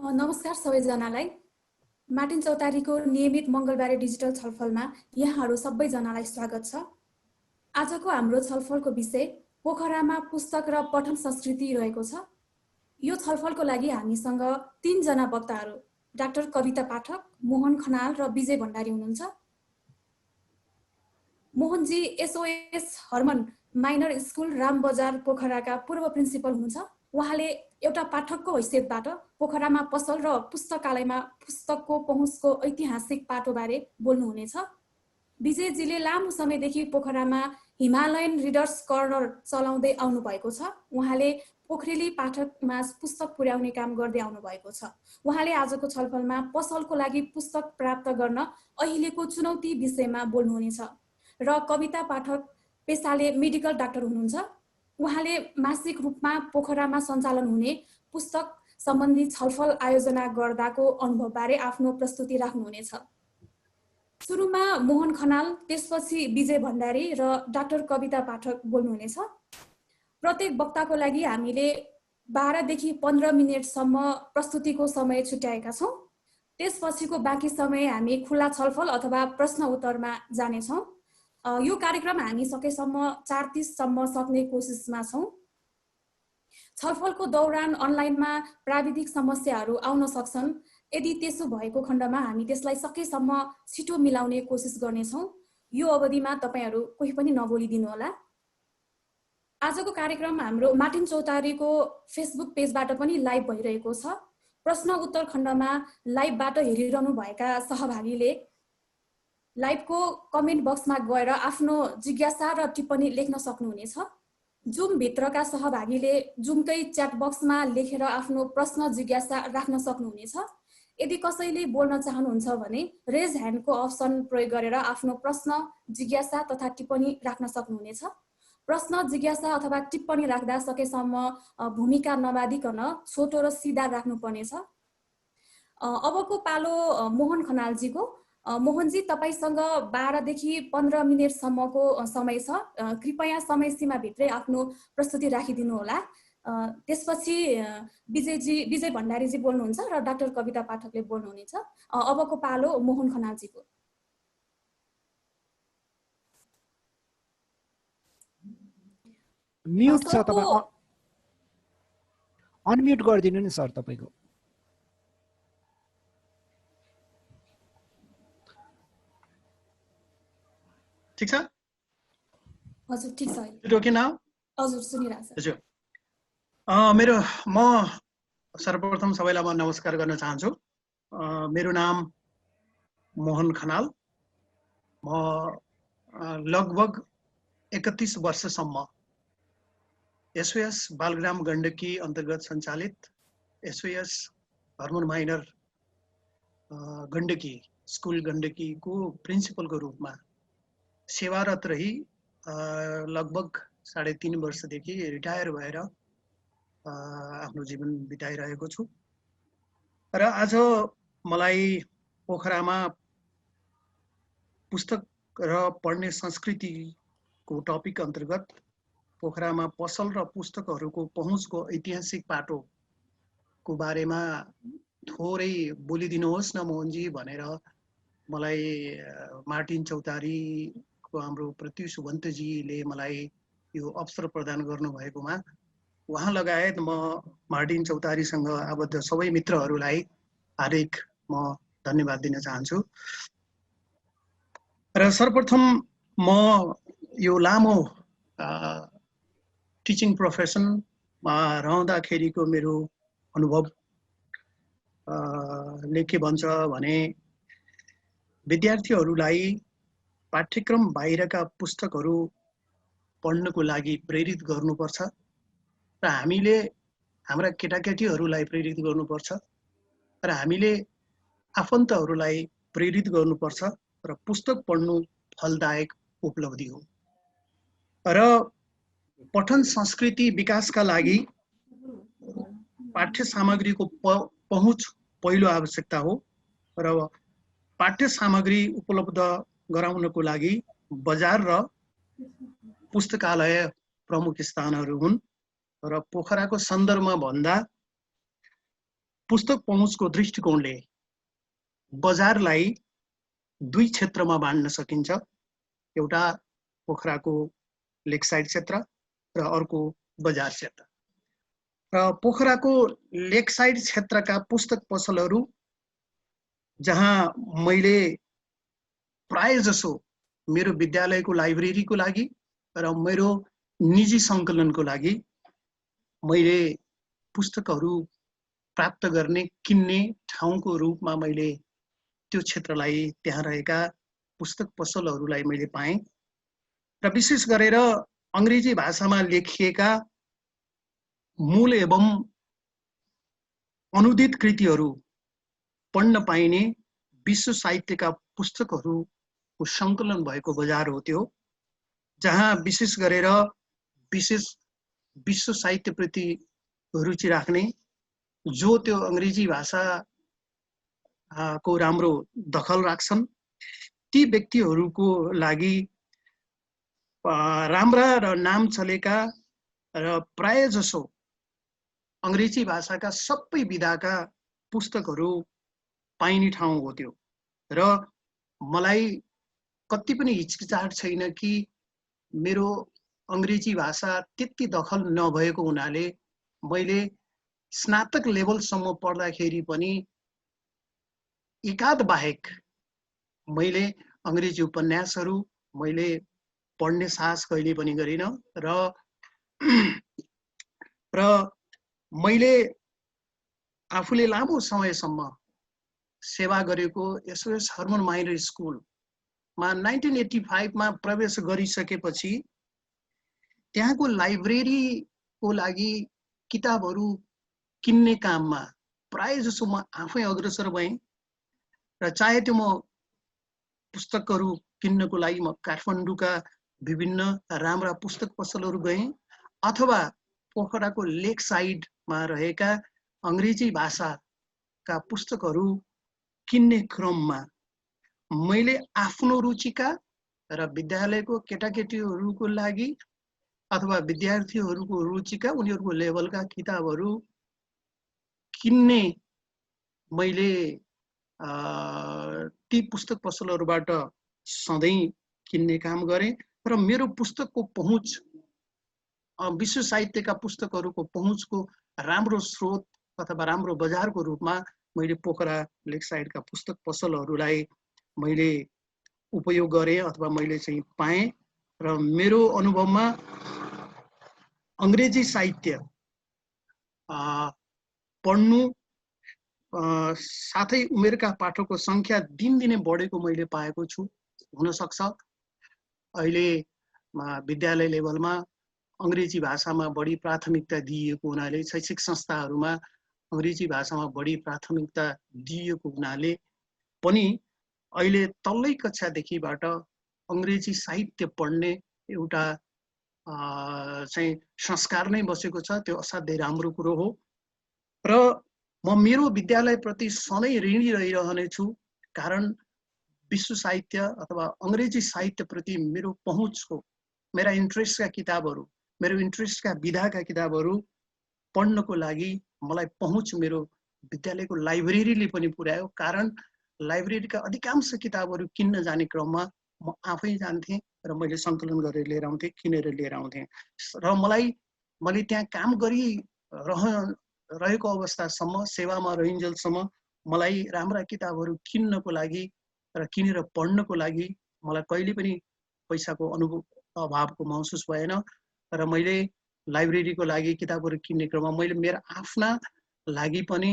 नमस्कार सबैजनालाई। मार्टिन चौतारीको नियमित मङ्गलबारे डिजिटल छलफलमा यहाँहरू सबैजनालाई स्वागत छ। आजको हाम्रो छलफलको विषय पोखरामा पुस्तक र पठन संस्कृति रहेको छ। यो छलफलको लागि हामीसँग 3 जना वक्ताहरू डाक्टर कविता पाठक, मोहन खनाल र विजय भण्डारी हुनुहुन्छ। मोहनजी एसओएस हर्मन माइनर स्कुल रामबजार पोखराका पूर्व प्रिन्सिपल हुनुहुन्छ। उहाँले एउटा पाठकको हैसियतबाट पोखरामा पसल र पुस्तकालयमा पुस्तकको पहुँचको ऐतिहासिक पाटोबारे बोल्नुहुनेछ। विजयजीले लामो समयदेखि पोखरामा हिमालयन रिडर्स कर्नर चलाउँदै आउनु भएको छ। उहाँले पोखरेली पाठकमा पुस्तक पुर्याउने काम गर्दै आउनु भएको छ। उहाँले आजको छलफलमा पसलको लागि पुस्तक प्राप्त गर्न अहिलेको चुनौती विषयमा बोल्नुहुनेछ। र कविता पाठक पेसाले मेडिकल डाक्टर हुनुहुन्छ। उहाँले मासिक रूपमा पोखरामा सञ्चालन हुने पुस्तक सम्बन्धी छलफल आयोजना गर्दाको अनुभवबारे आफ्नो प्रस्तुति राख्नुहुनेछ। सुरुमा मोहन खनाल, त्यसपछि विजय भण्डारी र डाक्टर कविता पाठक बोल्नुहुनेछ। प्रत्येक वक्ताको लागि हामीले 12 देखि 15 मिनेटसम्म प्रस्तुतिको समय छुट्याएका छौँ। त्यसपछिको बाँकी समय हामी खुला छलफल अथवा प्रश्न उत्तरमा जानेछौँ। यो कार्यक्रम हामी सकेसम्म 4:30 सम्म सक्ने कोसिसमा छौँ। छलफलको दौरान अनलाइनमा प्राविधिक समस्याहरू आउन सक्छन्। यदि त्यसो भएको खण्डमा हामी त्यसलाई सकेसम्म छिटो मिलाउने कोसिस गर्नेछौँ। यो अवधिमा तपाईहरू कोही पनि नबोलिदिनु होला। आजको कार्यक्रम हाम्रो मार्टिन चौतारीको फेसबुक पेजबाट पनि लाइभ भइरहेको छ। प्रश्न उत्तर खण्डमा लाइभबाट हेरिरहनु भएका सहभागीले लाइभको कमेन्ट बक्समा गएर आफ्नो जिज्ञासा र टिप्पणी लेख्न सक्नुहुनेछ। जुम भित्रका सहभागीले जुमकै च्याट बक्समा लेखेर आफ्नो प्रश्न जिज्ञासा राख्न सक्नुहुनेछ। यदि कसैले बोल्न चाहनुहुन्छ भने रेज ह्यान्डको अप्सन प्रयोग गरेर आफ्नो प्रश्न जिज्ञासा तथा टिप्पणी राख्न सक्नुहुनेछ। प्रश्न जिज्ञासा अथवा टिप्पणी राख्दा सकेसम्म भूमिका नबाधिकन छोटो र सिधा राख्नुपर्नेछ। अबको पालो मोहन खनालजीको। मोहनजी, तपाईसँग 12 देखि 15 मिनेटसम्मको समय छ। कृपया समय सीमाभित्रै आफ्नो प्रस्तुति राखिदिनु होला। त्यसपछि विजय भण्डारीजी बोल्नुहुन्छ र डाक्टर कविता पाठकले बोल्नुहुनेछ। अबको पालो मोहन खनालजीको। म्युट छ, तपाईँ अनम्युट गरिदिनु नि सर तपाईको। ठीक छ? हजुर ठीक छ। Okay now? हजुर सुनिरहेछ। हजुर। म सर्वप्रथम सबैलाई म नमस्कार गर्न चाहन्छु। मेरो नाम मोहन खनाल। म लगभग 31 वर्षसम्म एसओएस बालग्राम गण्डकी अन्तर्गत सञ्चालित एसओएस हर्मन माइनर गण्डकी स्कुल गण्डकीको प्रिन्सिपलको रूपमा सेवारत रही लगभग 3.5 वर्षदेखि रिटायर भएर आफ्नो जीवन बिताइरहेको छु। र आज मलाई पोखरामा पुस्तक र पढ्ने संस्कृतिको टपिक अन्तर्गत पोखरामा पसल र पुस्तकहरूको पहुँचको ऐतिहासिक पाटोको बारेमा थोरै बोलिदिनुहोस् न मोहनजी भनेर मलाई मार्टिन चौतारीको हाम्रो पृथ्वी सुबन्तजीले मलाई यो अवसर प्रदान गर्नुभएकोमा उहाँ लगायत म मार्टिन चौतारीसँग आबद्ध सबै मित्रहरूलाई हार्दिक म धन्यवाद दिन चाहन्छु। र सर्वप्रथम म यो लामो टिचिङ प्रोफेसनमा रहँदाखेरिको मेरो अनुभव ले के भन्छ भने विद्यार्थीहरूलाई पाठ्यक्रम बाहिरका पुस्तकहरू पढ्नको लागि प्रेरित गर्नुपर्छ र हामीले हाम्रा केटाकेटीहरूलाई प्रेरित गर्नुपर्छ र हामीले आफन्तहरूलाई प्रेरित गर्नुपर्छ र पुस्तक पढ्नु फलदायक उपलब्धि हो। र पठन संस्कृति विकासका लागि पाठ्य सामग्रीको पहुँच पहिलो आवश्यकता हो र पाठ्य सामग्री उपलब्ध गराउनको लागि बजार र पुस्तकालय प्रमुख स्थानहरू हुन्। र पोखराको सन्दर्भमा भन्दा पुस्तक पहुँचको दृष्टिकोणले बजारलाई दुई क्षेत्रमा बाँड्न सकिन्छ। एउटा पोखराको लेकसाइड क्षेत्र र अर्को बजार क्षेत्र। र पोखराको लेकसाइड क्षेत्रका पुस्तक पसलहरू जहाँ मैले प्राय जसो मेरो विद्यालयको लाइब्रेरीको लागि र मेरो निजी सङ्कलनको लागि मैले पुस्तकहरू प्राप्त गर्ने किन्ने ठाउँको रूपमा मैले त्यो क्षेत्रलाई त्यहाँ रहेका पुस्तक पसलहरूलाई मैले पाएँ। र विशेष गरेर अङ्ग्रेजी भाषामा लेखिएका मूल एवं अनुदित कृतिहरू पढ्न पाइने विश्व साहित्यका पुस्तकहरूको सङ्कलन भएको बजार हो त्यो, जहाँ विशेष गरेर विश्व साहित्यप्रति रुचि राख्ने, जो त्यो अङ्ग्रेजी भाषा को राम्रो दखल राख्छन्, ती व्यक्तिहरूको लागि राम्रा र नाम चलेका र प्राय जसो अङ्ग्रेजी भाषाका सबै विधाका पुस्तकहरू पाइने ठाउँ हो त्यो। र मलाई कति पनि हिचकिचाहट छैन कि मेरो अङ्ग्रेजी भाषा त्यति दखल नभएको हुनाले मैले स्नातक लेभलसम्म पढ्दाखेरि पनि एकाध बाहेक मैले अङ्ग्रेजी उपन्यासहरू मैले पढ्ने साहस कहिले पनि गरिनँ। र मैले आफूले लामो समयसम्म सेवा गरेको एसओएस हर्मन माइनर स्कुलमा 1985 मा प्रवेश गरिसकेपछि त्यहाँको लाइब्रेरीको लागि किताबहरू किन्ने काममा प्राय जसो म आफै अग्रसर भएँ। र चाहे त्यो म पुस्तकहरू किन्नको लागि म काठमाडौँका विभिन्न राम्रा पुस्तक पसलहरू गएँ अथवा पोखराको लेक साइडमा रहेका अङ्ग्रेजी भाषाका पुस्तकहरू किन्ने क्रममा मैले आफ्नो रुचिका र विद्यालयको केटाकेटीहरूको लागि अथवा विद्यार्थीहरूको रुचिका उनीहरूको लेभलका किताबहरू किन्ने मैले ती पुस्तक पसलहरूबाट सधैँ किन्ने काम गरेँ। र मेरो पुस्तकको पहुँच विश्व साहित्यका पुस्तकहरूको पहुँचको राम्रो स्रोत अथवा राम्रो बजारको रूपमा मैले पोखरा लेक साइडका पुस्तक पसलहरूलाई मैले उपयोग गरेँ अथवा मैले चाहिँ पाएँ। र मेरो अनुभवमा अङ्ग्रेजी साहित्य पढ्नु साथै उमेरका पाठकको सङ्ख्या दिनदिनै बढेको मैले पाएको छु। हुनसक्छ अहिले विद्यालय लेभलमा अङ्ग्रेजी भाषामा बढी प्राथमिकता दिइएको हुनाले, शैक्षिक संस्थाहरूमा अङ्ग्रेजी भाषामा बढी प्राथमिकता दिइएको हुनाले पनि अहिले तल्लै कक्षादेखिबाट अङ्ग्रेजी साहित्य पढ्ने एउटा चाहिँ संस्कार नै बसेको छ। त्यो असाध्यै राम्रो कुरो हो। र म मेरो विद्यालयप्रति सधैँ ऋणी रहिरहनेछु, कारण विश्व साहित्य अथवा अङ्ग्रेजी साहित्यप्रति मेरो पहुँचको, मेरा इन्ट्रेस्टका किताबहरू, मेरो इन्ट्रेस्टका विधाका किताबहरू पढ्नको लागि मलाई पहुँच मेरो विद्यालयको लाइब्रेरीले पनि पुर्यायो। कारण लाइब्रेरीका अधिकांश किताबहरू किन्न जाने क्रममा म आफै जान्थेँ र मैले सङ्कलन गरेर लिएर आउँथेँ, किनेर लिएर आउँथेँ। र मैले त्यहाँ काम गरिरहेको अवस्थासम्म, सेवामा रहिन्जेलसम्म मलाई राम्रा किताबहरू किन्नको लागि र किनेर पढ्नको लागि मलाई कहिले पनि पैसाको अभावको महसुस भएन। र मैले लाइब्रेरीको लागि किताबहरू किन्ने क्रममा मैले मेरो आफ्ना लागि पनि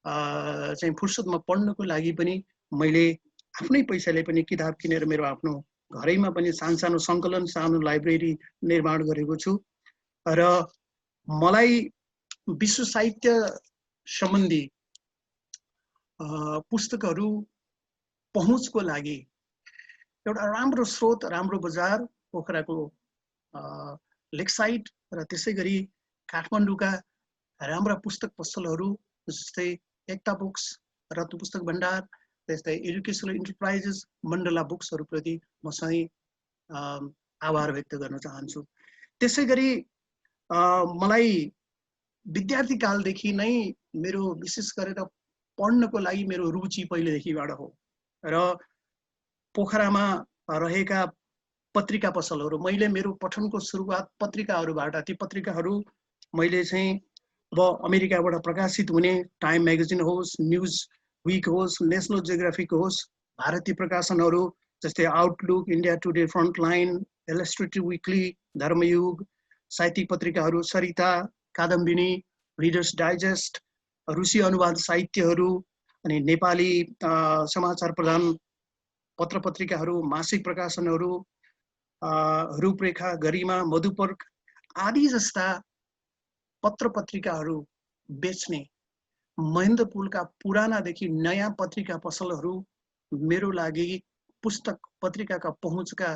चाहिँ फुर्सदमा पढ्नको लागि पनि मैले आफ्नै पैसाले पनि किताब किनेर मेरो आफ्नो घरैमा पनि सानो सङ्कलन, सानो लाइब्रेरी निर्माण गरेको छु। र मलाई विश्व साहित्य सम्बन्धी पुस्तकहरू पहुँचको लागि एउटा राम्रो स्रोत, राम्रो बजार पोखराको लेकसाइड र त्यसै गरी काठमाडौँका राम्रा पुस्तक पसलहरू जस्तै एकता बुक्स, रत्न पुस्तक भण्डार, त्यस्तै एजुकेसनल इन्टरप्राइजेस, मण्डला बुक्सहरूप्रति म सधैँ आभार व्यक्त गर्न चाहन्छु। त्यसै गरी मलाई विद्यार्थी कालदेखि नै मेरो विशेष गरेर पढ्नको लागि मेरो रुचि पहिलेदेखिबाट हो र पोखरामा रहेका पत्रिका पसलहरू मैले मेरो पठनको सुरुवात पत्रिकाहरूबाट ती पत्रिकाहरू मैले चाहिँ अब अमेरिकाबाट प्रकाशित हुने टाइम म्यागजिन होस् न्युज विक होस् नेसनल जियोग्राफिक होस् भारतीय प्रकाशनहरू जस्तै आउटलुक इन्डिया टुडे फ्रन्टलाइन इलस्ट्रेटिभ विकली धर्मयुग साहित्यिक पत्रिकाहरू सरिता कादम्बिनी रिडर्स डाइजेस्ट रुसी अनुवाद साहित्यहरू अनि नेपाली समाचार प्रधान पत्र पत्रिकाहरू मासिक प्रकाशनहरू रूपरेखा गरिमा मधुपर्क आदि जस्ता पत्र पत्रिकाहरू बेच्ने महेन्द्रपुलका पुरानादेखि नयाँ पत्रिका पसलहरू मेरो लागि पुस्तक पत्रिकाका पहुँचका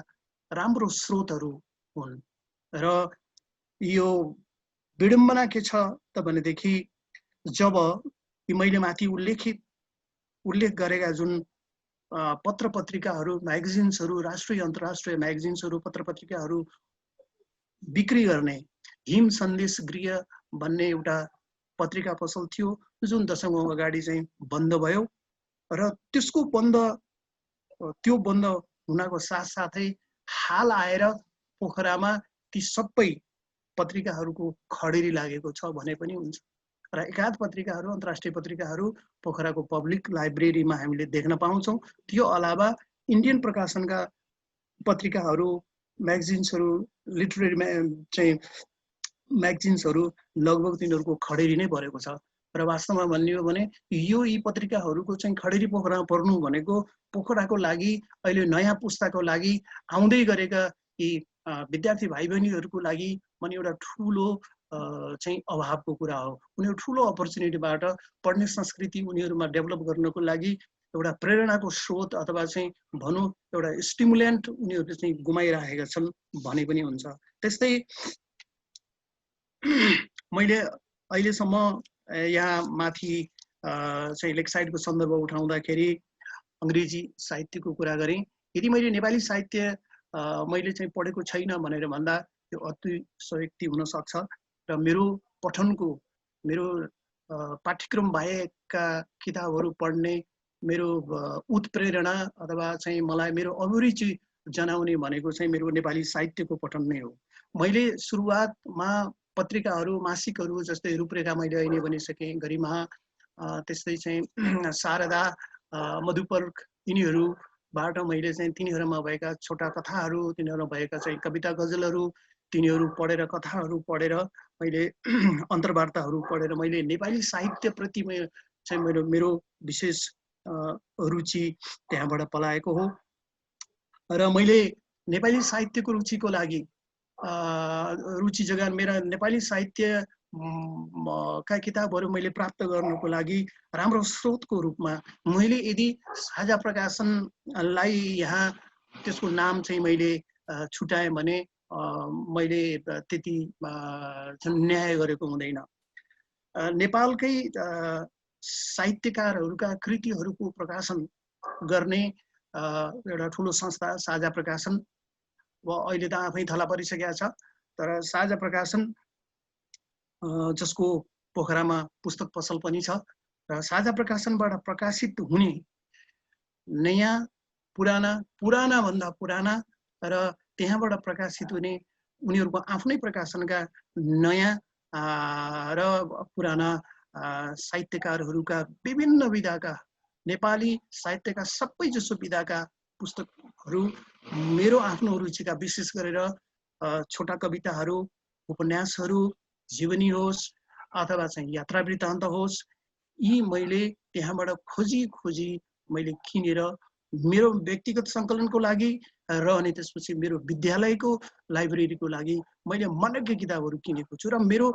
राम्रो स्रोतहरू हुन् र यो विडम्बना के छ त भनेदेखि जब मैले माथि उल्लेख गरेका जुन पत्र पत्रिकाहरू म्यागजिन्सहरू राष्ट्रिय अन्तर्राष्ट्रिय म्यागजिन्सहरू पत्र पत्रिकाहरू बिक्री गर्ने हिम सन्देश गृह भन्ने एउटा पत्रिका पसल थियो जुन दशकौं अगाडि चाहिँ बन्द भयो र त्यो बन्द हुनको साथसाथै हाल आएर पोखरामा ती सबै पत्रिकाहरूको खडेरी लागेको छ भने पनि हुन्छ र एकाध पत्रिकाहरू अन्तर्राष्ट्रिय पत्रिकाहरू पोखराको पब्लिक लाइब्रेरीमा हामीले देख्न पाउँछौँ त्यो अलावा इन्डियन प्रकाशनका पत्रिकाहरू म्यागजिन्सहरू लिटरेरी चाहिँ म्यागजिन्सहरू लगभग तिनीहरूको खडेरी नै परेको छ र वास्तवमा भन्ने हो भने यी पत्रिकाहरूको चाहिँ खडेरी पोखरामा पर्नु भनेको पोखराको लागि अहिले नयाँ पुस्ताको लागि आउँदै गरेका यी विद्यार्थी भाइ बहिनीहरूको लागि पनि एउटा ठुलो चाहिँ अभावको कुरा हो उनीहरू ठुलो अपर्च्युनिटीबाट पढ्ने संस्कृति उनीहरूमा डेभलप गर्नको लागि एउटा प्रेरणाको स्रोत अथवा चाहिँ भनौँ एउटा स्टिमुलेन्ट उनीहरूले चाहिँ गुमाइराखेका छन् भने पनि हुन्छ त्यस्तै मैले अहिलेसम्म यहाँ माथि चाहिँ लेक साइडको सन्दर्भ उठाउँदाखेरि अङ्ग्रेजी साहित्यको कुरा गरेँ यदि मैले नेपाली साहित्य मैले चाहिँ पढेको छैन भनेर भन्दा त्यो अतिशयोक्ति हुन सक्छ र मेरो पठनको मेरो पाठ्यक्रम बाहेकका किताबहरू पढ्ने मेरो उत्प्रेरणा अथवा चाहिँ मलाई मेरो अभिरुचि जनाउने भनेको चाहिँ मेरो नेपाली साहित्यको पठन नै हो मैले सुरुवातमा पत्रिकाहरू मासिकहरू जस्तै रूपरेखा मैले अहिले भनिसकेँ गरिमा त्यस्तै चाहिँ शारदा मधुपर्क यिनीहरूबाट मैले चाहिँ तिनीहरूमा भएका छोटा कथाहरू तिनीहरूमा भएका चाहिँ कविता गजलहरू तिनीहरू पढेर कथाहरू पढेर मैले अन्तर्वार्ताहरू पढेर मैले नेपाली साहित्यप्रति चाहिँ मेरो विशेष रुचि त्यहाँबाट पलाएको हो र मैले नेपाली साहित्यको रुचिको लागि रुचि जगान मेरा नेपाली साहित्य का किताबहरू मैले प्राप्त गर्नको लागि राम्रो स्रोतको रूपमा मैले यदि साझा प्रकाशनलाई यहाँ त्यसको नाम चाहिँ मैले छुटाएँ भने मैले त्यति न्याय गरेको हुँदैन नेपालकै साहित्यकारहरूका कृतिहरूको प्रकाशन गर्ने एउटा ठुलो संस्था साझा प्रकाशन अहिले त आफै थला परिसकेका छ तर साझा प्रकाशन जसको पोखरामा पुस्तक पसल पनि छ र साझा प्रकाशनबाट प्रकाशित हुने नयाँ पुराना भन्दा पुराना र त्यहाँबाट प्रकाशित हुने उनीहरूको आफ्नै प्रकाशनका नयाँ र पुराना साहित्यकारहरूका विभिन्न विधाका नेपाली साहित्यका सबै जसो विधाका पुस्तकहरू मेरो आफ्नो रुचिका विशेष गरेर छोटा कविताहरू उपन्यासहरू जीवनी होस् अथवा चाहिँ यात्रा वृत्तान्त होस् यी मैले त्यहाँबाट खोजी मैले किनेर मेरो व्यक्तिगत सङ्कलनको लागि र अनि त्यसपछि मेरो विद्यालयको लाइब्रेरीको लागि मैले मनग्य किताबहरू किनेको छु र मेरो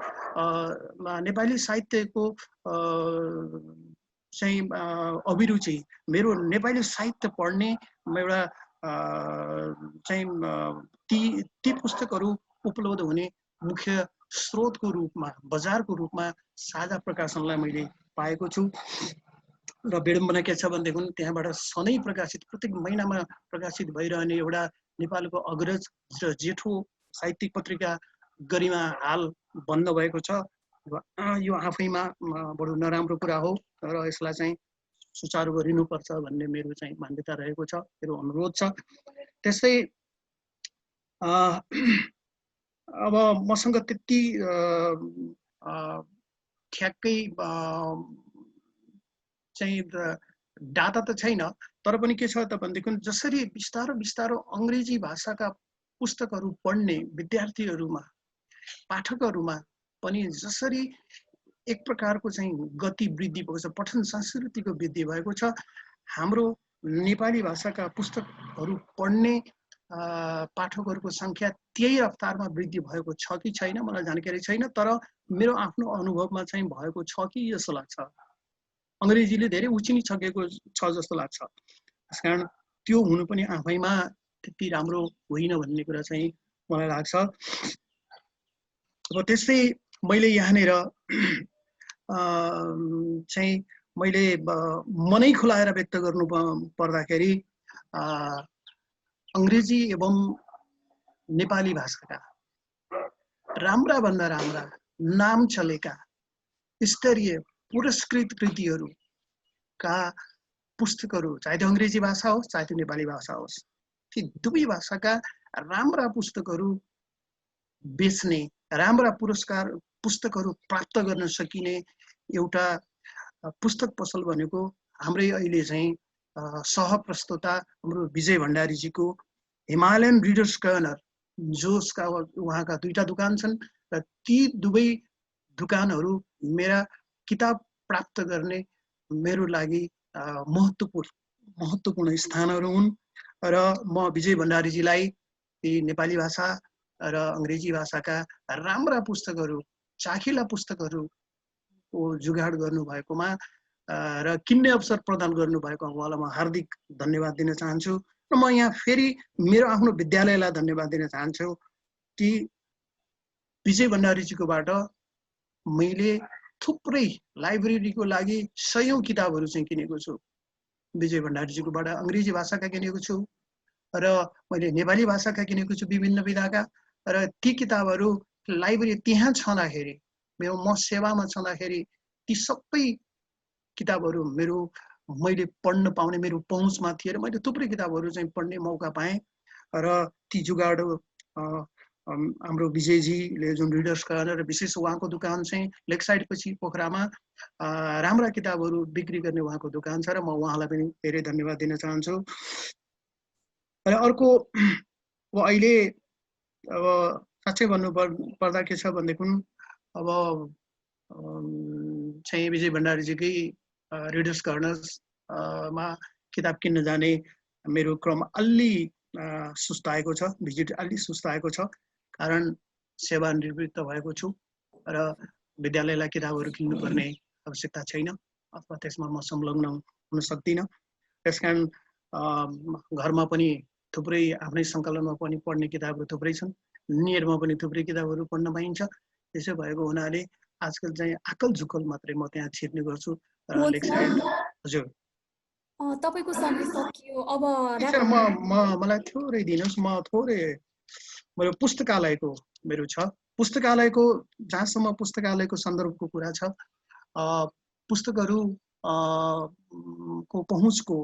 नेपाली साहित्यको चाहिँ अभिरुचि मेरो नेपाली साहित्य पढ्ने एउटा चाहिँ ती पुस्तकहरू उपलब्ध हुने मुख्य स्रोतको रूपमा बजारको रूपमा साझा प्रकाशनलाई मैले पाएको छु र विडम्बना के छ भनेदेखि त्यहाँबाट सधैँ प्रकाशित प्रत्येक महिनामा प्रकाशित भइरहने एउटा नेपालको अग्रज र जेठो साहित्यिक पत्रिका गरिमा हाल बन्द भएको छ यो आफैमा बडो नराम्रो कुरा हो र यसलाई चाहिँ सुचारू गरिनुपर्छ भन्ने मेरो चाहिँ मान्यता रहेको छ, मेरो अनुरोध छ। त्यस्तै अब मसँग त्यति ठ्याक्कै चाहिँ डाटा त छैन, तर पनि के छ त भनेदेखि जसरी बिस्तारो बिस्तारो अङ्ग्रेजी भाषाका पुस्तकहरू पढ्ने विद्यार्थीहरूमा, पाठकहरूमा पनि जसरी एक प्रकारको चाहिँ गति वृद्धि भएको छ, पठन संस्कृतिको वृद्धि भएको छ, हाम्रो नेपाली भाषाका पुस्तकहरू पढ्ने पाठकहरूको सङ्ख्या त्यही रफ्तारमा वृद्धि भएको छ कि छैन मलाई जानकारी छैन, तर मेरो आफ्नो अनुभवमा चाहिँ भएको छ कि जस्तो लाग्छ। अङ्ग्रेजीले धेरै उछिनिसकेको छ जस्तो लाग्छ। त्यसकारण त्यो हुनु पनि आफैमा त्यति राम्रो होइन भन्ने कुरा चाहिँ मलाई लाग्छ। अब त्यस्तै मैले यहाँनिर चाहिँ मैले मनै खुलाएर व्यक्त गर्नु पर्दाखेरि अङ्ग्रेजी एवं नेपाली भाषाका राम्रा भन्दा राम्रा नाम चलेका स्तरीय पुरस्कृत कृतिहरूका पुस्तकहरू, चाहे त्यो अङ्ग्रेजी भाषा होस् चाहे त्यो नेपाली भाषा होस्, ती दुवै भाषाका राम्रा पुस्तकहरू बेच्ने, राम्रा पुस्तकहरू प्राप्त गर्न सकिने एउटा पुस्तक पसल भनेको हाम्रै अहिले चाहिँ सहप्रस्तोता हाम्रो विजय भण्डारीजीको हिमालयन रिडर्स कर्नर, जसका उहाँका दुईटा दुकान छन् र ती दुवै दुकानहरू मेरा किताब प्राप्त गर्ने मेरो लागि महत्त्वपूर्ण स्थानहरू हुन् र म विजय भण्डारीजीलाई नेपाली भाषा र अङ्ग्रेजी भाषाका राम्रा पुस्तकहरू, चाखिला पुस्तकहरूको जुगाड गर्नुभएकोमा र किन्ने अवसर प्रदान गर्नुभएको उहाँलाई म हार्दिक धन्यवाद दिन चाहन्छु। र म यहाँ फेरि मेरो आफ्नो विद्यालयलाई धन्यवाद दिन चाहन्छु कि विजय भण्डारीजीकोबाट मैले थुप्रै लाइब्रेरीको लागि सयौं किताबहरू चाहिँ किनेको छु। विजय भण्डारीजीकोबाट अङ्ग्रेजी भाषाका किनेको छु र मैले नेपाली भाषाका किनेको छु विभिन्न विधाका, र ती किताबहरू लाइब्रेरी त्यहाँ छँदाखेरि, म सेवामा छँदाखेरि ती सबै किताबहरू मैले पढ्न पाउने मेरो पहुँचमा थिए र मैले थुप्रै किताबहरू चाहिँ पढ्ने मौका पाएँ र ती जुगाड हाम्रो विजयजीले जुन रिडर्स कर्नर, विशेष उहाँको दुकान चाहिँ लेक साइड पछि पोखरामा राम्रा किताबहरू बिक्री गर्ने उहाँको दुकान छ र म उहाँलाई पनि धेरै धन्यवाद दिन चाहन्छु। र अर्को अब अहिले अब साँच्चै भन्नु पर्दा के छ भनेदेखि अब चाहिँ विजय भण्डारीजीकै रिडर्स कर्नर्समा किताब किन्न जाने मेरो क्रम अलि सुस्ताएको छ, भिजिट अलि सुस्ताएको छ, कारण सेवानिवृत्त भएको छु र विद्यालयलाई किताबहरू किन्नुपर्ने आवश्यकता छैन अथवा त्यसमा म संलग्न हुन सक्दिनँ। त्यसकारण घरमा पनि थुप्रै आफ्नै सङ्कलनमा पनि पढ्ने किताबहरू थुप्रै छन्, नियरमा पनि थुप्रै किताबहरू पढ्न पाइन्छ। त्यसो भएको हुनाले आजकल चाहिँ आकल झुकल मात्रै म त्यहाँ छिर्ने गर्छु। हजुर, तपाईको समय सकियो, अब मलाई थोरै दिनुहोस्, म थोरै मेरो पुस्तकालयको मेरो छ, पुस्तकालयको जहाँसम्म पुस्तकालयको सन्दर्भको कुरा छ, पुस्तकहरू को पहुँचको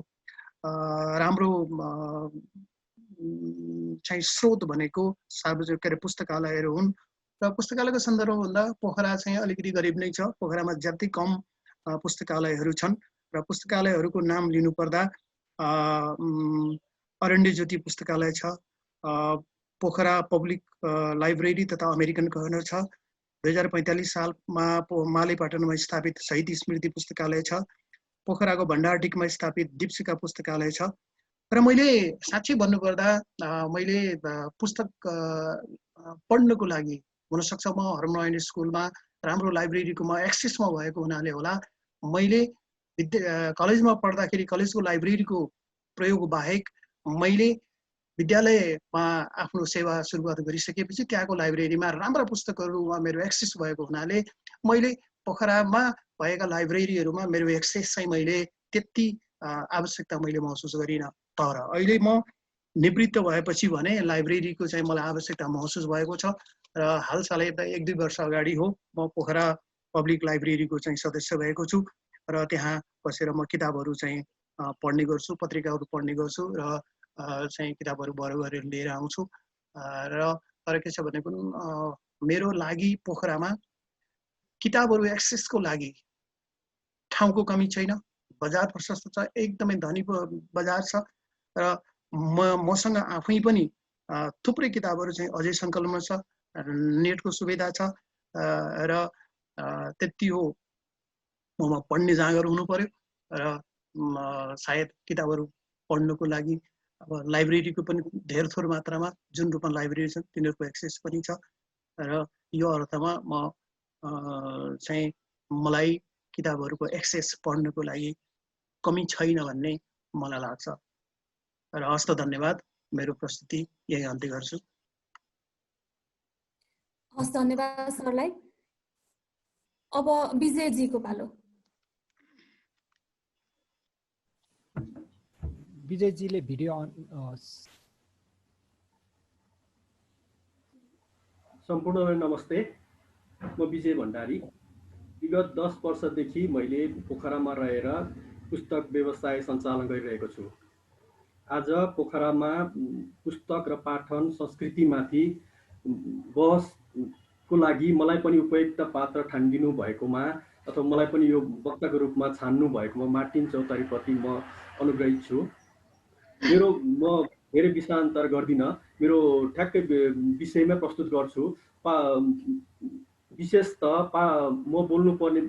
राम्रो चाहिँ स्रोत भनेको सार्वजनिक पुस्तकालयहरू हुन् र पुस्तकालयको सन्दर्भभन्दा पोखरा चाहिँ अलिकति गरिब नै छ। पोखरामा जति कम पुस्तकालयहरू छन् र पुस्तकालयहरूको नाम लिनुपर्दा अरण्य ज्योति पुस्तकालय छ, पोखरा पब्लिक लाइब्रेरी तथा अमेरिकन कर्नर छ, 2045 सालमा मालेपाटनमा स्थापित शहीद स्मृति पुस्तकालय छ, पोखराको भण्डारडिकमा स्थापित दीपशिखा पुस्तकालय छ। र मैले साँच्चै भन्नुपर्दा मैले पुस्तक पढ्नको लागि हुनसक्छ म हरमनयन स्कुलमा राम्रो लाइब्रेरीको म एक्सेसमा भएको हुनाले होला, मैले कलेजमा पढ्दाखेरि कलेजको लाइब्रेरीको प्रयोग बाहेक मैले विद्यालयमा आफ्नो सेवा सुरुवात गरिसकेपछि त्यहाँको लाइब्रेरीमा राम्रा पुस्तकहरूमा मेरो एक्सेस भएको हुनाले मैले पोखरामा भएका लाइब्रेरीहरूमा मेरो एक्सेस चाहिँ मैले त्यति आवश्यकता मैले महसुस गरिनँ। तर अहिले म निवृत्त भएपछि भने लाइब्रेरीको चाहिँ मलाई आवश्यकता महसुस भएको छ र हालसालै 1-2 वर्ष अगाडि हो म पोखरा पब्लिक लाइब्रेरीको चाहिँ सदस्य भएको छु र त्यहाँ बसेर म किताबहरू चाहिँ पढ्ने गर्छु, पत्रिकाहरू पढ्ने गर्छु र चाहिँ किताबहरू भर गरेर लिएर आउँछु र तर के छ भने पनि मेरो लागि पोखरामा किताबहरू एक्सेसको लागि ठाउँको कमी छैन, बजार प्रशस्त छ, एकदमै धनी बजार छ र मसँग आफै पनि थुप्रै किताबहरू चाहिँ अझै सङ्कलनमा छ, नेटको सुविधा छ र त्यति हो ममा पढ्ने जाँगर हुनु पर्यो र सायद किताबहरू पढ्नुको लागि अब लाइब्रेरीको पनि धेर थोर मात्रामा जुन रूपमा लाइब्रेरी छन् तिनीहरूको एक्सेस पनि छ र यो अर्थमा म चाहिँ मलाई किताबहरूको एक्सेस पढ्नुको लागि कमी छैन भन्ने मलाई लाग्छ र हस्त धन्यवाद। मेरो प्रस्तुति यही अन्त्य गर्छु। हस्, धन्यवाद सरलाई। अब विजयजीको पालो। विजयजीले भिडियो सम्पूर्णलाई नमस्ते। म विजय भण्डारी। विगत 10 वर्षदेखि मैले पोखरामा रहेर पुस्तक व्यवसाय सञ्चालन गरिरहेको छु। आज पोखरामा पुस्तक र पाठन संस्कृतिमाथि बहसको लागि मलाई पनि उपयुक्त पात्र ठानिदिनु भएकोमा अथवा मलाई पनि यो वक्ताको रूपमा छान्नु भएकोमा मार्टिन चौतारीप्रति म अनुग्रहित छु। म धेरै विषयान्तर गर्दिनँ, मेरो ठ्याक्कै विषयमै प्रस्तुत गर्छु। विशेषतः म बोल्नुपर्ने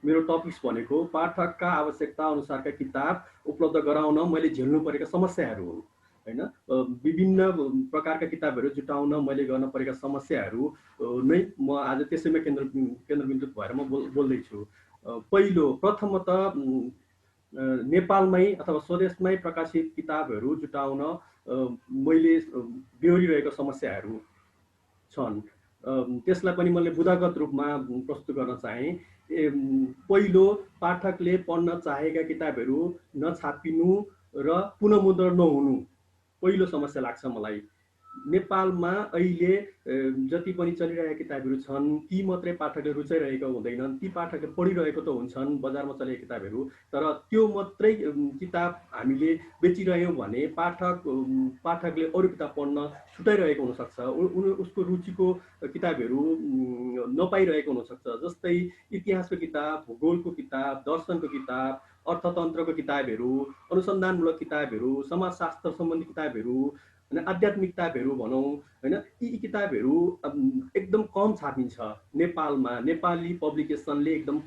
मेरो टपिक्स भनेको पाठकका आवश्यकता अनुसारका किताब उपलब्ध गराउन मैले झेल्नु परेका समस्याहरू हुन्, हैन। विभिन्न प्रकारका किताबहरू जुटाउन मैले गर्न परेका समस्याहरू नै म आज त्यसैमा केन्द्रबिन्दु भएर म बोल्दैछु। प्रथमतः नेपालमै अथवा स्वदेशमै प्रकाशित किताबहरू जुटाउन मैले बेहोरिरहेको समस्याहरू छन्। त्यसलाई पनि मैले बुदागत रूपमा प्रस्तुत गर्न चाहे। पहिलो, पाठकले पढ्न चाहेका किताबहरू नछापिनु र पुनःमुद्रण नहुनु पहिलो समस्या लाग्छ मलाई। नेपालमा अहिले जति पनि चलिरहेका किताबहरू छन् ती मात्रै पाठकले रुचाइरहेका हुँदैनन्। ती पाठकले पढिरहेको त हुन्छन् बजारमा चलेका किताबहरू, तर त्यो मात्रै किताब हामीले बेचिरह्यौँ भने पाठकले अरू किताब पढ्न छुटाइरहेको हुनसक्छ, उसको रुचिको किताबहरू नपाइरहेको हुनसक्छ। जस्तै इतिहासको किताब, भूगोलको किताब, दर्शनको किताब, अर्थतन्त्रको किताबहरू, अनुसन्धानमूलक किताबहरू, समाजशास्त्र सम्बन्धी किताबहरू, होइन, आध्यात्मिक किताबहरू भनौँ, होइन, यी किताबहरू एकदम कम छापिन्छ नेपालमा। नेपाली पब्लिकेसनले एकदम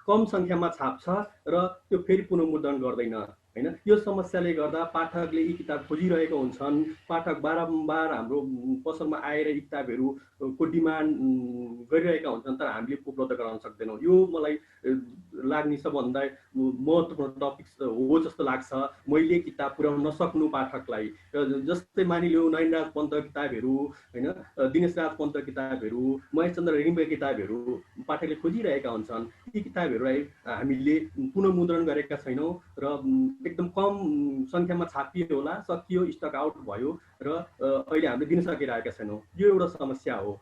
कम सङ्ख्यामा छाप्छ र त्यो फेरि पुनर्मुद्रण गर्दैन, होइन। यो समस्याले गर्दा पाठकले यी किताब खोजिरहेका हुन्छन्। पाठक बारम्बार हाम्रो पसलमा आएर यी किताबहरूको डिमान्ड गरिरहेका हुन्छन्, तर हामीले उपलब्ध गराउन सक्दैनौँ। यो मलाई लाग्ने सबभन्दा महत्त्वपूर्ण टपिक्स हो जस्तो लाग्छ। मैले किताब पुर्याउन नसक्नु पाठकलाई, जस्तै मानिलिउँ नयनराज पन्त किताबहरू, होइन, दिनेश राज पन्त किताबहरू, महेशचन्द्र रेग्मीका किताबहरू पाठकले खोजिरहेका हुन्छन्। यी किताबहरूलाई हामीले पुनर्मुद्रण गरेका छैनौँ र एकदम कम सङ्ख्यामा छापियो होला, सकियो, स्टक आउट भयो र अहिले हामीले दिन सकिरहेका छैनौँ। यो एउटा समस्या हो।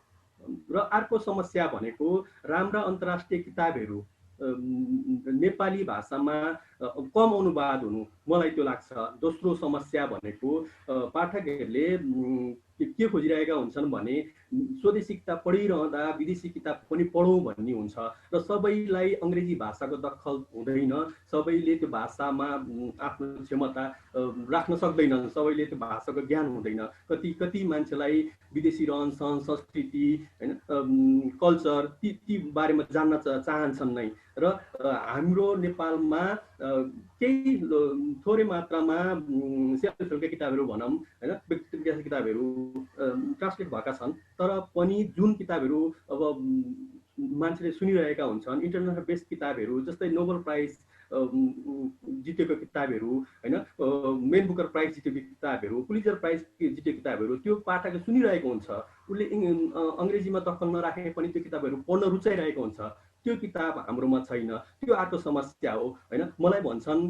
र अर्को समस्या भनेको राम्रा अन्तर्राष्ट्रिय किताबहरू नेपाली भाषामा कम अनुवाद हुनु, मलाई त्यो लाग्छ। दोस्रो समस्या भनेको पाठकहरूले के खोजिरहेका हुन्छन् भने स्वदेशी किताब पढिरहँदा विदेशी किताब पनि पढौँ भन्ने हुन्छ र सबैलाई अङ्ग्रेजी भाषाको दखल हुँदैन, सबैले त्यो भाषामा आफ्नो क्षमता राख्न सक्दैनन्, सबैले त्यो भाषाको ज्ञान हुँदैन। कति मान्छेलाई विदेशी रहनसहन, संस्कृति, होइन, कल्चर ती बारेमा जान्न चाहन्छन् नै। र हाम्रो नेपालमा केही थोरै मात्रामा सेल्फ हेल्पका किताबहरू भनौँ, होइन, व्यक्तिगत विकासका किताबहरू ट्रान्सलेट भएका छन्, तर पनि जुन किताबहरू अब मान्छेले सुनिरहेका हुन्छन्, इन्टरनेसनल बेस्ड किताबहरू, जस्तै नोबेल प्राइज जितेको किताबहरू, होइन, मेन बुकर प्राइज जितेको किताबहरू, पुलिजर प्राइज जितेको किताबहरू, त्यो पाठकले सुनिरहेको हुन्छ। उसले अङ्ग्रेजीमा दखल नराखे पनि त्यो किताबहरू पढ्न रुचाइरहेको हुन्छ, त्यो किताब हाम्रोमा छैन, त्यो अर्को समस्या हो हैन। मलाई भन्छन्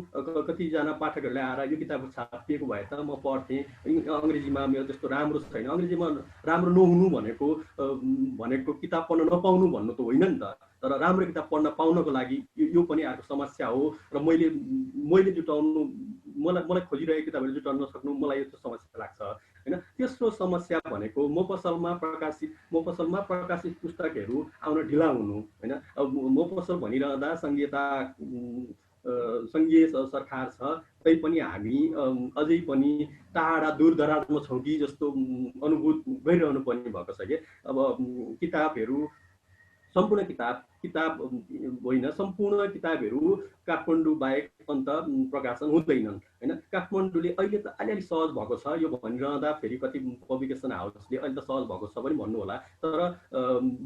कतिजना पाठकहरूले आएर यो किताब छापिएको भए त म पढ्थेँ, अङ्ग्रेजीमा मेरो त्यस्तो राम्रो छैन। अङ्ग्रेजीमा राम्रो नहुनु भनेको किताब पढ्न नपाउनु भन्नु त होइन नि त, तर राम्रो किताब पढ्न पाउनको लागि यो पनि अर्को समस्या हो। र मैले जुटाउनु मलाई खोजिरहेको किताबहरू जुटाउन नसक्नु मलाई यो समस्या लाग्छ हैन। तेस्रो समस्या भनेको मफसलमा प्रकाशित पुस्तकहरू आउन ढिला हुनु हैन। अब मफसल भनिरहँदा सङ्घीय सरकार छ, तैपनि हामी अझै पनि टाढा दूरदराजमा छौँ कि जस्तो अनुभूत गरिरहनु पर्ने भएको छ कि अब किताबहरू सम्पूर्ण किताब होइन, सम्पूर्ण किताबहरू काठमाडौँ बाहेक अन्त प्रकाशन हुँदैनन् हैन। काठमाडौँले अहिले त अलिअलि सहज भएको छ यो भनिरहँदा फेरि कति पब्लिकेसन हाउसले अहिले त सहज भएको छ पनि भन्नु होला, तर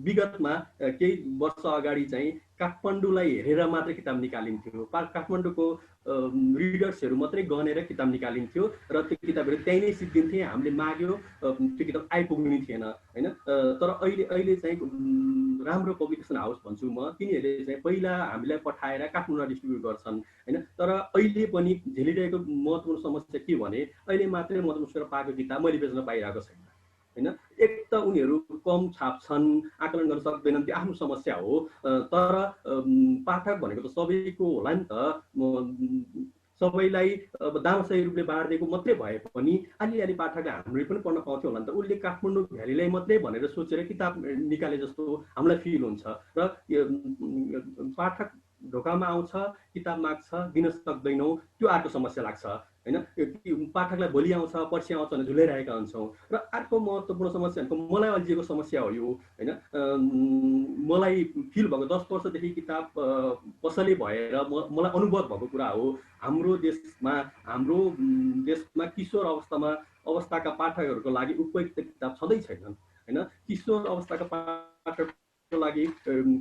विगतमा केही वर्ष अगाडि चाहिँ काठमाडौँलाई हेरेर मात्रै किताब निकालिन्थ्यो। काठमाडौँको रिडर्सहरू मात्रै गनेर किताब निकालिन्थ्यो र त्यो किताबहरू त्यहीँ नै सिद्धिन्थे। हामीले माग्यो त्यो किताब आइपुग्ने थिएन हैन। तर अहिले चाहिँ राम्रो पब्लिकेसन हाउस भन्छु म, तिनीहरूले चाहिँ पहिला हामीलाई पठाएर काठमाडौँमा डिस्ट्रिब्युट गर्छन् हैन। तर अहिले पनि झेलिरहेको महत्त्वपूर्ण समस्या के भने अहिले मात्रै मदनमुस्कर पाएको किताब मैले बेच्न पाइरहेको छैन हैन। एक त उनीहरू कम छाप्छन्, आकलन गर्न सक्दैनन्, त्यो आफ्नो समस्या हो। तर पाठक भनेको त सबैको होला नि त, सबैलाई अब दामशाही रूपले बाँडिदिएको मात्रै भए पनि अलिअलि पाठकले हामीले पनि पढ्न पाउँथ्यो होला नि त। उसले काठमाडौँ भ्यालीलाई मात्रै भनेर सोचेर किताब निकाले जस्तो हामीलाई फिल हुन्छ। र पाठक ढोकामा आउँछ, किताब माग्छ, दिन सक्दैनौँ, त्यो अर्को समस्या लाग्छ हैन। पाठकलाई भोलि आउँछ पर्सि आउँछ भने झुलाइरहेका हुन्छौँ। र अर्को महत्त्वपूर्ण समस्या भनेको मलाई अल्झिएको समस्या हो यो हैन। मलाई फिल भएको 10 वर्षदेखि किताब पसले भएर मलाई अनुभव भएको कुरा हो। हाम्रो देशमा किशोर अवस्थाका पाठकहरूको लागि उपयुक्त किताब छँदै छैनन् हैन। किशोर अवस्थाका पाठकको लागि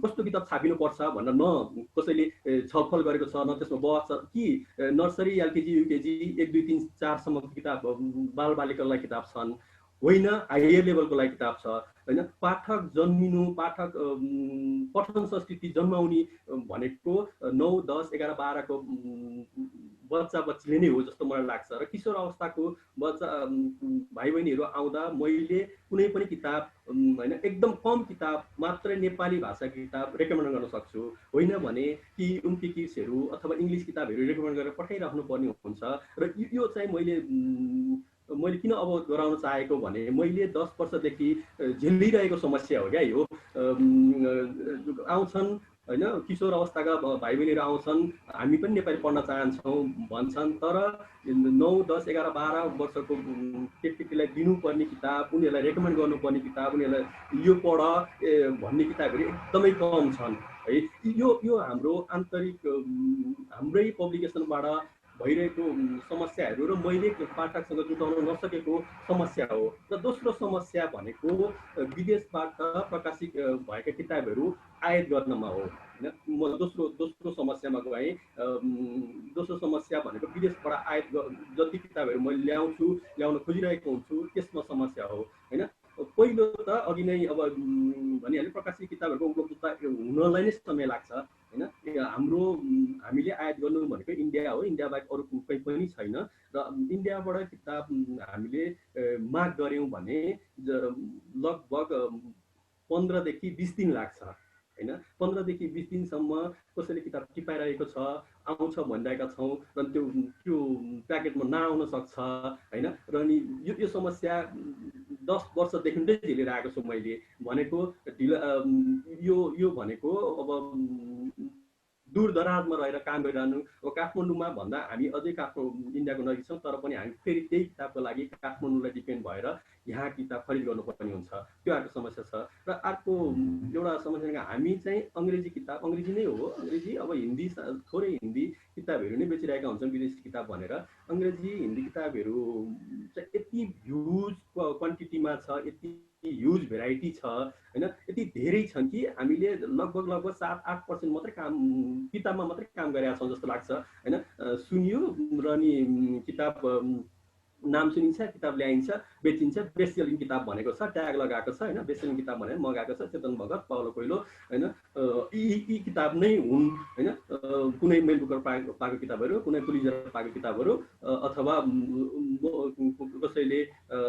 कस्तो किताब छापिनुपर्छ भनेर न कसैले छलफल गरेको छ, न त्यसमा बहस छ कि नर्सरी, एलकेजी, युकेजी 1, 2, 3, 4 सम्मको किताब बालबालिकालाई किताब छन्, होइन हायर लेभलको लागि किताब छ हैन। पाठक जन्मिनु, पाठक पठन संस्कृति जन्माउने भनेको 9, 10, 11, 12 को बच्चाले नै हो जस्तो मलाई लाग्छ। र किशोर अवस्थाको बच्चा भाइ बहिनीहरू आउँदा मैले कुनै पनि किताब हैन, एकदम कम किताब मात्रै नेपाली भाषाको किताब रेकमेन्ड गर्न सक्छु, होइन भने कि उनकी किट्सहरू अथवा इङ्ग्लिस किताबहरू रेकमेन्ड गरेर पठाइराख्नु पर्ने हुन्छ। र यो चाहिँ मैले किन अवगत गराउन चाहेको भने मैले 10 वर्षदेखि झेलिरहेको समस्या हो क्या यो। आउँछन् हैन, किशोर अवस्थाका भाइ बहिनीहरू आउँछन्, हामी पनि नेपाली पढ्न चाहन्छौँ भन्छन्, तर 9, 10, 11, 12 वर्षको केटीलाई दिनुपर्ने किताब, उनीहरूलाई रेकमेन्ड गर्नुपर्ने किताब, उनीहरूलाई यो पढ भन्ने किताबहरू एकदमै कम छन् है। यो हाम्रो आन्तरिक हाम्रै पब्लिकेसनबाट भइरहेको समस्याहरू र मैले पाठकसँग जुटाउन नसकेको समस्या हो। र दोस्रो समस्या भनेको विदेशबाट प्रकाशित भएका किताबहरू आयात गर्नमा हो हैन। म दोस्रो समस्यामा गएँ। दोस्रो समस्या भनेको विदेशबाट आयात जति किताबहरू मैले ल्याउन खोजिरहेको हुन्छु त्यसमा समस्या हो हैन। पहिलो त अघि नै अब भनिहालेँ प्रकाशित किताबहरूको उपलब्धता हुनलाई नै समय लाग्छ हैन। हामीले आयात गर्नु भनेको इन्डिया हो, इन्डिया बाहेक अरू कहीँ पनि छैन। र इन्डियाबाट किताब हामीले माग गऱ्यौँ भने लगभग 15 देखि 20 दिन लाग्छ हैन। 15 देखि 20 दिनसम्म कसैले किताब टिपाइरहेको छ, आउँछ भनिरहेका छौँ, र त्यो प्याकेटमा नआउन सक्छ हैन। र नि यो समस्या 10 वर्षदेखि नै झेलिरहेको छु मैले। भनेको यो भनेको अब दूर दराजमा रहेर काम गरिरहनु। अब काठमाडौँमा भन्दा हामी अझै इन्डियाको नजिक छौँ, तर पनि हामी फेरि त्यही किताबको लागि काठमाडौँलाई डिपेन्ड भएर यहाँ किताब खरिद गर्नुपर्ने हुन्छ। त्यो अर्को समस्या छ। र अर्को एउटा समस्या हामी चाहिँ अङ्ग्रेजी नै हो, अङ्ग्रेजी अब हिन्दी थोरै हिन्दी किताबहरू नै बेचिरहेका हुन्छन् विदेशी किताब भनेर। अङ्ग्रेजी हिन्दी किताबहरू चाहिँ यति ह्युज क्वान्टिटीमा छ, यति ह्युज भेराइटी छ हैन, यति धेरै छन् कि हामीले लगभग 7-8% मात्रै किताबमा मात्रै काम गरेका छौँ जस्तो लाग्छ हैन। सुनियो र नि किताब नाम सुनिन्छ, किताब ल्याइन्छ, बेचिन्छ, बेस्ट सेलिङ किताब भनेको छ, ट्याग लगाएको छ हैन, बेस्ट सेलिङ किताब भनेर मगाएको छ, चेतन भगत, पाउलो कोइलो हैन, यी किताब नै हुन् हैन। कुनै मेल बुकर पाएको किताबहरू, कुनै पुलिजर पाएको किताबहरू, अथवा कसैले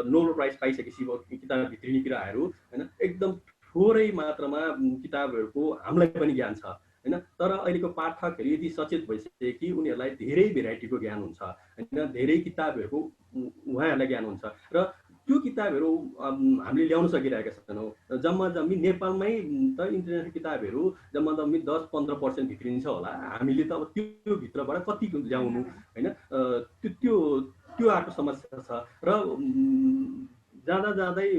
नोबेल प्राइज पाइसकेपछि किताब भित्रिने कुराहरू हैन, एकदम थोरै मात्रामा किताबहरूको हामीलाई पनि ज्ञान छ हैन। तर अहिलेको पाठकहरू यदि सचेत भइसके कि उनीहरूलाई धेरै भेराइटीको ज्ञान हुन्छ हैन, धेरै किताबहरूको उहाँहरूलाई ज्ञान हुन्छ र त्यो किताबहरू हामीले ल्याउन सकिरहेका छैनौँ। जम्मा जम्मी नेपालमै त इन्टरनेसनल किताबहरू जम्मा जम्मी 10-15% भित्रिन्छ होला, हामीले त अब त्यो भित्रबाट कति ल्याउनु हैन, त्यो आएको समस्या छ। र जाँदै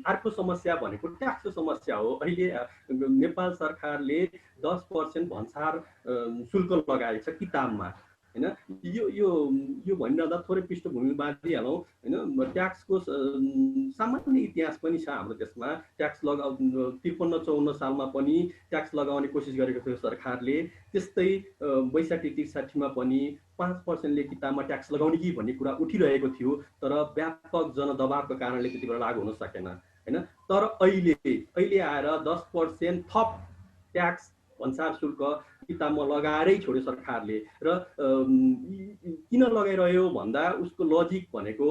अर्को समस्या भनेको ट्याक्सको समस्या हो। अहिले नेपाल सरकारले 10% भन्सार शुल्क लगाएको छ किताबमा हैन। यो भनिरहँदा थोरै पृष्ठभूमि बाँधिहालौँ हैन। ट्याक्सको सामान्य इतिहास पनि छ हाम्रो देशमा। ट्याक्स 53-54 सालमा पनि ट्याक्स लगाउने कोसिस गरेको थियो सरकारले। त्यस्तै 62-63 मा पनि 5%ले किताबमा ट्याक्स लगाउने कि भन्ने कुरा उठिरहेको थियो, तर व्यापक जनदबावको कारणले त्यति बेला लागू हुन सकेन हैन। तर अहिले आएर 10% थप ट्याक्स भन्सार शुल्क किताबमा लगाएरै छोड्यो सरकारले। र किन लगाइरह्यो भन्दा उसको लजिक भनेको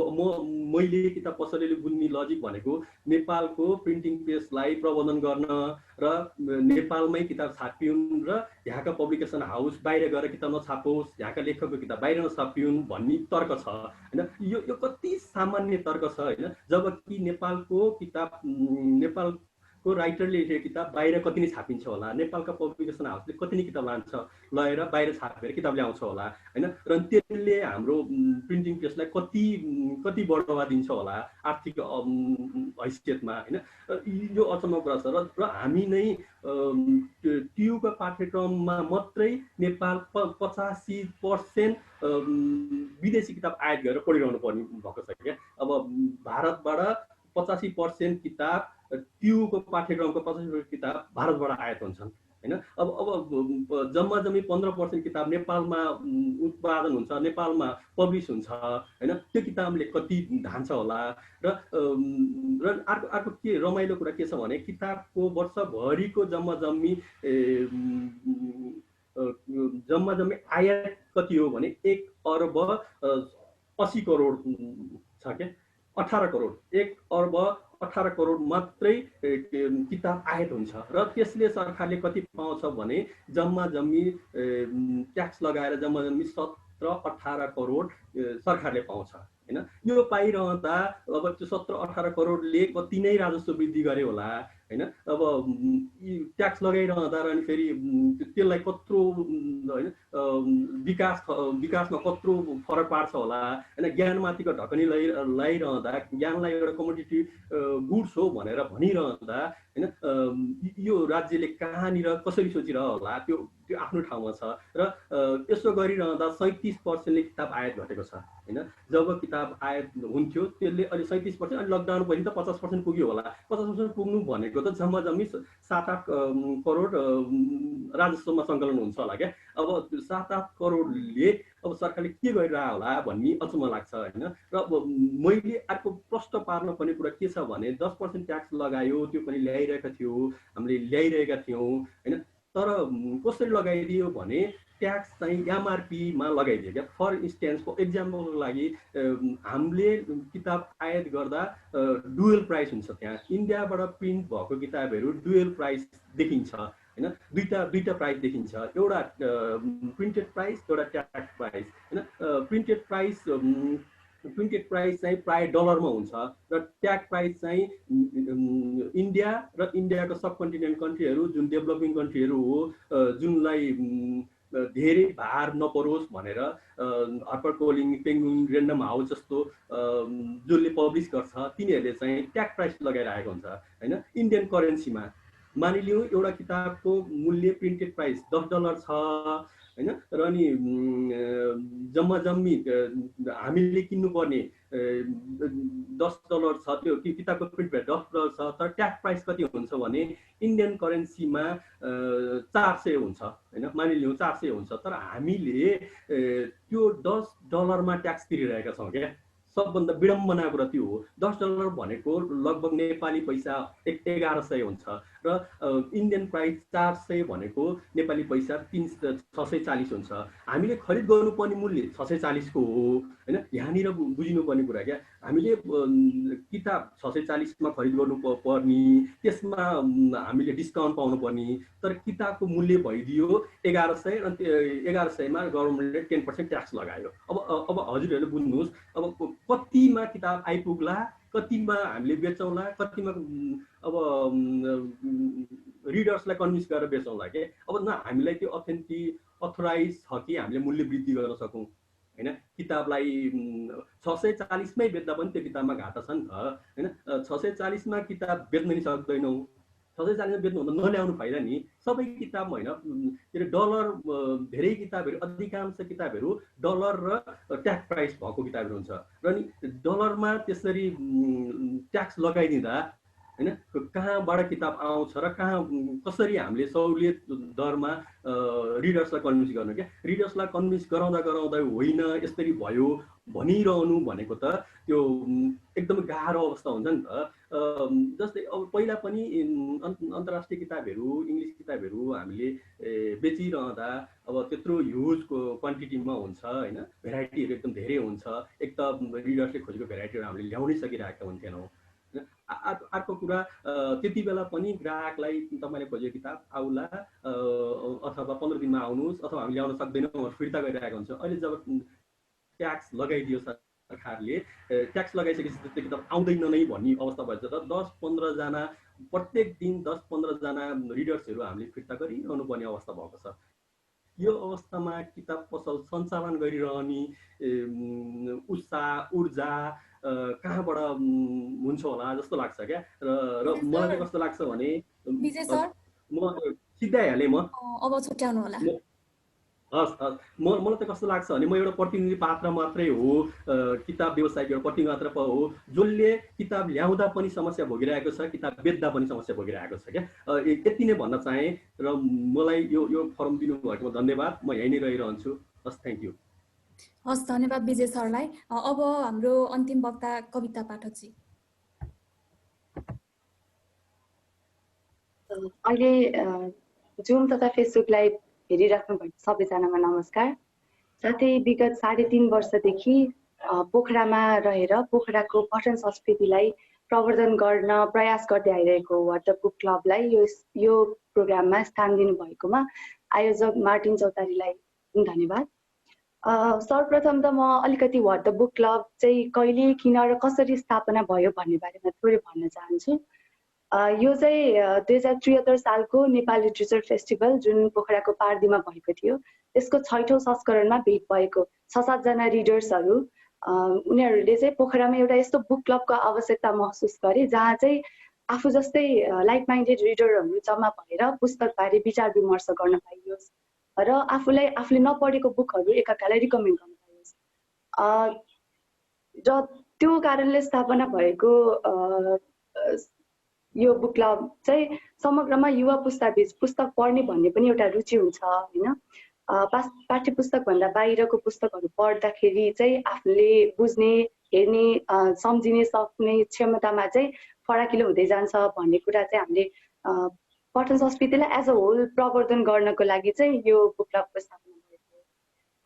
मैले किताब पसलेले बुझ्ने लजिक भनेको नेपालको प्रिन्टिङ प्रेसलाई प्रबन्धन गर्न र नेपालमै किताब छापिउन् र यहाँका पब्लिकेसन हाउस बाहिर गएर किताब नछापोस्, यहाँका लेखकको किताब बाहिर नछापिउन् भन्ने तर्क छ हैन। यो कति सामान्य तर्क छ हैन। जबकि नेपालको किताब, नेपालको राइटरले लेखेको किताब बाहिर कति नै छापिन्छ होला, नेपालका पब्लिकेसन हाउसले कति नै किताब लगाएर बाहिर छापेर किताब ल्याउँछ होला हैन। र त्यसले हाम्रो प्रिन्टिङ प्रेसलाई कति बढावा दिन्छ होला आर्थिक हैसियतमा हैन। यो अचम्मको कुरा छ। र हामी नै टियुको पाठ्यक्रममा मात्रै नेपाल 85% विदेशी किताब आयात गरेर पढिरहनु पर्ने भएको छ क्या। अब भारतबाट 85% किताब, टियुको पाठ्यक्रमको 85% किताब भारतबाट आयात हुन्छन् हैन। अब जम्मा जम्मी 15% किताब नेपालमा उत्पादन हुन्छ, नेपालमा पब्लिस हुन्छ हैन। त्यो किताबले कति धान्छ होला। र अर्को के रमाइलो कुरा के छ भने किताबको वर्षभरिको जम्मा जम्मी आयात कति हो भने 1 अर्ब 80 करोड छ क्या। 18 करोड 1 अर्ब 18 करोड मात्रै किताब आयात हुन्छ। र त्यसले सरकारले कति पाउँछ भने जम्मा जम्मी ट्याक्स लगाएर जम्मा जम्मी 17-18 करोड सरकारले पाउँछ हैन। यो पाइरहँदा अब त्यो 17-18 करोडले कति नै राजस्व वृद्धि गर्यो होला हैन। अब ट्याक्स लगाइरहँदा र अनि फेरि त्यसलाई कत्रो हैन विकासमा कत्रो फरक पार्छ होला हैन। ज्ञानमाथिको ढकनी लगाइरहँदा, ज्ञानलाई एउटा कमोडिटी गुड्स हो भनेर भनिरहँदा हैन, यो राज्यले कहाँनिर कसरी सोचिरह होला त्यो आफ्नो ठाउँमा छ। र यसो गरिरहँदा 37%ले किताब आयात घटेको छ हैन। जब किताब आयात हुन्थ्यो त्यसले अहिले 37%, अनि लकडाउन पछि त 50% पुग्यो होला। 50% पुग्नु भनेको त जम्मा जम्मी 7-8 करोड राजस्वमा सङ्कलन हुन्छ होला क्या। अब 7-8 करोडले अब सरकारले के गरिरह होला भन्ने अचम्म लाग्छ हैन। र मैले अर्को प्रश्न पार्न पर्ने कुरा के छ भने 10% ट्याक्स लगायो, त्यो पनि हामीले ल्याइरहेका थियौँ हैन। तर कसरी लगाइदियो भने ट्याक्स चाहिँ एमआरपीमा लगाइदियो क्या। फर इन्स्टेन्स, एक्जाम्पलको लागि हामीले किताब आयात गर्दा डुअल प्राइस हुन्छ। त्यहाँ इन्डियाबाट प्रिन्ट भएको किताबहरू डुअल प्राइस देखिन्छ हैन। दुईटा प्राइस देखिन्छ, एउटा प्रिन्टेड प्राइस, एउटा ट्याक्स प्राइस हैन। प्रिन्टेड प्राइस चाहिँ प्राय डलरमा हुन्छ र ट्याग प्राइस चाहिँ इन्डिया र इन्डियाको सब कन्टिनेन्ट कन्ट्रीहरू जुन डेभलपिङ कन्ट्रीहरू हो, जुनलाई धेरै भार नपरोस् भनेर हार्पर कोलिङ, पेङ्गुइन, रेन्डम हाउस जस्तो जसले पब्लिस गर्छ तिनीहरूले चाहिँ ट्याग प्राइस लगाइरहेको हुन्छ हैन। इन्डियन करेन्सीमा मानिलिउँ एउटा किताबको मूल्य प्रिन्टेड प्राइस $10 छ हैन। र अनि जम्मा जम्मी हामीले किन्नुपर्ने $10 छ, त्यो किताबको प्रिन्ट प्राइस $10 छ। तर ट्याग प्राइस कति हुन्छ भने इन्डियन करेन्सीमा 400 हुन्छ हैन। मानिलिउँ 400 हुन्छ, तर हामीले त्यो $10 मा ट्याक्स तिरिरहेका छौँ क्या सबभन्दा विडम्बना कुरा त्यो हो। $10 भनेको लगभग नेपाली पैसा 1100 हुन्छ र इन्डियन प्राइस 400 भनेको नेपाली पैसा 640 हुन्छ। हामीले खरिद गर्नुपर्ने मूल्य 640 को हो हैन। यहाँनिर बुझिनुपर्ने कुरा क्या, हामीले किताब 640 मा खरिद गर्नु पर्ने, त्यसमा हामीले डिस्काउन्ट पाउनु पर्ने, तर किताबको मूल्य भइदियो 1100 र 1100 मा गभर्नमेन्टले 10% ट्याक्स लगायो। अब हजुरहरूले बुझ्नुहोस्, अब कतिमा किताब आइपुग्ला, कतिमा हामीले बेचौँला, कतिमा अब रिडर्सलाई कन्भिन्स गरेर बेचौँला के। अब न हामीलाई त्यो अथोराइज छ कि हामीले मूल्य वृद्धि गर्न सकौँ हैन। किताबलाई 640 मै बेच्दा पनि त्यो किताबमा घाटा छ नि त हैन। 640 मा किताब बेच्न नि सक्दैनौँ, 640 मा बेच्नु भन्दा नल्याउनु फाइदा नि। सबै किताब होइन, डलर धेरै किताबहरू, अधिकांश किताबहरू डलर र ट्याक्स प्राइस भएको किताबहरू हुन्छ र नि डलरमा त्यसरी ट्याक्स लगाइदिँदा हैन कहाँबाट किताब आउँछ र कसरी हामीले सहुलियत दरमा रिडर्सलाई कन्भिन्स गर्नु क्या। रिडर्सलाई कन्भिन्स गराउँदा होइन यसरी भयो भनिरहनु भनेको त त्यो एकदमै गाह्रो अवस्था हुन्छ नि त। जस्तै अब पहिला पनि अन्तर्राष्ट्रिय किताबहरू, इङ्ग्लिस किताबहरू हामीले बेचिरहँदा अब त्यत्रो ह्युज क्वान्टिटीमा हुन्छ हैन, भेराइटीहरू एकदम धेरै हुन्छ। एक त रिडर्सले खोजेको भेराइटीहरू हामीले ल्याउनै सकिरहेका हुन्थेनौँ। अर्को कुरा, त्यति बेला पनि ग्राहकलाई तपाईँले खोजेको किताब आउला अथवा 15 दिनमा आउनुहोस् अथवा हामी ल्याउन सक्दैनौँ फिर्ता गरिरहेको हुन्छ। अहिले जब ट्याक्स लगाइदियो सरकारले, ट्याक्स लगाइसकेपछि त्यो किताब आउँदैन नै भन्ने अवस्था भएछ त 10-15 जना प्रत्येक दिन 10-15 जना रिडर्सहरू हामीले फिर्ता गरिरहनु पर्ने अवस्था भएको छ। यो अवस्थामा किताब पसल सञ्चालन गरिरहने उत्साह ऊर्जा कहाँबाट हुन्छ होला जस्तो लाग्छ क्या। र मलाई कस्तो लाग्छ भने विजय सर म सिधै हालेँ म अब छुट्याउनु होला। मलाई त कस्तो लाग्छ भने म एउटा प्रतिनिधि पात्र मात्रै हो, किताब व्यवसायको एउटा प्रतिनिधि मात्र हो जसले किताब ल्याउँदा पनि समस्या भोगिरहेको छ, किताब बेच्दा पनि समस्या भोगिरहेको छ क्या। यति नै भन्न चाहेँ र मलाई यो फर्म दिनुभएकोमा धन्यवाद। म यहीँ नै रहिरहन्छु। हस्, थ्याङ्क यू। हस्, धन्यवाद विजय सरलाई। अब हाम्रो अन्तिम वक्ता कविता पाठकजी। अहिले जुम तथा फेसबुक लाइभ हेरिराख्नु भएको सबैजनामा नमस्कार। साथै विगत 3.5 वर्षदेखि पोखरामा रहेर पोखराको पठन संस्कृतिलाई प्रवर्धन गर्न प्रयास गर्दै आइरहेको व्हाट द बुक क्लबलाई यो प्रोग्राममा स्थान दिनुभएकोमा आयोजक मार्टिन चौतारीलाई धन्यवाद। सर्वप्रथम त म अलिकति व्हाट द बुक क्लब चाहिँ कहिले, किन र कसरी स्थापना भयो भन्ने बारेमा थोरै भन्न चाहन्छु। यो चाहिँ 2073 सालको नेपाल लिटरेचर फेस्टिभल जुन पोखराको पारदीमा भएको थियो त्यसको 6औं संस्करणमा भेट भएको 6-7 जना रिडर्सहरू उनीहरूले चाहिँ पोखरामा एउटा यस्तो बुक क्लबको आवश्यकता महसुस गरे जहाँ चाहिँ आफू जस्तै लाइक माइन्डेड रिडरहरू जम्मा भएर पुस्तकबारे विचार विमर्श गर्न पाइयोस् र आफूले नपढेको बुकहरू एकअर्कालाई रिकमेन्ड गर्न पाइयोस्। र त्यो कारणले स्थापना भएको यो बुक क्लब चाहिँ समग्रमा युवा पुस्ताबीच पुस्तक पढ्ने भन्ने पनि एउटा रुचि हुन्छ हैन। पाठ्य पुस्तक भन्दा बाहिरको पुस्तकहरू पढ्दाखेरि चाहिँ आफूले बुझ्ने, हेर्ने, सम्झिने सक्ने क्षमतामा चाहिँ फराकिलो हुँदै जान्छ भन्ने कुरा चाहिँ हामीले पठन संस्कृतिलाई एज अ होल प्रवर्धन गर्नको लागि चाहिँ यो बुक क्लबको स्थापना भएको।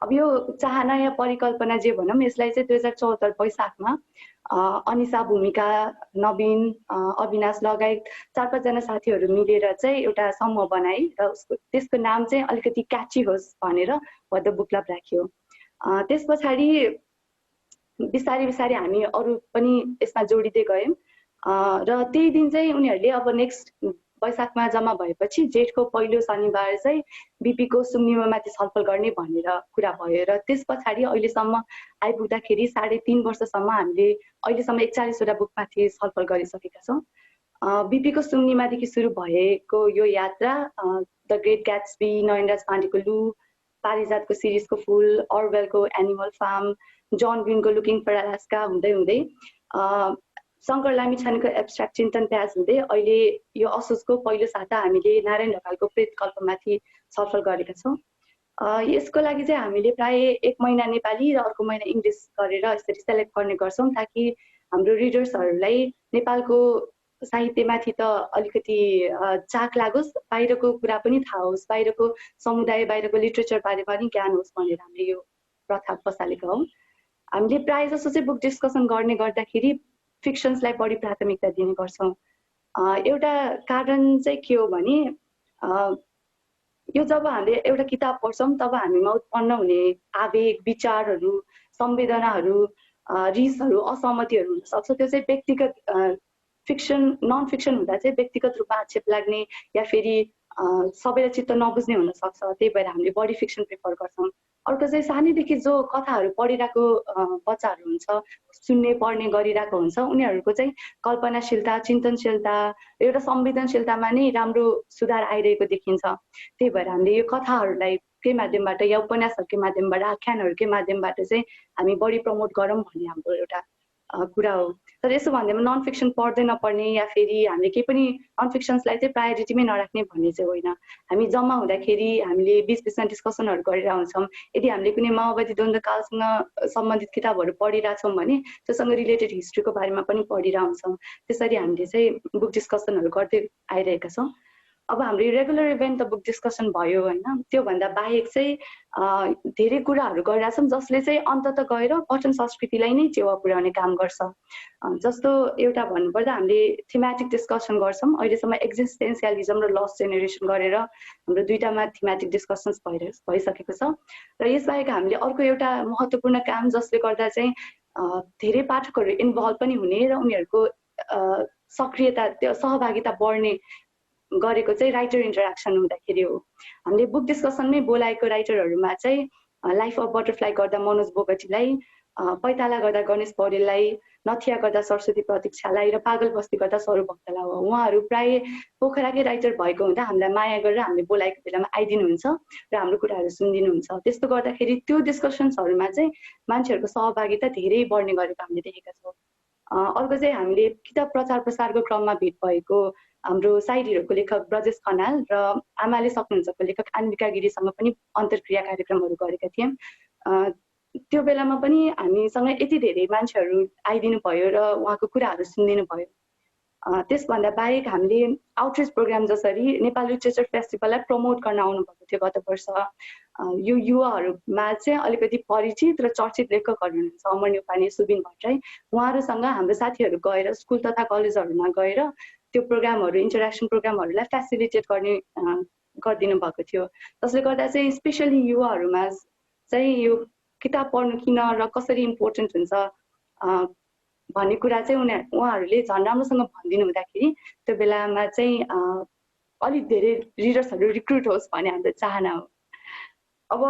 अब यो चाहना या परिकल्पना जे भनौँ, यसलाई चाहिँ 2074 वैशाखमा अनिसा, भूमिका, नवीन, अविनाश लगायत 4-5 जना साथीहरू मिलेर चाहिँ एउटा समूह बनाए र त्यसको नाम चाहिँ अलिकति क्याची होस् भनेर व्हाट द बुक क्लब राख्यो। त्यस पछाडि बिस्तारै हामी अरू पनि यसमा जोडिँदै गयौँ र त्यही दिन चाहिँ उनीहरूले अब नेक्स्ट वैशाखमा जम्मा भएपछि जेठको पहिलो शनिबार चाहिँ बिपीको सुम्निमाथि छलफल गर्ने भनेर कुरा भयो र त्यस पछाडि अहिलेसम्म आइपुग्दाखेरि 3.5 वर्षसम्म हामीले अहिलेसम्म 41 वटा बुकमाथि छलफल गरिसकेका छौँ। बिपीको सुम्निमादेखि सुरु भएको यो यात्रा द ग्रेट ग्याट्सबी, नयनराज पाण्डेको लु, पारिजातको सिरिजको फुल, अर्वेलको एनिमल फार्म, जन ग्रिनको लुकिङ फर अलास्का हुँदै हुँदै शङ्कर लामिछानेको एब्स्ट्राक्ट चिन्तन प्याज हुँदै अहिले यो असोजको पहिलो साता हामीले नारायण ढकालको प्रेत कल्पमाथि छलफल गरेका छौँ। यसको लागि चाहिँ हामीले प्राय 1 महिना नेपाली र अर्को महिना इङ्ग्लिस गरेर यसरी सेलेक्ट गर्ने गर्छौँ ताकि हाम्रो रिडर्सहरूलाई नेपालको साहित्यमाथि त अलिकति चाख लागोस्, बाहिरको कुरा पनि थाहा होस्, बाहिरको समुदाय बाहिरको लिटरेचर बारे पनि ज्ञान होस् भनेर हामीले यो प्रथा बसालेका हौँ। हामीले प्राय जसो चाहिँ बुक डिस्कसन गर्ने गर्दाखेरि फिक्सन्सलाई बढी प्राथमिकता दिने गर्छौँ। एउटा कारण चाहिँ के हो भने यो जब हामीले एउटा किताब पढ्छौँ तब हामीमा उत्पन्न हुने आवेग, विचारहरू, संवेदनाहरू, रिसहरू, असहमतिहरू हुन सक्छ। त्यो चाहिँ व्यक्तिगत फिक्सन नन फिक्सन हुँदा चाहिँ व्यक्तिगत रूपमा आक्षेप लाग्ने या फेरि सबैलाई चित्त नबुझ्ने हुन सक्छ। त्यही भएर हामीले बढी फिक्सन प्रिफर गर्छौँ। अर्को चाहिँ सानैदेखि जो कथाहरू पढिरहेको बच्चाहरू हुन्छ, सुन्ने पढ्ने गरिरहेको हुन्छ, उनीहरूको चाहिँ कल्पनाशीलता, चिन्तनशीलता, एउटा संवेदनशीलतामा नै राम्रो सुधार आइरहेको देखिन्छ। त्यही भएर हामीले यो कथाहरूलाई माध्यमबाट या उपन्यासहरूकै माध्यमबाट, आख्यानहरूकै माध्यमबाट चाहिँ हामी बढी प्रमोट गरौँ भन्ने हाम्रो एउटा कुरा हो। तर यसो भन्दैमा नन फिक्सन पढ्दै नपर्ने या फेरि हामीले केही पनि नन फिक्सन्सलाई चाहिँ प्रायोरिटीमै नराख्ने भन्ने चाहिँ होइन। हामी जम्मा हुँदाखेरि हामीले बिचमा डिस्कसनहरू गरेर हुन्छौँ। यदि हामीले कुनै माओवादी द्वन्द्वकालसँग सम्बन्धित किताबहरू पढिरहेछौँ भने त्योसँग रिलेटेड हिस्ट्रीको बारेमा पनि पढिरहेको हुन्छौँ। त्यसरी हामीले चाहिँ बुक डिस्कसनहरू गर्दै आइरहेका छौँ। अब हाम्रो रेगुलर इभेन्ट त बुक डिस्कसन भयो होइन, त्योभन्दा बाहेक चाहिँ धेरै कुराहरू गरिरहेछौँ जसले चाहिँ अन्तत गएर पठन संस्कृतिलाई नै टेवा पुर्याउने काम गर्छ। जस्तो एउटा भन्नुपर्दा हामीले थीमेटिक डिस्कसन गर्छौँ। अहिलेसम्म एक्जिस्टेन्सियलिजम र लस्ट जेनेरेसन गरेर हाम्रो 2टामा थीमेटिक डिस्कसन्स भइसकेको छ। र यसबाहेक हामीले अर्को एउटा महत्त्वपूर्ण काम जसले गर्दा चाहिँ धेरै पाठकहरू इन्भल्भ पनि हुने र उनीहरूको सक्रियता, त्यो सहभागिता बढ्ने गरेको चाहिँ राइटर इन्टरेक्सन हुँदाखेरि हो। हामीले बुक डिस्कसनमै बोलाएको राइटरहरूमा चाहिँ लाइफ अफ बटरफ्लाई गर्दा मनोज बोगटीलाई, पैताला गर्दा गणेश पौडेललाई, नथिया गर्दा सरस्वती प्रतीक्षालाई र पागल बस्ती गर्दा स्वरूप भक्तलाई हो। उहाँहरू प्राय पोखराकै राइटर भएको हुँदा हामीलाई माया गरेर हामीले बोलाएको बेलामा आइदिनुहुन्छ र हाम्रो कुराहरू सुनिदिनुहुन्छ। त्यस्तो गर्दाखेरि त्यो डिस्कसन्सहरूमा चाहिँ मान्छेहरूको सहभागिता धेरै बढ्ने गरेको हामीले देखेका छौँ। अर्को चाहिँ हामीले किताब प्रचार प्रसारको क्रममा भेट भएको हाम्रो साइड हिरोको लेखक ब्रजेश खनाल र आमाले सक्नुहुन्छको लेखक अन्विका गिरीसँग पनि अन्तर्क्रिया कार्यक्रमहरू गरेका थियौँ। त्यो बेलामा पनि हामीसँग यति धेरै मान्छेहरू आइदिनु भयो र उहाँको कुराहरू सुनिदिनु भयो। त्यसभन्दा बाहेक हामीले आउटरिच प्रोग्राम जसरी नेपाल लिटरेचर फेस्टिभललाई प्रमोट गर्न आउनुभएको थियो गत वर्ष। यो युवाहरूमा चाहिँ अलिकति परिचित र चर्चित लेखकहरू हुनुहुन्छ, अमर नेपाली, सुबिन भट्टराई। उहाँहरूसँग हाम्रो साथीहरू गएर स्कुल तथा कलेजहरूमा गएर त्यो प्रोग्रामहरू, इन्टरेक्सन प्रोग्रामहरूलाई फेसिलिटेट गरिदिनु भएको थियो। जसले गर्दा चाहिँ स्पेसली युवाहरूमा चाहिँ यो किताब पढ्नु किन र कसरी इम्पोर्टेन्ट हुन्छ भन्ने कुरा चाहिँ उहाँहरूले झन् राम्रोसँग भनिदिनु हुँदाखेरि त्यो बेलामा चाहिँ अलिक धेरै रिडर्सहरू रिक्रुट होस् भन्ने हाम्रो चाहना हो। अब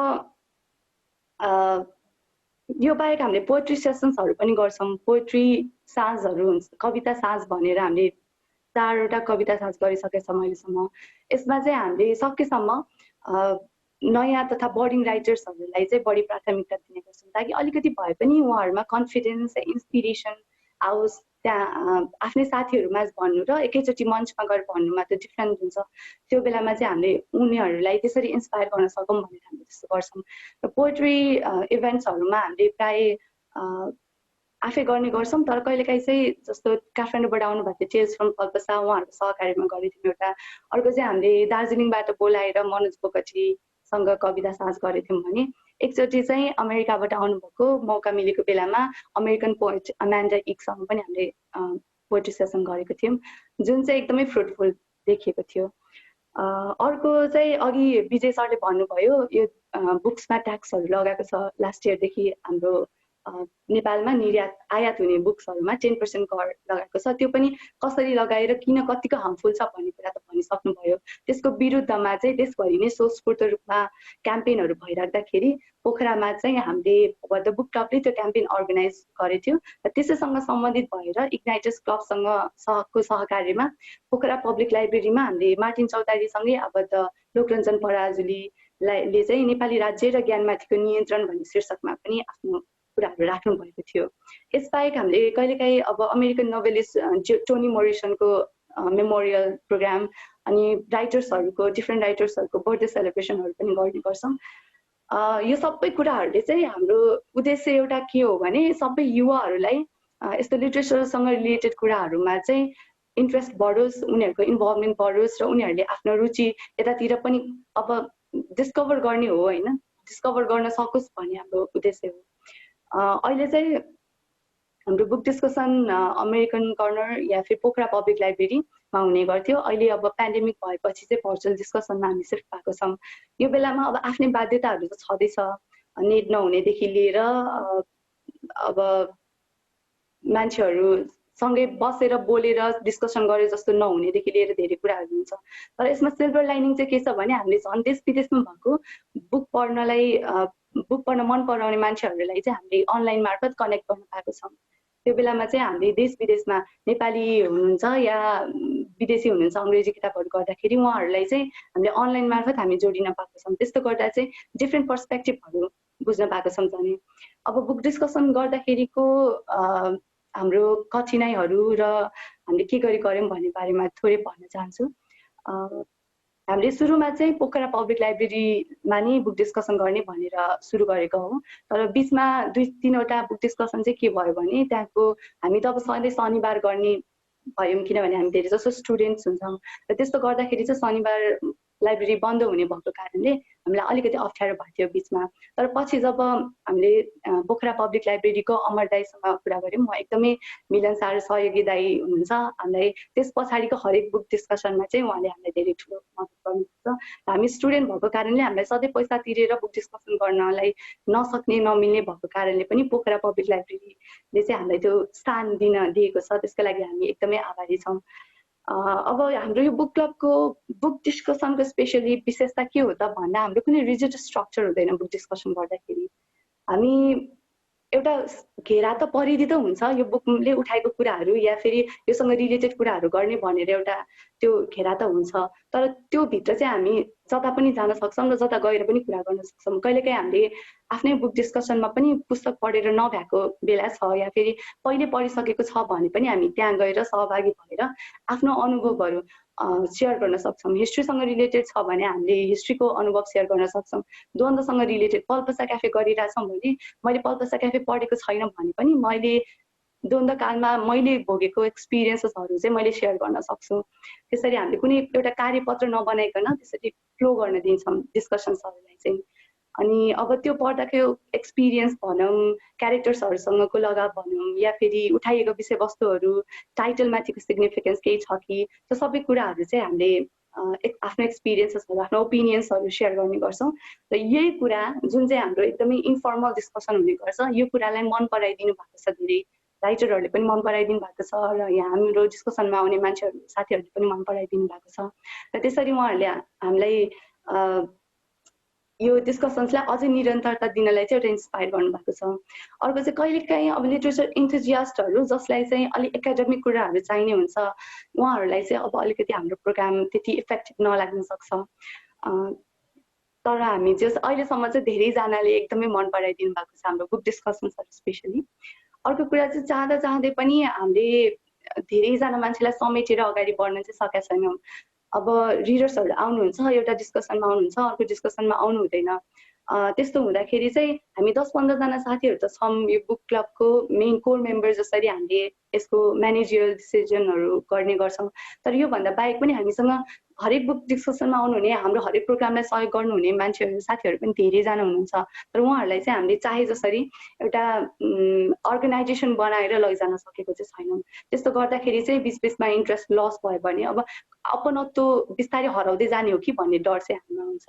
यो बाहेक हामीले पोएट्री सेसन्सहरू पनि गर्छौँ। पोएट्री साँझहरू हुन्छ, कविता साँझ भनेर हामीले 4वटा कविता साँझ गरिसकेका छौँ अहिलेसम्म। यसमा चाहिँ हामीले सकेसम्म नयाँ तथा बर्डिङ राइटर्सहरूलाई चाहिँ बढी प्राथमिकता दिने गर्छौँ ताकि अलिकति भए पनि उहाँहरूमा कन्फिडेन्स, इन्सपिरेसन आओस्। त्यहाँ आफ्नै साथीहरूमा भन्नु र एकैचोटि मञ्चमा गएर भन्नुमा त डिफ्रेन्ट हुन्छ। त्यो बेलामा चाहिँ हामीले उनीहरूलाई त्यसरी इन्सपायर गर्न सकौँ भनेर हामीले त्यस्तो गर्छौँ। र पोएट्री इभेन्ट्सहरूमा हामीले प्राय आफै गर्ने गर्छौँ। तर कहिलेकाहीँ चाहिँ जस्तो काठमाडौँबाट आउनुभएको थियो टेल्स फ्रम कल्पसा, उहाँहरूको सहकार्यमा गरेको थियौँ एउटा। अर्को चाहिँ हामीले दार्जिलिङबाट बोलाएर मनोज बोगटीसँग कविता साँझ गरेको थियौँ भने एकचोटि चाहिँ अमेरिकाबाट आउनुभएको मौका मिलेको बेलामा अमेरिकन पोएट अमान्डा इकसँग पनि हामीले पोएट्री सेसन गरेको थियौँ, जुन चाहिँ एकदमै फ्रुटफुल देखिएको थियो। अर्को चाहिँ अघि विजय सरले भन्नुभयो यो बुक्समा ट्याक्सहरू लगाएको छ। लास्ट इयरदेखि हाम्रो नेपालमा आयात हुने बुक्सहरूमा 10% कर लगाएको छ। त्यो पनि कसरी लगाएर किन कतिको हार्मफुल छ भन्ने कुरा त भनिसक्नुभयो। त्यसको विरुद्धमा चाहिँ देशभरि नै स्वस्फूर्त रूपमा क्याम्पेनहरू भइराख्दाखेरि पोखरामा चाहिँ हामीले द बुक क्लबले त्यो क्याम्पेन अर्गनाइज गरेको थियो र त्यसैसँग सम्बन्धित भएर इग्नाइटर्स क्लबसँगको सहकार्यमा पोखरा पब्लिक लाइब्रेरीमा हामीले मार्टिन चौतारीसँगै अब द लोकरञ्जन पराजुलीले चाहिँ नेपाली राज्य र ज्ञानमाथिको नियन्त्रण भन्ने शीर्षकमा पनि आफ्नो कुराहरू राख्नु भएको थियो। यसबाहेक हामीले कहिलेकाहीँ अब अमेरिकन नोभेलिस्ट टोनी मोरिसनको मेमोरियल प्रोग्राम अनि डिफ्रेन्ट राइटर्सहरूको बर्थडे सेलिब्रेसनहरू पनि गर्ने गर्छौँ। यो सबै कुराहरूले चाहिँ हाम्रो उद्देश्य एउटा के हो भने सबै युवाहरूलाई यस्तो लिटरेचरसँग रिलेटेड कुराहरूमा चाहिँ इन्ट्रेस्ट बढोस्, उनीहरूको इन्भल्भमेन्ट बढोस् र उनीहरूले आफ्नो रुचि यतातिर पनि अब डिस्कभर गर्ने हो होइन, डिस्कभर गर्न सकोस् भन्ने हाम्रो उद्देश्य हो। अहिले चाहिँ हाम्रो बुक डिस्कसन अमेरिकन कर्नर या फिर पोखरा पब्लिक लाइब्रेरीमा हुने गर्थ्यो। अहिले अब पेन्डेमिक भएपछि चाहिँ भर्चुअल डिस्कसनमा हामी सिफ्ट भएको छौँ। यो बेलामा अब आफ्नै बाध्यताहरू त छँदैछ, नेट नहुनेदेखि लिएर अब मान्छेहरू सँगै बसेर बोलेर डिस्कसन गरे जस्तो नहुनेदेखि लिएर धेरै कुराहरू हुन्छ। तर यसमा सिल्भर लाइनिङ चाहिँ के छ भने हामीले झन् देश विदेशमा भएको बुक पढ्न मन पराउने मान्छेहरूलाई चाहिँ हामीले अनलाइन मार्फत कनेक्ट गर्न पाएको छौँ। त्यो बेलामा चाहिँ हामीले देश विदेशमा नेपाली हुनुहुन्छ या विदेशी हुनुहुन्छ अङ्ग्रेजी किताबहरू गर्दाखेरि उहाँहरूलाई चाहिँ हामीले अनलाइन मार्फत हामी जोडिन पाएको छौँ। त्यस्तो गर्दा चाहिँ डिफ्रेन्ट पर्सपेक्टिभहरू बुझ्न पाएको छौँ। भने अब बुक डिस्कसन गर्दाखेरिको हाम्रो कठिनाइहरू र हामीले के गरी गऱ्यौँ भन्ने बारेमा थोरै भन्न चाहन्छु। हामीले सुरुमा चाहिँ पोखरा पब्लिक लाइब्रेरीमा नै बुक डिस्कसन गर्ने भनेर सुरु गरेको हो। तर बिचमा 2-3वटा बुक डिस्कसन चाहिँ के भयो भने त्यहाँको हामी त अब सधैँ शनिबार गर्ने भयौँ, किनभने हामी धेरै जसो स्टुडेन्ट्स हुन्छौँ र त्यस्तो गर्दाखेरि चाहिँ शनिबार लाइब्रेरी बन्द हुने भएको कारणले हामीलाई अलिकति अप्ठ्यारो भएको थियो बिचमा। तर पछि जब हामीले पोखरा पब्लिक लाइब्रेरीको अमर दाईसँग कुरा गऱ्यौँ, उहाँ एकदमै मिलनसार सहयोगी दाई हुनुहुन्छ। हामीलाई त्यस पछाडिको हरेक बुक डिस्कसनमा चाहिँ उहाँले हामीलाई धेरै ठुलो मद्दत गर्नुहुन्छ। हामी स्टुडेन्ट भएको कारणले हामीलाई सधैँ पैसा तिरेर बुक डिस्कसन गर्नलाई नसक्ने नमिल्ने भएको कारणले पनि पोखरा पब्लिक लाइब्रेरीले चाहिँ हामीलाई त्यो स्थान दिएको छ। त्यसको लागि हामी एकदमै आभारी छौँ। अब हाम्रो यो बुक क्लबको बुक डिस्कसनको स्पेसली विशेषता के हो त भन्दा हाम्रो कुनै रिजिड स्ट्रक्चर हुँदैन। बुक डिस्कसन गर्दाखेरि हामी एउटा घेरा त परिधि त हुन्छ, यो बुकले उठाएको कुराहरू या फेरि योसँग रिलेटेड कुराहरू गर्ने भनेर एउटा त्यो घेरा त हुन्छ। तर त्यो भित्र चाहिँ हामी जता पनि जान सक्छौँ र जता गएर पनि कुरा गर्न सक्छौँ। कहिलेकाहीँ हामीले आफ्नै बुक डिस्कसनमा पनि पुस्तक पढेर नभएको बेला छ या फेरि पहिले पढिसकेको छ भने पनि हामी त्यहाँ गएर सहभागी भएर आफ्नो अनुभवहरू सेयर गर्न सक्छौँ। हिस्ट्रीसँग रिलेटेड छ भने हामीले हिस्ट्रीको अनुभव सेयर गर्न सक्छौँ। द्वन्द्वसँग रिलेटेड पल्पसा क्याफे गरिरहेछौँ भने मैले पल्पसा क्याफे पढेको छैन भने पनि मैले द्वन्द्वकालमा मैले भोगेको एक्सपिरियन्सेसहरू चाहिँ मैले सेयर गर्न सक्छु। त्यसरी हामीले कुनै एउटा कार्यपत्र नबनाइकन त्यसरी फ्लो गर्न दिन्छौँ डिस्कसन्सहरूलाई चाहिँ। अनि अब त्यो पढ्दाको एक्सपिरियन्स भनौँ, क्यारेक्टर्सहरूसँगको लगाव भनौँ या फेरि उठाइएको विषयवस्तुहरू टाइटलमाथिको सिग्निफिकेन्स केही छ कि, त्यो सबै कुराहरू चाहिँ हामीले आफ्नो एक्सपिरियन्सेसहरू आफ्नो ओपिनियन्सहरू सेयर गर्ने गर्छौँ। र यही कुरा जुन चाहिँ हाम्रो एकदमै इन्फर्मल डिस्कसन हुने गर्छ, यो कुरालाई मन पराइदिनु भएको छ। धेरै राइटरहरूले पनि मन पराइदिनु भएको छ र यहाँ हाम्रो डिस्कसनमा आउने मान्छेहरू साथीहरूले पनि मन पराइदिनु भएको छ। र त्यसरी उहाँहरूले हामीलाई यो डिस्कसन्सलाई अझै निरन्तरता दिनलाई चाहिँ एउटा इन्सपायर गर्नुभएको छ। अर्को चाहिँ कहिलेकाहीँ अब लिटरेचर इन्थुजियास्टहरू जसलाई चाहिँ अलिक एकाडेमिक कुराहरू चाहिने हुन्छ, उहाँहरूलाई चाहिँ अब अलिकति हाम्रो प्रोग्राम त्यति इफेक्टिभ नलाग्न सक्छ। तर हामी जस अहिलेसम्म चाहिँ धेरैजनाले एकदमै मन पराइदिनु भएको छ हाम्रो बुक डिस्कसन्सहरू स्पेसली। अर्को कुरा चाहिँ चाहँदै पनि हामीले धेरैजना मान्छेलाई समेटेर अगाडि बढ्न चाहिँ सकेका छैनौँ। अब रिडर्सहरू आउनुहुन्छ, एउटा डिस्कसनमा आउनुहुन्छ, अर्को डिस्कसनमा आउनु हुँदैन। त्यस्तो हुँदाखेरि चाहिँ हामी 10-15जना साथीहरू त छौँ यो बुक क्लबको मेन कोर मेम्बर जसरी हामीले यसको म्यानेजरियल डिसिजनहरू गर्ने गर्छौँ। तर योभन्दा बाहेक पनि हामीसँग हरेक बुक डिस्कसनमा आउनुहुने, हाम्रो हरेक प्रोग्रामलाई सहयोग गर्नुहुने मान्छेहरू साथीहरू पनि धेरैजना हुनुहुन्छ। तर उहाँहरूलाई चाहिँ हामीले चाहे जसरी एउटा अर्गनाइजेसन बनाएर लैजान सकेको चाहिँ छैनौँ। त्यस्तो गर्दाखेरि चाहिँ बिचमा इन्ट्रेस्ट लस भयो भने अब अपनत्व बिस्तारै हराउँदै जाने हो कि भन्ने डर चाहिँ हामीमा हुन्छ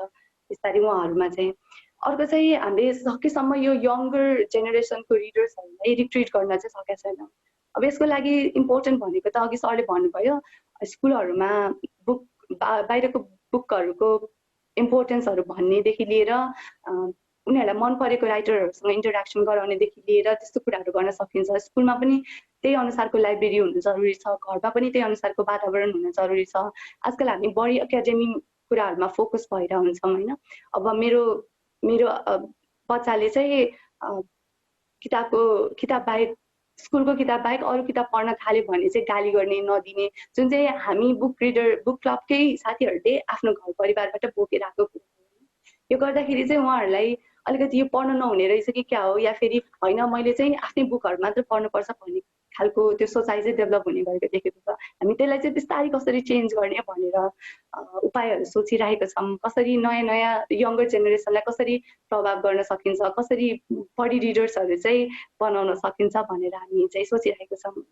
बिस्तारै उहाँहरूमा चाहिँ। अर्को चाहिँ हामीले सकेसम्म यो यङ्गर जेनेरेसनको रिडर्सहरूलाई रिट्रिट गर्न चाहिँ सकेका छैनौँ। अब यसको लागि इम्पोर्टेन्ट भनेको त अघि सरले भन्नुभयो, स्कुलहरूमा बुक बाहिरको बुकहरूको इम्पोर्टेन्सहरू भन्नेदेखि लिएर उनीहरूलाई मन परेको राइटरहरूसँग इन्टरेक्सन गराउनेदेखि लिएर त्यस्तो कुराहरू गर्न सकिन्छ। स्कुलमा पनि त्यही अनुसारको लाइब्रेरी हुनु जरुरी छ, घरमा पनि त्यही अनुसारको वातावरण हुन जरुरी छ। आजकल हामी बढी एकाडेमिक कुराहरूमा फोकस भएर हुन्छौँ होइन। अब मेरो बच्चाले चाहिँ किताब बाहेक स्कुलको किताब बाहेक अरू किताब पढ्न थाल्यो भने चाहिँ गाली गर्ने नदिने, जुन चाहिँ हामी बुक क्लबकै साथीहरूले आफ्नो घर परिवारबाट बोकेर आएको कुरा हो। यो गर्दाखेरि चाहिँ उहाँहरूलाई अलिकति यो पढ्न नहुने रहेछ कि क्या हो, या फेरि होइन मैले चाहिँ आफ्नै बुकहरू मात्र पढ्नुपर्छ भन्ने खालको त्यो सोचाइ चाहिँ डेभलप हुने गरेको देखेको छ। हामी त्यसलाई चाहिँ बिस्तारै कसरी चेन्ज गर्ने भनेर उपायहरू सोचिरहेका छौँ। कसरी नयाँ नयाँ यङ्गर जेनेरेसनलाई कसरी प्रभाव गर्न सकिन्छ, कसरी बढी रिडर्सहरू चाहिँ बनाउन सकिन्छ भनेर हामी चाहिँ सोचिरहेको छौँ।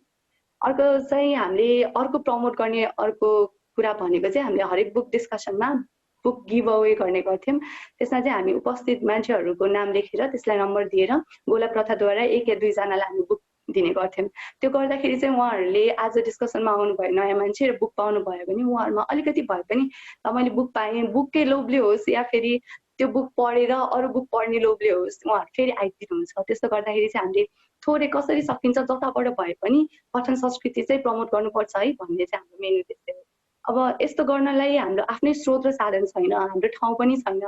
अर्को चाहिँ हामीले अर्को प्रमोट गर्ने अर्को कुरा भनेको चाहिँ हामीले हरेक बुक डिस्कसनमा बुक गिभ अवे गर्ने गर्थ्यौँ। त्यसमा चाहिँ हामी उपस्थित मान्छेहरूको नाम लेखेर त्यसलाई नम्बर दिएर गोला प्रथाद्वारा 1 या 2 जनालाई हामी बुक दिने गर्थ्यौँ। त्यो गर्दाखेरि चाहिँ उहाँहरूले आज डिस्कसनमा आउनुभयो नयाँ मान्छे र बुक पाउनु भयो भने उहाँहरूमा अलिकति भए पनि मैले बुक पाएँ, बुककै लोभले होस् या फेरि त्यो बुक पढेर अरू बुक पढ्ने लोभले होस् उहाँहरू फेरि आइदिनुहुन्छ। त्यस्तो गर्दाखेरि चाहिँ हामीले थोरै कसरी सकिन्छ जताबाट भए पनि पठन संस्कृति चाहिँ प्रमोट गर्नुपर्छ है भन्ने चाहिँ हाम्रो मेन उद्देश्य हो। अब यस्तो गर्नलाई हाम्रो आफ्नै स्रोत र साधन छैन, हाम्रो ठाउँ पनि छैन,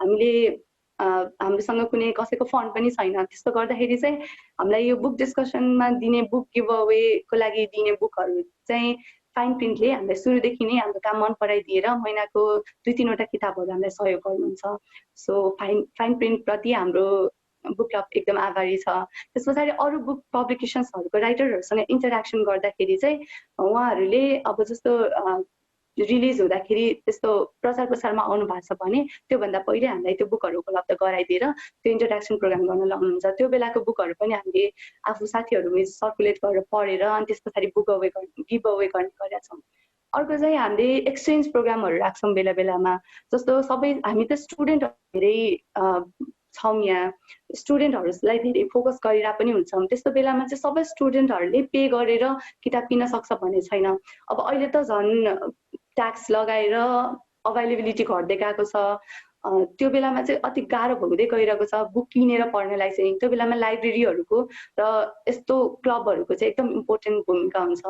हामीले हामीसँग कुनै कसैको फन्ड पनि छैन। त्यस्तो गर्दाखेरि चाहिँ हामीलाई यो बुक डिस्कसनमा दिने बुक गिभ अवेको लागि दिने बुकहरू चाहिँ फाइन प्रिन्टले हामीलाई सुरुदेखि नै हाम्रो काम मन पराइदिएर महिनाको 2-3वटा किताबहरू हामीलाई सहयोग गर्नुहुन्छ। सो फाइन प्रिन्टप्रति हाम्रो बुक क्लब एकदम आभारी छ। त्यस पछाडि अरू बुक पब्लिकेसन्सहरूको राइटरहरूसँग इन्टरेक्सन गर्दाखेरि चाहिँ उहाँहरूले अब जस्तो रिलिज हुँदाखेरि त्यस्तो प्रचार प्रसारमा आउनु भएको छ भने त्योभन्दा पहिले हामीलाई त्यो बुकहरू उपलब्ध गराइदिएर त्यो इन्ट्रोडक्सन प्रोग्राम गर्न लाउनुहुन्छ। त्यो बेलाको बुकहरू पनि हामीले आफू साथीहरू सर्कुलेट गरेर पढेर अनि त्यस पछाडि गिभ अवे गर्ने गरेका छौँ। अर्को चाहिँ हामीले एक्सचेन्ज प्रोग्रामहरू राख्छौँ बेला बेलामा। जस्तो सबै हामी त स्टुडेन्ट धेरै छौँ, यहाँ स्टुडेन्टहरूलाई धेरै फोकस गरेर पनि हुन्छौँ। त्यस्तो बेलामा चाहिँ सबै स्टुडेन्टहरूले पे गरेर किताब किन्न सक्छ भन्ने छैन। अब अहिले त झन् ट्याक्स लगाएर अभाइलेबिलिटी घट्दै गएको छ। त्यो बेलामा चाहिँ अति गाह्रो हुँदै गइरहेको छ बुक किनेर पढ्नलाई चाहिँ। त्यो बेलामा लाइब्रेरीहरूको र यस्तो क्लबहरूको चाहिँ एकदम इम्पोर्टेन्ट भूमिका हुन्छ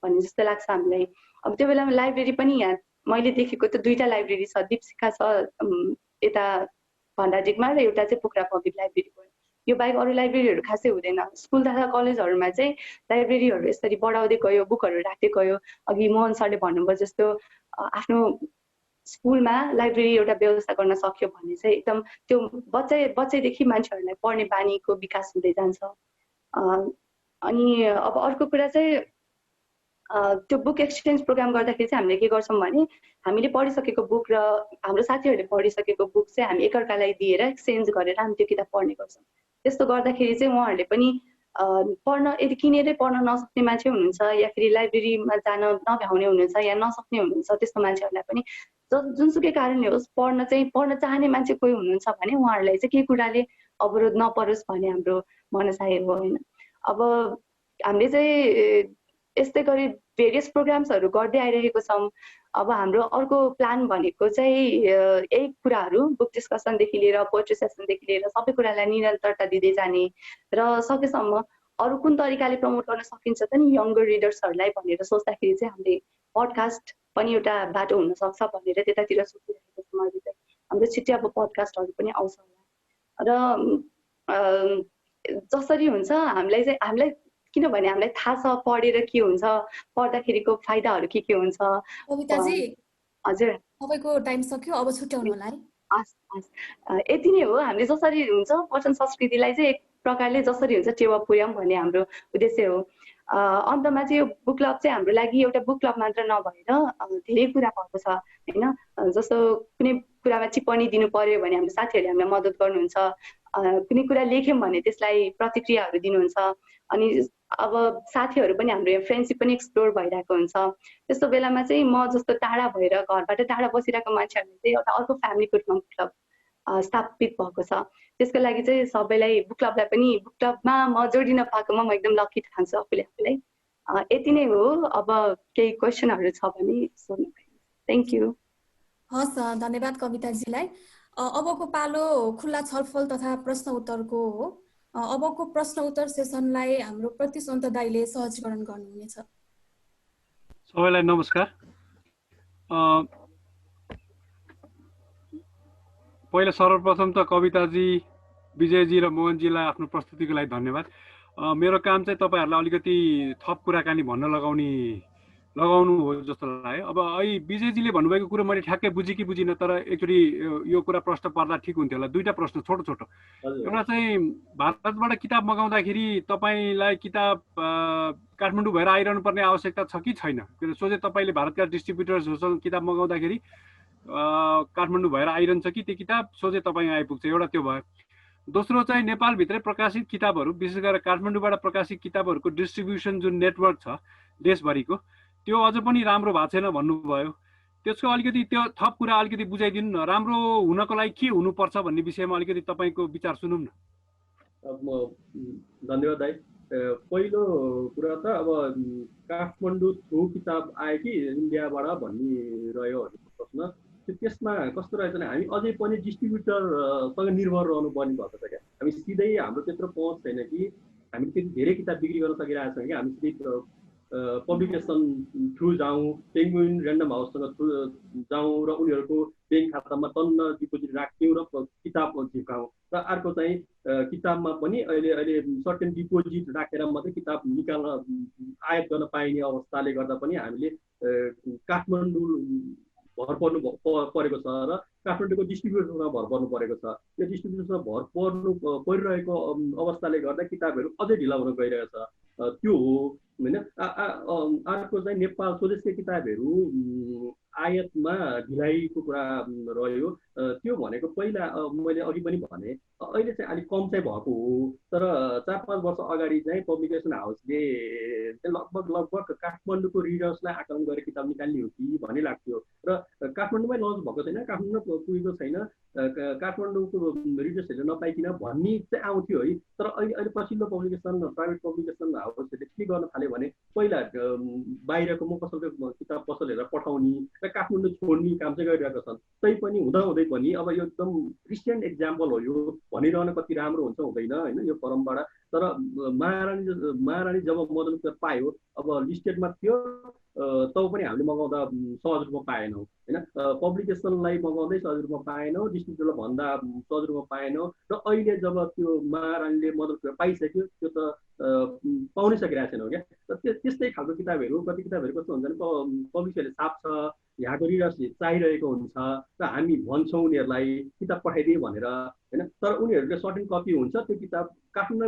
भन्ने जस्तो लाग्छ हामीलाई। अब त्यो बेलामा लाइब्रेरी पनि यहाँ मैले देखेको त 2टा लाइब्रेरी छ, दीपशिखा छ यता भण्डारडिगमा र एउटा चाहिँ पोखरा पब्लिक लाइब्रेरी भयो। यो बाहेक अरू लाइब्रेरीहरू खासै हुँदैन। स्कुल तथा कलेजहरूमा चाहिँ लाइब्रेरीहरू यसरी बढाउँदै गयो, बुकहरू राख्दै गयो। अघि मोहन सरले भन्नुभयो जस्तो आफ्नो स्कुलमा लाइब्रेरी एउटा व्यवस्था गर्न सक्यो भने चाहिँ एकदम त्यो बच्चैदेखि मान्छेहरूलाई पढ्ने बानीको विकास हुँदै जान्छ। अनि अब अर्को कुरा चाहिँ त्यो बुक एक्सचेन्ज प्रोग्राम गर्दाखेरि चाहिँ हामीले के गर्छौँ भने हामीले पढिसकेको बुक र हाम्रो साथीहरूले पढिसकेको बुक चाहिँ हामी एकअर्कालाई दिएर एक्सचेन्ज गरेर हामी त्यो किताब पढ्ने गर्छौँ। त्यस्तो गर्दाखेरि चाहिँ उहाँहरूले पनि पढ्न यदि किनेरै पढ्न नसक्ने मान्छे हुनुहुन्छ या फेरि लाइब्रेरीमा जान नभ्याउने हुनुहुन्छ या नसक्ने हुनुहुन्छ, त्यस्तो मान्छेहरूलाई पनि जुनसुकै कारणले होस् पढ्न चाहने मान्छे कोही हुनुहुन्छ भने उहाँहरूलाई चाहिँ के कुराले अवरोध नपरोस् भन्ने हाम्रो मनसाय हो होइन। अब हामीले चाहिँ यस्तै गरी भेरियस प्रोग्राम्सहरू गर्दै आइरहेको छौँ। अब हाम्रो अर्को प्लान भनेको चाहिँ यही कुराहरू बुक डिस्कसनदेखि लिएर पोएट्री सेसनदेखि लिएर सबै कुरालाई निरन्तरता दिँदै जाने र सकेसम्म अरू कुन तरिकाले प्रमोट गर्न सकिन्छ त नि यङ्गर रिडर्सहरूलाई भनेर सोच्दाखेरि चाहिँ हामीले पडकास्ट पनि एउटा बाटो हुनसक्छ भनेर त्यतातिर सोचिरहेको छौँ। अहिले चाहिँ हाम्रो छिट्टै अब पडकास्टहरू पनि आउँछ होला र जसरी हुन्छ हामीलाई किनभने हामीलाई थाहा छ पढेर के हुन्छ, पढ्दाखेरिको फाइदाहरू के हुन्छ। कविताजी हजुर तपाईँको टाइम सक्यो, अब छुट्याउनु होला है। यति नै हो। हामीले जसरी हुन्छ पठन संस्कृतिलाई चाहिँ एक प्रकारले जसरी हुन्छ टेवा पुर्याउँ भन्ने हाम्रो उद्देश्य हो। अन्तमा चाहिँ यो बुक क्लब चाहिँ हाम्रो लागि एउटा बुक क्लब मात्र नभएर धेरै कुरा भएको छ होइन। जस्तो कुनै कुरामा टिप्पणी दिनु पर्यो भने हाम्रो साथीहरूले हामीलाई मद्दत गर्नुहुन्छ, कुनै कुरा लेख्यौँ भने त्यसलाई प्रतिक्रियाहरू दिनुहुन्छ। अनि अब साथीहरू पनि हाम्रो फ्रेन्डसिप पनि एक्सप्लोर भइरहेको हुन्छ। त्यस्तो बेलामा चाहिँ म जस्तो टाढा भएर घरबाट टाढा बसिरहेको मान्छेहरूले चाहिँ एउटा अर्को फ्यामिलीको रूपमा बुक क्लब स्थापित भएको छ। त्यसको लागि चाहिँ सबैलाई बुक क्लबलाई पनि बुक क्लबमा म जोडिन पाएकोमा म एकदम लकी ठान्छु आफूलाई। यति नै हो। अब केही क्वेसनहरू छ भने सोध्नु। Thank you. हस्, धन्यवाद कविताजीलाई। अबको पालो खुल्ला छलफल तथा प्रश्न उत्तरको हो। अबको प्रश्न उत्तर सेसनलाई हाम्रो प्रतिसन्त दाइले सहजीकरण गर्नुहुनेछ। सबैलाई नमस्कार। पहिला सर्वप्रथम त कविताजी, विजयजी र मोहनजीलाई आफ्नो प्रस्तुतिको लागि धन्यवाद। मेरो काम चाहिँ तपाईँहरूलाई अलिकति थप कुराकानी भन्न लगाउने लगाउनु हो जस्तो लाग्यो। अब अहिले विजयजीले भन्नुभएको कुरो मैले ठ्याक्कै बुझेँ कि बुझिनँ, तर एकचोटि यो कुरा प्रश्न पर्दा ठिक हुन्थ्यो होला। दुईटा प्रश्न छोटो छोटो। एउटा चाहिँ भारतबाट किताब मगाउँदाखेरि तपाईँलाई किताब काठमाडौँ भएर आइरहनु पर्ने आवश्यकता छ कि छैन? सोझै तपाईँले भारतका डिस्ट्रिब्युटर्सहरूसँग किताब मगाउँदाखेरि काठमाडौँ भएर आइरहन्छ कि त्यो किताब सोझै तपाईँ आइपुग्छ? एउटा त्यो भयो। दोस्रो चाहिँ नेपालभित्रै प्रकाशित किताबहरू, विशेष गरेर काठमाडौँबाट प्रकाशित किताबहरूको डिस्ट्रिब्युसन जुन नेटवर्क छ देशभरिको, त्यो अझ पनि राम्रो भएको छैन भन्नुभयो। त्यसको अलिकति त्यो थप कुरा अलिकति बुझाइदिनु न। राम्रो हुनको लागि के हुनुपर्छ भन्ने विषयमा अलिकति तपाईँको विचार सुनौँ न। धन्यवाद दाइ। पहिलो कुरा त अब काठमाडौँ थ्रु किताब आयो कि इन्डियाबाट भन्ने रह्यो प्रश्न। त्यसमा कस्तो रहेछ भने हामी अझै पनि डिस्ट्रिब्युटरसँग निर्भर रहनु पर्ने भएको छ क्या। हामी सिधै हाम्रो त्यत्रो पहुँच छैन कि हामीले त्यति धेरै किताब बिक्री गर्न सकिरहेको छौँ कि हामी सिधै पब्लिकेसन थ्रु जाउँ, पेङ्गुइन ऱ्यान्डम हाउससँग थ्रु जाउँ र उनीहरूको ब्याङ्क खातामा टन्न डिपोजिट राख्यौँ र किताब झिकाउँ। र अर्को चाहिँ किताबमा पनि अहिले सर्टेन डिपोजिट राखेर मात्रै किताब निकाल्न आयात गर्न पाइने अवस्थाले गर्दा पनि हामीले काठमाडौँ भर पर्नु परेको छ र काठमाडौँको डिस्ट्रिब्युटरमा भर पर्नु परेको छ। त्यो डिस्ट्रिब्युटरमा भर परिरहेको अवस्थाले गर्दा किताबहरू अझै ढिला हुन गइरहेको छ। त्यो हो होइन। अर्को चाहिँ नेपाल स्वदेशीय किताबहरू आयातमा ढिलाइको कुरा रह्यो। त्यो भनेको पहिला मैले अघि पनि भने अहिले चाहिँ अलिक कम चाहिँ भएको हो, तर 4-5 वर्ष अगाडि चाहिँ पब्लिकेसन हाउसले लगभग काठमाडौँको रिडर्सलाई आकलन गरेर किताब निकाल्ने हो कि भन्ने लाग्थ्यो। र काठमाडौँमै लन्च भएको छैन, काठमाडौँ पुगेको छैन, काठमाडौँको रिडर्सहरूले नपाइकन भन्ने चाहिँ आउँथ्यो है। तर अहिले पछिल्लो पब्लिकेसन प्राइभेट पब्लिकेसन हाउसहरूले के गर्न थाल्यो भने पहिला बाहिरको म कसैको किताब पसलहरू पठाउने र काठमाडौँ छोड्ने काम चाहिँ गरिरहेका छन्। तैपनि हुँदै पनि अब यो एकदम रिसेन्ट एक्जाम्पल हो यो भनिरहन कति राम्रो हुन्छ हुँदैन होइन यो फोरमबाट। तर महारानी जब मदन पायो अब लिस्टेडमा थियो तब पनि हामीले मगाउँदा सहज रूपमा पाएनौँ होइन। पब्लिकेसनलाई मगाउँदै सहज रूपमा पाएनौँ, डिस्ट्रिब्युटरलाई भन्दा सहज रूपमा पाएनौँ। र अहिले जब त्यो महारानीले मदन पाइसक्यो त्यो त पाउनै सकिरहेको छैनौँ क्या। त्यस्तै खालको किताबहरू कति किताबहरू कस्तो हुन्छ भने पब्लिसरले छाप्छ, यहाँको रिडर्सले चाहिरहेको हुन्छ र हामी भन्छौँ उनीहरूलाई किताब पठाइदिए भनेर होइन। तर उनीहरूले सर्टेन कपी हुन्छ त्यो किताब काठमाडौँमा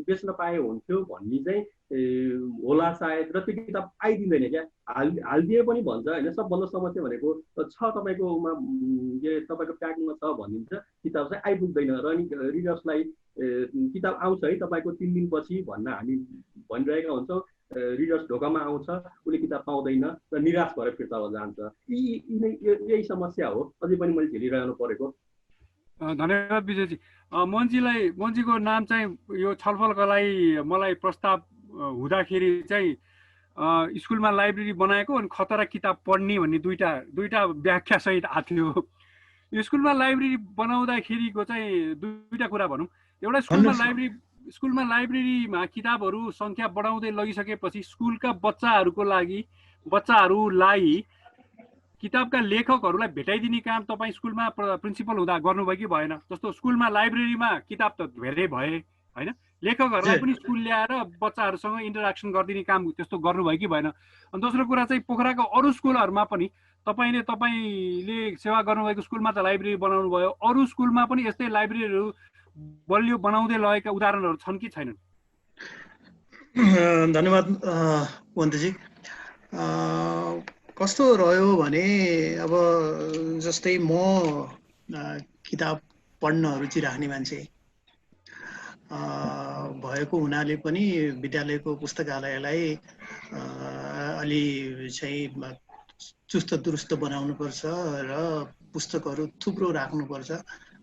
बेच्न पाए हुन्थ्यो भन्ने चाहिँ होला सायद। र त्यो किताब आइदिँदैन क्या, हालिदिए पनि भन्छ होइन। सबभन्दा समस्या भनेको छ तपाईँकोमा तपाईँको प्याकिङमा छ भनिदिन्छ, किताब चाहिँ आइपुग्दैन र रिडर्सलाई किताब आउँछ है तपाईँको 3 दिनपछि भन्न हामी भनिरहेका हुन्छौँ। रिडर्स ढोकामा आउँछ, उसले किताब पाउँदैन र निराश भएर फिर्ता जान्छ। यही समस्या हो अझै पनि मैले झेलिरहनु परेको। धन्यवाद विजयजी। मोहनजीको नाम चाहिँ यो छलफलका लागि मलाई प्रस्ताव हुँदाखेरि चाहिँ स्कुलमा लाइब्रेरी बनाएको अनि खतरा किताब पढ्ने भन्ने दुईटा व्याख्या सहित आएको थियो। स्कुलमा लाइब्रेरी बनाउँदाखेरिको चाहिँ दुईटा कुरा भनौँ। एउटा स्कुलमा लाइब्रेरीमा किताबहरू सङ्ख्या बढाउँदै लगिसकेपछि स्कुलका बच्चाहरूलाई किताबका लेखकहरूलाई भेटाइदिने काम तपाईँ स्कुलमा प्रिन्सिपल हुँदा गर्नुभयो कि भएन? जस्तो स्कुलमा लाइब्रेरीमा किताब त धेरै भए होइन, लेखकहरूलाई पनि स्कुल ल्याएर बच्चाहरूसँग इन्टरेक्सन गरिदिने काम त्यस्तो गर्नुभयो कि भएन? अनि दोस्रो कुरा चाहिँ पोखराको अरू स्कुलहरूमा पनि तपाईँले सेवा गर्नुभएको स्कुलमा त लाइब्रेरी बनाउनु भयो, अरू स्कुलमा पनि यस्तै लाइब्रेरीहरू बलियो बनाउँदै लगेका उदाहरणहरू छन् कि छैनन्? धन्यवाद वन्दजी। कस्तो रह्यो भने अब जस्तै म किताब पढ्न रुचि राख्ने मान्छे भएको हुनाले पनि विद्यालयको पुस्तकालयलाई अलि चाहिँ चुस्त दुरुस्त बनाउनुपर्छ र पुस्तकहरू थुप्रो राख्नुपर्छ,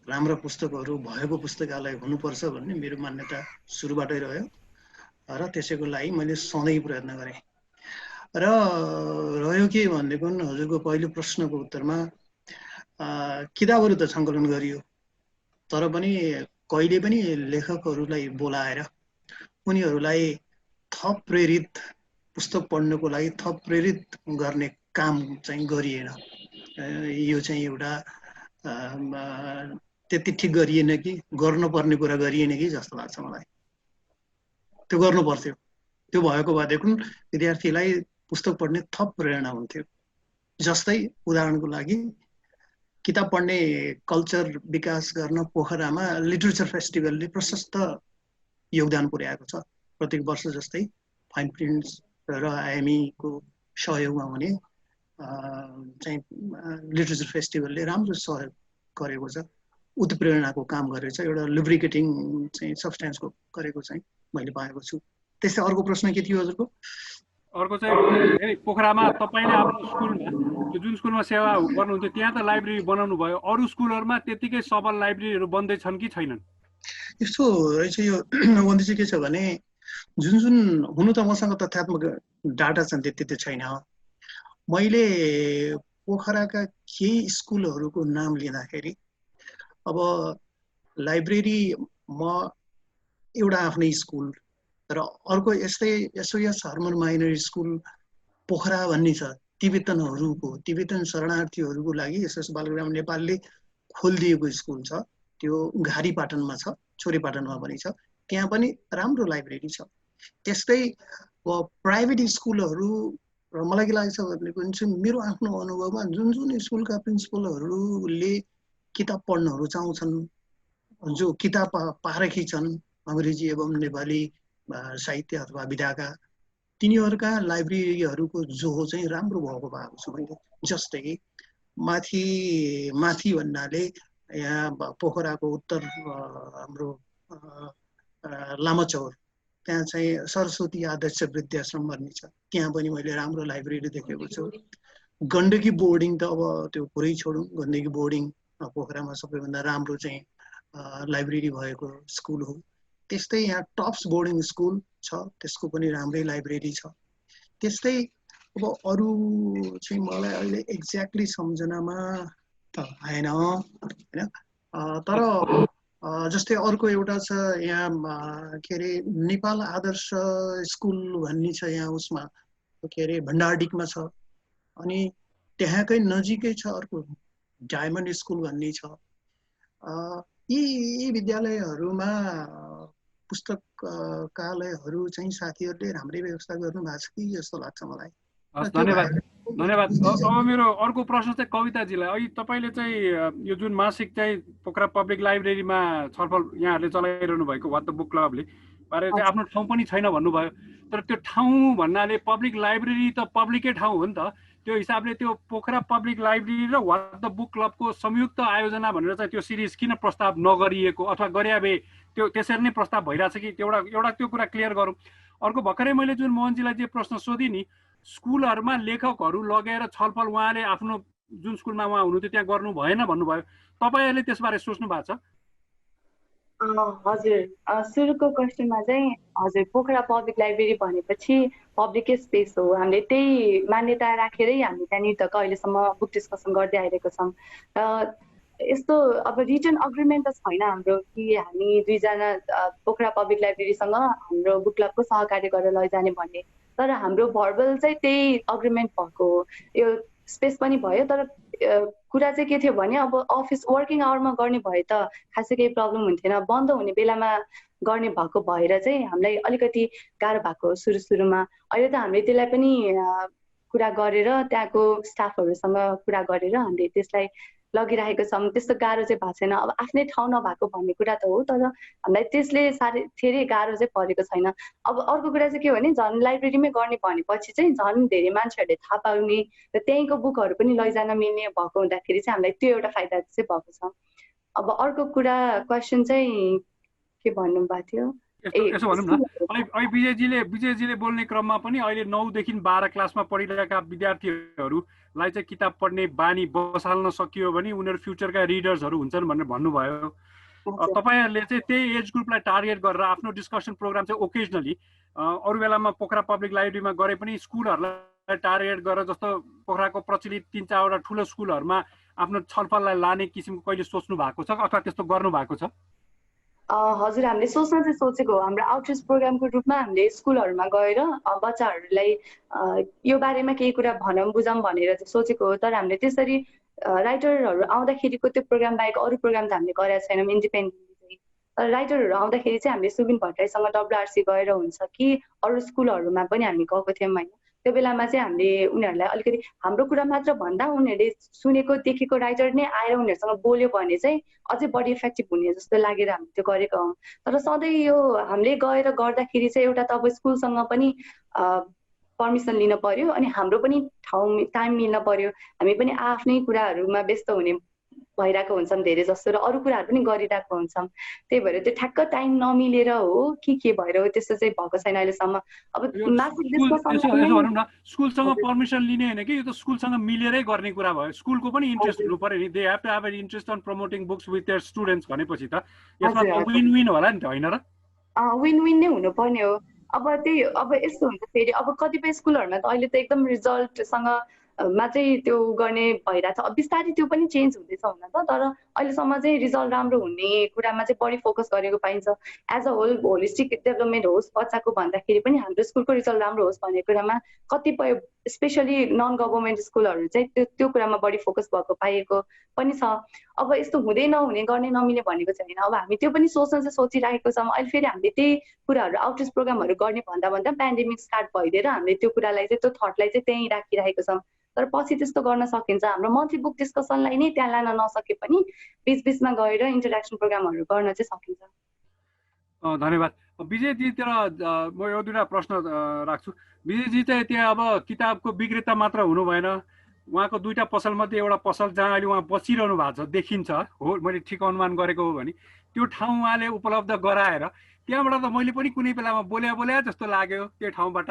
राम्रा पुस्तकहरू भएको पुस्तकालय हुनुपर्छ भन्ने मेरो मान्यता सुरुबाटै रह्यो र त्यसैको लागि मैले सधैँ प्रयत्न गरेँ। र रह्यो के भनेदेखि हजुरको पहिलो प्रश्नको उत्तरमा किताबहरू त सङ्कलन गरियो, तर पनि कहिले पनि लेखकहरूलाई बोलाएर उनीहरूलाई थप प्रेरित पुस्तक पढ्नको लागि थप प्रेरित गर्ने काम चाहिँ गरिएन। यो चाहिँ एउटा त्यति ठिक गरिएन कि गर्नुपर्ने कुरा गरिएन कि जस्तो लाग्छ मलाई। त्यो गर्नु पर्थ्यो। त्यो भएको भएदेखि विद्यार्थीलाई पुस्तक पढ्ने थप प्रेरणा हुन्थ्यो। जस्तै उदाहरणको लागि किताब पढ्ने कल्चर विकास गर्न पोखरामा लिटरेचर फेस्टिभलले प्रशस्त योगदान पुर्याएको छ। प्रत्येक वर्ष जस्तै फाइन प्रिन्ट्स र आइएमईको सहयोगमा हुने चाहिँ लिटरेचर फेस्टिभलले राम्रो सहयोग गरेको छ, उत्प्रेरणाको काम गरेको छ, एउटा लुब्रिकेटिङ चाहिँ सब्सटेन्सको गरेको चाहिँ मैले पाएको छु। त्यस्तै अर्को प्रश्न के थियो हजुरको? अर्को चाहिँ पोखरामा तपाईँले आफ्नो स्कुलमा जुन स्कुलमा सेवा गर्नुहुन्थ्यो त्यहाँ त लाइब्रेरी बनाउनु भयो, अरू स्कुलहरूमा त्यतिकै सबल लाइब्रेरीहरू बन्दैछन् कि छैनन्? यस्तो रहेछ यो बन्दी चाहिँ के छ भने जुन हुनु त मसँग तथ्यात्मक डाटा छन् त्यति छैन। मैले पोखराका केही स्कुलहरूको नाम लिँदाखेरि अब लाइब्रेरी म एउटा आफ्नै स्कुल र अर्को यस्तै एसओएस हर्मन माइनर स्कुल पोखरा भन्ने छ, तिब्बतन शरणार्थीहरूको लागि एसएस बालग्राम नेपालले खोलिदिएको स्कुल छ। त्यो घारीपाटनमा छ, छोरीपाटनमा पनि छ, त्यहाँ पनि राम्रो लाइब्रेरी छ। त्यस्तै प्राइभेट स्कुलहरू र मलाई के लाग्छ भने चाहिँ मेरो आफ्नो अनुभवमा जुन स्कुलका प्रिन्सिपलहरूले किताब पढ्न रुचाउँछन्, जो किताब पारखी छन् अङ्ग्रेजी एवं नेपाली साहित्य अथवा विधाका, तिनीहरूका लाइब्रेरीहरूको जोहो चाहिँ राम्रो भएको पाएको छु मैले। जस्तै माथि भन्नाले यहाँ पोखराको उत्तर हाम्रो लामाचौर त्यहाँ चाहिँ सरस्वती आदर्श वृद्धाश्रम भन्ने छ, त्यहाँ पनि मैले राम्रो लाइब्रेरी देखेको छु। गण्डकी बोर्डिङ त अब त्यो पुरै छोडौँ, गण्डकी बोर्डिङ पोखरामा सबैभन्दा राम्रो चाहिँ लाइब्रेरी भएको स्कुल हो। त्यस्तै यहाँ टप्स बोर्डिङ स्कुल छ, त्यसको पनि राम्रै लाइब्रेरी छ। त्यस्तै अब अरू चाहिँ मलाई अहिले एक्ज्याक्टली सम्झनामा त आएन होइन, तर जस्तै अर्को एउटा छ यहाँ के अरे नेपाल आदर्श स्कुल भन्ने छ यहाँ उसमा के अरे भण्डारडिकमा छ, अनि त्यहाँकै नजिकै छ अर्को डायमन्ड स्कुल भन्ने छ। यी विद्यालयहरूमा पुस्तकालयहरू चाहिँ साथीहरूले राम्रै व्यवस्था गर्नु भएको छ कि जस्तो लाग्छ मलाई। धन्यवाद धन्यवाद। अब मेरो अर्को प्रश्न चाहिँ कविताजीलाई, अहिले तपाईँले चाहिँ यो जुन मासिक चाहिँ पोखरा पब्लिक लाइब्रेरीमा छलफल यहाँहरूले चलाइरहनु भएको वाट द बुक क्लबले बारे चाहिँ आफ्नो ठाउँ पनि छैन भन्नुभयो, तर त्यो ठाउँ भन्नाले पब्लिक लाइब्रेरी त पब्लिकै ठाउँ हो नि त, त्यो हिसाबले त्यो पोखरा पब्लिक लाइब्रेरी र वाट द बुक क्लबको संयुक्त आयोजना भनेर चाहिँ त्यो सिरिज किन प्रस्ताव नगरिएको, अथवा गरिए भए त्यो त्यसरी नै प्रस्ताव भइरहेछ कि एउटा त्यो कुरा क्लियर गरौँ। अर्को भर्खरै मैले जुन मोहनजीलाई जे प्रश्न सोधेँ नि, स्कुलहरूमा लेखकहरू लगेर छलफल उहाँले आफ्नो जुन स्कुलमा उहाँ हुनुहुन्थ्यो त्यहाँ गर्नु भएन भन्नुभयो, तपाईँहरूले त्यसबारे सोच्नु भएको छ? हजुर, सुरुको क्वेसनमा चाहिँ हजुर, पोखरा पब्लिक लाइब्रेरी भनेपछि पब्लिकै स्पेस हो, हामीले त्यही मान्यता राखेरै हामी त्यहाँनिर त अहिलेसम्म बुक डिस्कसन गर्दै आइरहेको छौँ। र यस्तो अब रिटन अग्रिमेन्ट त छैन हाम्रो कि हामी दुईजना पोखरा पब्लिक लाइब्रेरीसँग हाम्रो बुक क्लबको सहकार्य गरेर लैजाने भन्ने, तर हाम्रो भर्बल चाहिँ त्यही अग्रिमेन्ट भएको हो। यो स्पेस पनि भयो, तर कुरा चाहिँ के थियो भने अब अफिस वर्किङ आवरमा गर्ने भए त खासै केही प्रब्लम हुन्थेन, बन्द हुने बेलामा गर्ने भएको भएर चाहिँ हामीलाई अलिकति गाह्रो भएको सुरुमा। अहिले त हामीले त्यसलाई पनि कुरा गरेर त्यहाँको स्टाफहरूसँग कुरा गरेर हामीले त्यसलाई लगिरहेको छौँ, त्यस्तो गाह्रो चाहिँ भएको छैन। अब आफ्नै ठाउँ नभएको भन्ने कुरा त हो, तर हामीलाई त्यसले साह्रै धेरै गाह्रो चाहिँ परेको छैन। अब अर्को कुरा चाहिँ के हो भने झन् लाइब्रेरीमै गर्ने भनेपछि चाहिँ झन् धेरै मान्छेहरूले थाहा पाउने र त्यहीँको बुकहरू पनि लैजान मिल्ने भएको हुँदाखेरि चाहिँ हामीलाई त्यो एउटा फाइदा चाहिँ भएको छ। अब अर्को कुरा क्वेसन चाहिँ के भन्नुभएको थियो? यसो भनौँ न, अहिले विजयजीले बोल्ने क्रममा पनि अहिले 9 देखि 12 क्लासमा पढिरहेका विद्यार्थीहरूलाई चाहिँ किताब पढ्ने बानी बसाल्न सकियो भने उनीहरू फ्युचरका रिडर्सहरू हुन्छन् भनेर भन्नुभयो। तपाईँहरूले चाहिँ त्यही एज ग्रुपलाई टार्गेट गरेर आफ्नो डिस्कसन प्रोग्राम चाहिँ ओकेजनली अरू बेलामा पोखरा पब्लिक लाइब्रेरीमा गरे पनि स्कुलहरूलाई टार्गेट गरेर, जस्तो पोखराको प्रचलित 3-4वटा ठुलो स्कुलहरूमा आफ्नो छलफललाई लाने किसिमको कहिले सोच्नु भएको छ अथवा त्यस्तो गर्नु भएको छ? हजुर, हामीले सोच्न चाहिँ सोचेको हो। हाम्रो आउटरिच प्रोग्रामको रूपमा हामीले स्कुलहरूमा गएर बच्चाहरूलाई यो बारेमा केही कुरा भनौँ बुझौँ भनेर चाहिँ सोचेको हो, तर हामीले त्यसरी राइटरहरू आउँदाखेरिको त्यो प्रोग्राम बाहेक अरू प्रोग्राम त हामीले गरेका छैनौँ इन्डिपेन्डेन्टली। तर राइटरहरू आउँदाखेरि चाहिँ हामीले सुबिन भट्टराईसँग WRC गएर हुन्छ कि अरू स्कुलहरूमा पनि हामी गएको थियौँ होइन। त्यो बेलामा चाहिँ हामीले उनीहरूलाई अलिकति हाम्रो कुरा मात्र भन्दा उनीहरूले सुनेको देखेको राइटर नै आएर उनीहरूसँग बोल्यो भने चाहिँ अझै बढी इफेक्टिभ हुने जस्तो लागेर हामीले त्यो गरेको हौँ। तर सधैँ यो हामीले गएर गर्दाखेरि चाहिँ एउटा त अब स्कुलसँग पनि पर्मिसन लिन पर्यो अनि हाम्रो पनि टाइम मिल्न पर्यो। हामी पनि आफ्नै कुराहरूमा व्यस्त हुने भइरहेको हुन्छौँ धेरै जस्तो र अरू कुराहरू पनि गरिरहेको हुन्छौँ। त्यही भएर त्यो ठ्याक्क टाइम नमिलेर हो कि के भएर हो त्यस्तो चाहिँ भएको छैन अहिलेसम्म। अब मासिक स्कुलसँग पर्मिसन लिने होइन कि यो त स्कुलसँग मिलेरै गर्ने कुरा भयो। स्कुलको पनि इन्ट्रेस्ट हुनु पर्यो नि, they have to have an interest on promoting books with their students भनेपछि त यसमा विन विन होला नि त, होइन र? विन विन नै हुनुपर्ने हो। अब त्यही अब यस्तो हुन्छ फेरि अब कतिपय स्कुलहरूमा त अहिले त एकदम रिजल्टसँग मा चाहिँ त्यो गर्ने भइरहेछ। अब बिस्तारै त्यो पनि चेन्ज हुँदैछ हुन त, तर अहिलेसम्म चाहिँ रिजल्ट राम्रो हुने कुरामा चाहिँ बढी फोकस गरेको पाइन्छ। As a whole holistic development होस् बच्चाको भन्दाखेरि पनि हाम्रो स्कुलको रिजल्ट राम्रो होस् भन्ने कुरामा कतिपय स्पेसली नन गभर्मेन्ट स्कुलहरू चाहिँ त्यो कुरामा बढी फोकस भएको पाइएको पनि छ। अब यस्तो हुँदै नहुने गर्ने नमिल्ने भनेको छैन। अब हामी त्यो पनि सोच्न चाहिँ सोचिरहेको छौँ। अहिले फेरि हामीले त्यही कुराहरू आउटरिच प्रोग्रामहरू गर्ने भन्दा भन्दा पेन्डेमिक स्टार्ट भइदिएर हामीले त्यो कुरालाई चाहिँ त्यो थटलाई चाहिँ त्यहीँ राखिरहेको छौँ। तर पछि त्यस्तो गर्न सकिन्छ। हाम्रो मन्थली बुक डिस्कसनलाई नै त्यहाँ लान नसके पनि बिचबिचमा गएर इन्टरेक्सन प्रोग्रामहरू गर्न चाहिँ सकिन्छ। धन्यवाद। विजयजीतिर म यो दुईवटा प्रश्न राख्छु। विजयजी चाहिँ त्यहाँ अब किताबको विक्रेता मात्र हुनु भएन, उहाँको दुईवटा पसलमध्ये एउटा पसल जहाँ अहिले उहाँ बसिरहनु भएको छ देखिन्छ, हो मैले ठिक अनुमान गरेको हो भने त्यो ठाउँ उहाँले उपलब्ध गराएर त्यहाँबाट त मैले पनि कुनै बेलामा बोल्या जस्तो लाग्यो त्यो ठाउँबाट।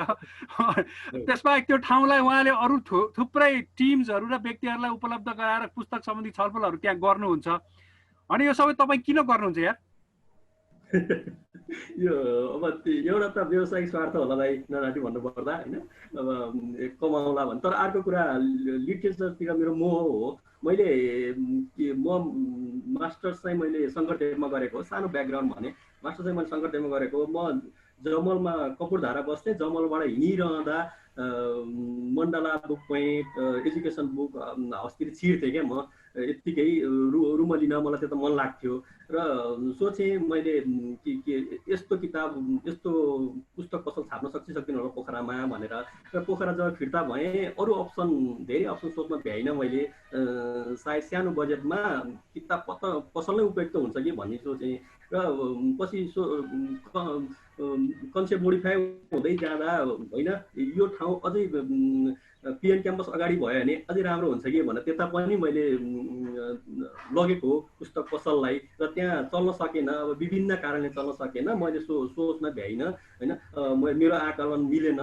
त्यसबाहेक त्यो ठाउँलाई उहाँले अरू थुप्रै टिम्सहरू र व्यक्तिहरूलाई उपलब्ध गराएर पुस्तक सम्बन्धी छलफलहरू त्यहाँ गर्नुहुन्छ। अनि यो सबै तपाईँ किन गर्नुहुन्छ यार? यो अब एउटा त व्यवसायिक स्वार्थ होला भाइ नराटी भन्नुपर्दा, होइन? अब कमाउला भन्। तर अर्को कुरा लिटरेचरतिर मेरो मोह हो। म मास्टर्स चाहिँ मैले शङ्करदेवमा गरेको, सानो ब्याकग्राउन्ड भने मास्टर्स चाहिँ मैले शङ्करदेवमा गरेको। म जमलमा कपुरधारा बस्थेँ, जमलबाट हिँडिरहँदा Mandala book point education book हाउसतिर छिर्थेँ क्या। म यत्तिकै रुम लिन मलाई त्यो त मन लाग्थ्यो र सोचेँ मैले कि यस्तो किताब यस्तो पुस्तक पसल छाप्न सक्दिनँ होला पोखरामा भनेर। र पोखरा जब फिर्ता भएँ अरू धेरै अप्सन सोच्न भ्याइनँ मैले। सायद सानो बजेटमा किताब पसल नै उपयुक्त हुन्छ कि भन्ने सोचेँ। र पछि कन्सेप्ट मोडिफाई हुँदै जाँदा होइन यो ठाउँ अझै पिएन क्याम्पस अगाडि भयो भने अझै राम्रो हुन्छ कि भनेर त्यता पनि मैले लगेको पुस्तक पसललाई। र त्यहाँ चल्न सकेन, अब विभिन्न कारणले चल्न सकेन, मैले सोच्न भ्याइनँ, होइन? मेरो आकलन मिलेन,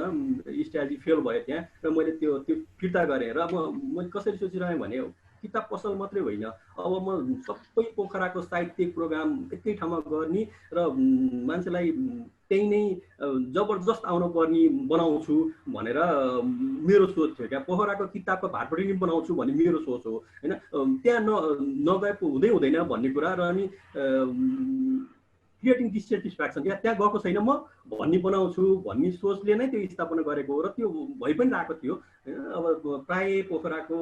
स्ट्राटेजी फेल भयो त्यहाँ। र मैले त्यो फिर्ता गरेँ। र मैले कसरी सोचिरहेँ भने किताब पसल मात्रै होइन, अब म सबै पोखराको साहित्यिक प्रोग्राम एकै ठाउँमा गर्ने र मान्छेलाई त्यही नै जबरजस्त आउनु पर्ने बनाउँछु भनेर मेरो सोच थियो क्या। पोखराको किताबको भाटबडी नै बनाउँछु भन्ने मेरो सोच हो, होइन? त्यहाँ नगएको हुँदैन भन्ने कुरा। र अनि क्रिएटिङ डिसेटिस्फ्याक्सन त्यहाँ गएको छैन म भन्ने बनाउँछु भन्ने सोचले नै त्यो स्थापना गरेको हो। र त्यो भइ पनि रहेको थियो, होइन? अब प्राय पोखराको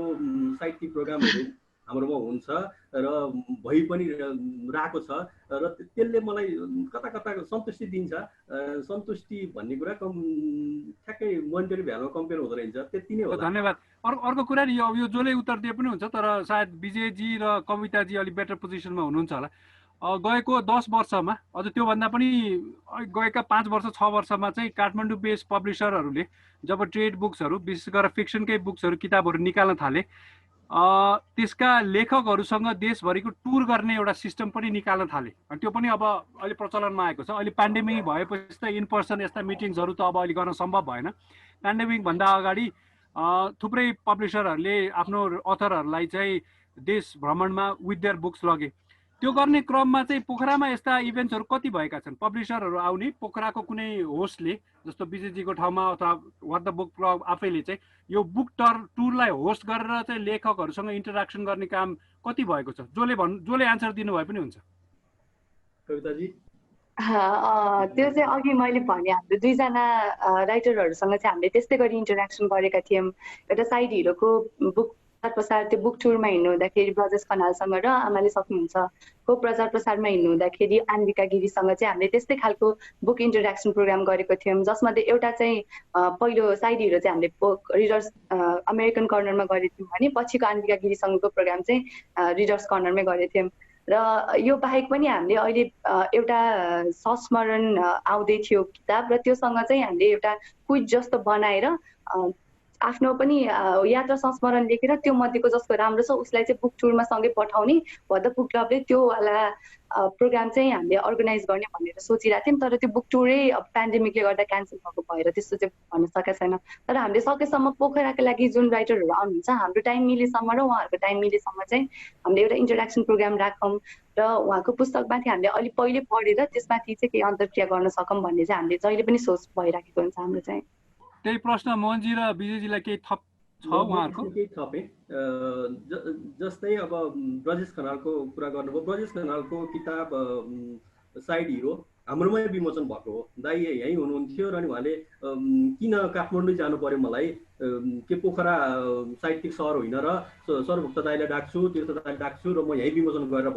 साहित्यिक प्रोग्रामहरू हाम्रोमा हुन्छ र भइ पनि रहेको छ। र त्यसले मलाई कता कता सन्तुष्टि दिन्छ। सन्तुष्टि भन्ने कुरा ठ्याक्कै मोनिटरी भ्यालुमा कम्पेयर हुँदो रहेछ, त्यति नै हो। धन्यवाद। अर्को कुरा नि यो जसले उत्तर दिए पनि हुन्छ, तर सायद विजयजी र कविताजी अलिक बेटर पोजिसनमा हुनुहुन्छ होला। गएको 10 वर्षमा अझ त्योभन्दा पनि गएका 5 वर्ष 6 वर्षमा चाहिँ काठमाडौँ बेस्ड पब्लिसरहरूले जब ट्रेड बुक्सहरू विशेष गरेर फिक्सनकै बुक्सहरू किताबहरू निकाल्न थाले, त्यसका लेखकहरूसँग देशभरिको टुर गर्ने एउटा सिस्टम पनि निकाल्न थाले। अनि त्यो पनि अब अहिले प्रचलनमा आएको छ। अहिले पेन्डेमिक भएपछि त इन पर्सन यस्ता मिटिङ्सहरू त अब अहिले गर्न सम्भव भएन। पेन्डेमिकभन्दा अगाडि थुप्रै पब्लिसरहरूले आफ्नो अथरहरूलाई चाहिँ देश भ्रमणमा विथ देयर बुक्स लगे। त्यो गर्ने क्रममा चाहिँ पोखरामा यस्ता इभेन्ट्सहरू कति भएका छन्? पब्लिसरहरू आउने, पोखराको कुनै होस्टले जस्तो विजयजीको ठाउँमा अथवा वाट द बुक क्लब आफैले चाहिँ यो बुक टुरलाई होस्ट गरेर चाहिँ लेखकहरूसँग इन्टरेक्सन गर्ने काम कति भएको छ? जसले एन्सर दिनुभए पनि हुन्छ। कविताजी? त्यो चाहिँ अघि मैले भने हाम्रो दुईजना राइटरहरूसँग चाहिँ हामीले त्यस्तै गरी इन्टरेक्सन गरेका थियौँ। एउटा साइड हिरोको बुक प्रसार त्यो बुक टुरमा हिँड्नु हुँदाखेरि ब्रजेश खनालसँग र आमाले सक्नुहुन्छ को प्रचार प्रसारमा हिँड्नु हुँदाखेरि अन्विका गिरीसँग चाहिँ हामीले त्यस्तै खालको बुक इन्ट्रोडक्सन प्रोग्राम गरेको थियौँ, जसमध्ये एउटा चाहिँ पहिलो साइड हिरो चाहिँ हामीले रिडर्स अमेरिकन कर्नरमा गरेको थियौँ भने पछिको अन्विका गिरीसँगको प्रोग्राम चाहिँ रिडर्स कर्नरमै गरेको थियौँ। र यो बाहेक पनि हामीले अहिले एउटा संस्मरण आउँदै थियो किताब, र त्योसँग चाहिँ हामीले एउटा क्विज जस्तो बनाएर आफ्नो पनि यात्रा संस्मरण लेखेर त्यो मध्येको जसको राम्रो छ उसलाई चाहिँ बुक टुरमा सँगै पठाउने भद्द बुक क्लबले त्यो वाला प्रोग्राम चाहिँ हामीले अर्गनाइज गर्ने भनेर सोचिरहेको थियौँ। तर त्यो बुक टुरै पेन्डेमिकले गर्दा क्यान्सल भएको भएर त्यस्तो चाहिँ भन्न सकेको छैन। तर हामीले सकेसम्म पोखराको लागि जुन राइटरहरू आउनुहुन्छ हाम्रो टाइम मिलेसम्म र उहाँहरूको टाइम मिलेसम्म चाहिँ हामीले एउटा इन्ट्रोडक्सन प्रोग्राम राखौँ र उहाँको पुस्तकमाथि हामीले अलिक पहिले पढेर त्यसमाथि चाहिँ केही अन्तर्क्रिया गर्न सकौँ भन्ने चाहिँ हामीले जहिले पनि सोच भइराखेको हुन्छ हाम्रो चाहिँ। त्यही प्रश्न मोहनजी र विजयजीलाई केही थप छ उहाँहरूको? केही थपेँ, जस्तै अब ब्रजेश खनालको कुरा गर्नुभयो। ब्रजेश खनालको किताब साइड हिरो हाम्रोमै विमोचन भएको हो। दाइ यहीँ हुनुहुन्थ्यो र अनि उहाँले किन काठमाडौँ जानु पर्यो, मलाई के पोखरा साहित्यिक सहर होइन र सर्वभक्त दाइलाई डाक्छु, तीर्थ दाइलाई डाक्छु र म यहीँ विमोचन गरेर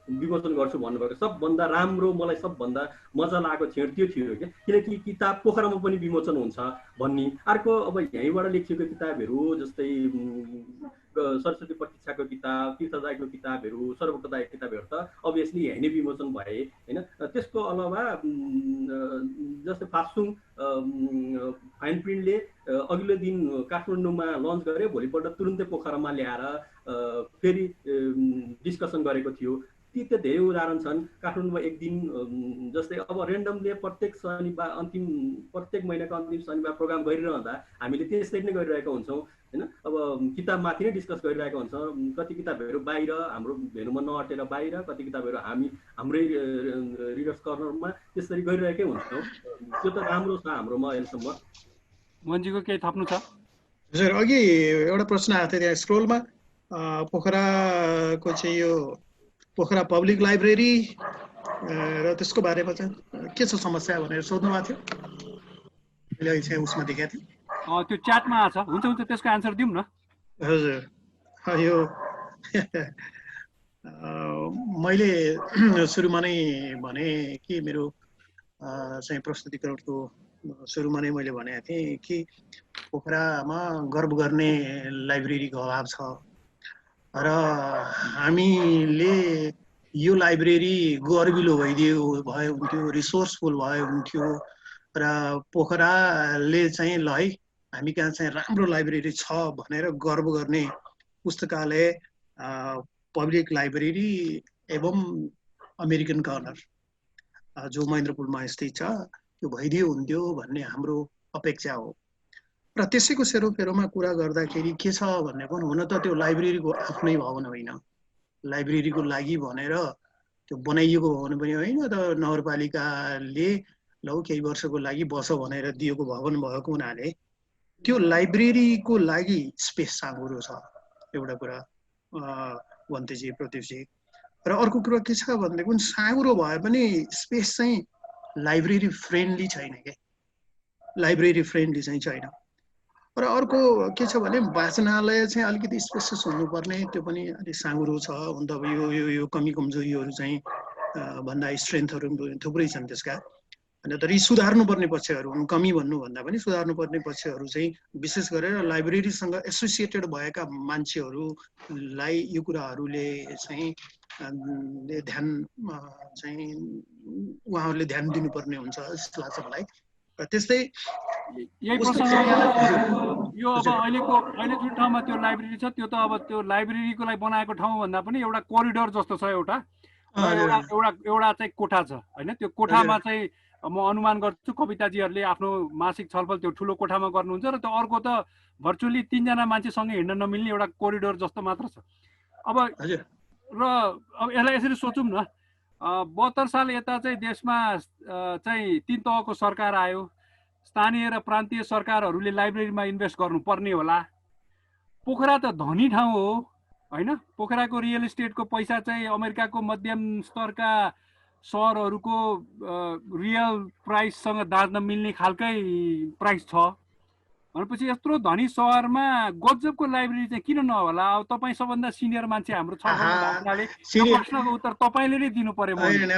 विमोचन गर्छु भन्नुभएको सबभन्दा राम्रो, मलाई सबभन्दा मजा लागेको क्षण त्यो थियो क्या, किनकि किताब पोखरामा पनि विमोचन हुन्छ भन्ने। अर्को अब यहीँबाट लेखिएको किताबहरू जस्तै सरस्वती प्रतीक्षाको किताब, तीर्थ दाइको किताबहरू, सर्वभक्त दाइको किताबहरू त अभियसली यहीँ नै विमोचन भए होइन। त्यसको अलावा जस्तै फास्टुङ फाइन प्रिन्टले अघिल्लो दिन काठमाडौँमा लन्च गरे, भोलिपल्ट तुरुन्तै पोखरामा ल्याएर फेरि डिस्कसन गरेको थियो। ती त धेरै उदाहरण छन्। काठमाडौँमा एक दिन जस्तै अब रेन्डमले प्रत्येक शनिबार प्रत्येक महिनाको अन्तिम शनिबार प्रोग्राम गरिरहँदा हामीले त्यसरी नै गरिरहेका हुन्छौँ होइन। अब किताबमाथि नै डिस्कस गरिरहेका हुन्छौँ। कति किताबहरू बाहिर हाम्रो भेनुमा नअटेर बाहिर, कति किताबहरू हाम्रै रिडर्स कर्नरमा त्यसरी गरिरहेकै हुन्छौँ। त्यो त राम्रो छ हाम्रोमा अहिलेसम्म। मोहनजीको केही थप्नु छ? हजुर, अघि एउटा प्रश्न आएको थियो त्यहाँ स्क्रोलमा, पोखराको चाहिँ यो पोखरा पब्लिक लाइब्रेरी र त्यसको बारेमा चाहिँ के छ समस्या भनेर सोध्नु भएको थियो। मैले अहिले चाहिँ उसमा देखाएको थिएँ, त्यो च्याटमा आछ। हुन्छ त्यसको एन्सर दिउँ न। हजुर, यो मैले सुरुमा नै भने कि मेरो चाहिँ प्रस्तुतिकरणको सुरुमा नै मैले भनेको थिएँ कि पोखरामा गर्व गर्ने लाइब्रेरीको अभाव छ र हामीले यो लाइब्रेरी गर्विलो भए हुन्थ्यो, रिसोर्सफुल भए हुन्थ्यो र पोखराले चाहिँ ल है हामी कहाँ चाहिँ राम्रो लाइब्रेरी छ भनेर गर्व गर्ने पुस्तकालय पब्लिक लाइब्रेरी एवं अमेरिकन कर्नर जो महेन्द्रपुलमा स्थित छ त्यो भइदियो हुन्थ्यो भन्ने हाम्रो अपेक्षा हो। र त्यसैको सेरोफेरोमा कुरा गर्दाखेरि के छ भन्ने पनि, हुन त त्यो लाइब्रेरीको आफ्नै भवन होइन, लाइब्रेरीको लागि भनेर त्यो बनाइएको भवन पनि होइन, त नगरपालिकाले ल केही वर्षको लागि बस भनेर दिएको भवन भएको हुनाले त्यो लाइब्रेरीको लागि स्पेस साँघुरो छ। एउटा कुरा वन्तेजी प्रदीपजी। र अर्को कुरा के छ भनेदेखि साँघुरो भए पनि स्पेस चाहिँ लाइब्रेरी फ्रेन्डली छैन क्या, लाइब्रेरी फ्रेन्डली चाहिँ छैन। र अर्को के छ भने वाचनालय चाहिँ अलिकति स्पेसियस हुनुपर्ने, त्यो पनि अलिक साँघुरो छ। हुन त अब यो कमी कमजोरीहरू चाहिँ भन्दा स्ट्रेन्थहरू थुप्रै छन् त्यसका, होइन। तर यी सुधार्नुपर्ने पक्षहरू हुन्, कमी भन्नुभन्दा पनि सुधार्नुपर्ने पक्षहरू चाहिँ विशेष गरेर लाइब्रेरीसँग एसोसिएटेड भएका मान्छेहरूलाई यो कुराहरूले चाहिँ ध्यान चाहिँ उहाँहरूले ध्यान दिनुपर्ने हुन्छ जस्तो लाग्छ मलाई। र त्यस्तै यही प्रसङ्ग यो अब अहिले जुन ठाउँमा त्यो लाइब्रेरी छ त्यो त अब त्यो लाइब्रेरीको लागि बनाएको ठाउँ भन्दा पनि एउटा कोरिडोर जस्तो छ, एउटा चाहिँ कोठा छ होइन। त्यो कोठामा चाहिँ म अनुमान गर्छु कविताजीहरूले आफ्नो मासिक छलफल त्यो ठुलो कोठामा गर्नुहुन्छ र त्यो अर्को त भर्चुअली 3 जना मान्छेसँग हिँड्न नमिल्ने एउटा कोरिडोर जस्तो मात्र छ। अब यसलाई यसरी सोचौँ न, 72 साल यता चाहिँ देशमा चाहिँ 3 तहको सरकार आयो, स्थानीय र प्रान्तीय सरकारहरूले लाइब्रेरीमा इन्भेस्ट गर्नुपर्ने होला। पोखरा त धनी ठाउँ हो होइन। पोखराको रियल इस्टेटको पैसा चाहिँ अमेरिकाको मध्यम स्तरका सहरहरूको रियल प्राइससँग दाँच्न मिल्ने खालकै प्राइस छ। भनेपछि यत्रो धनी सहरमा गजबको लाइब्रेरी चाहिँ किन नहोला? अब तपाईँ सबभन्दा सिनियर मान्छे हाम्रो छलफल भएको हुनाले यो प्रश्नको उत्तर तपाईँले नै दिनु पर्यो। होइन,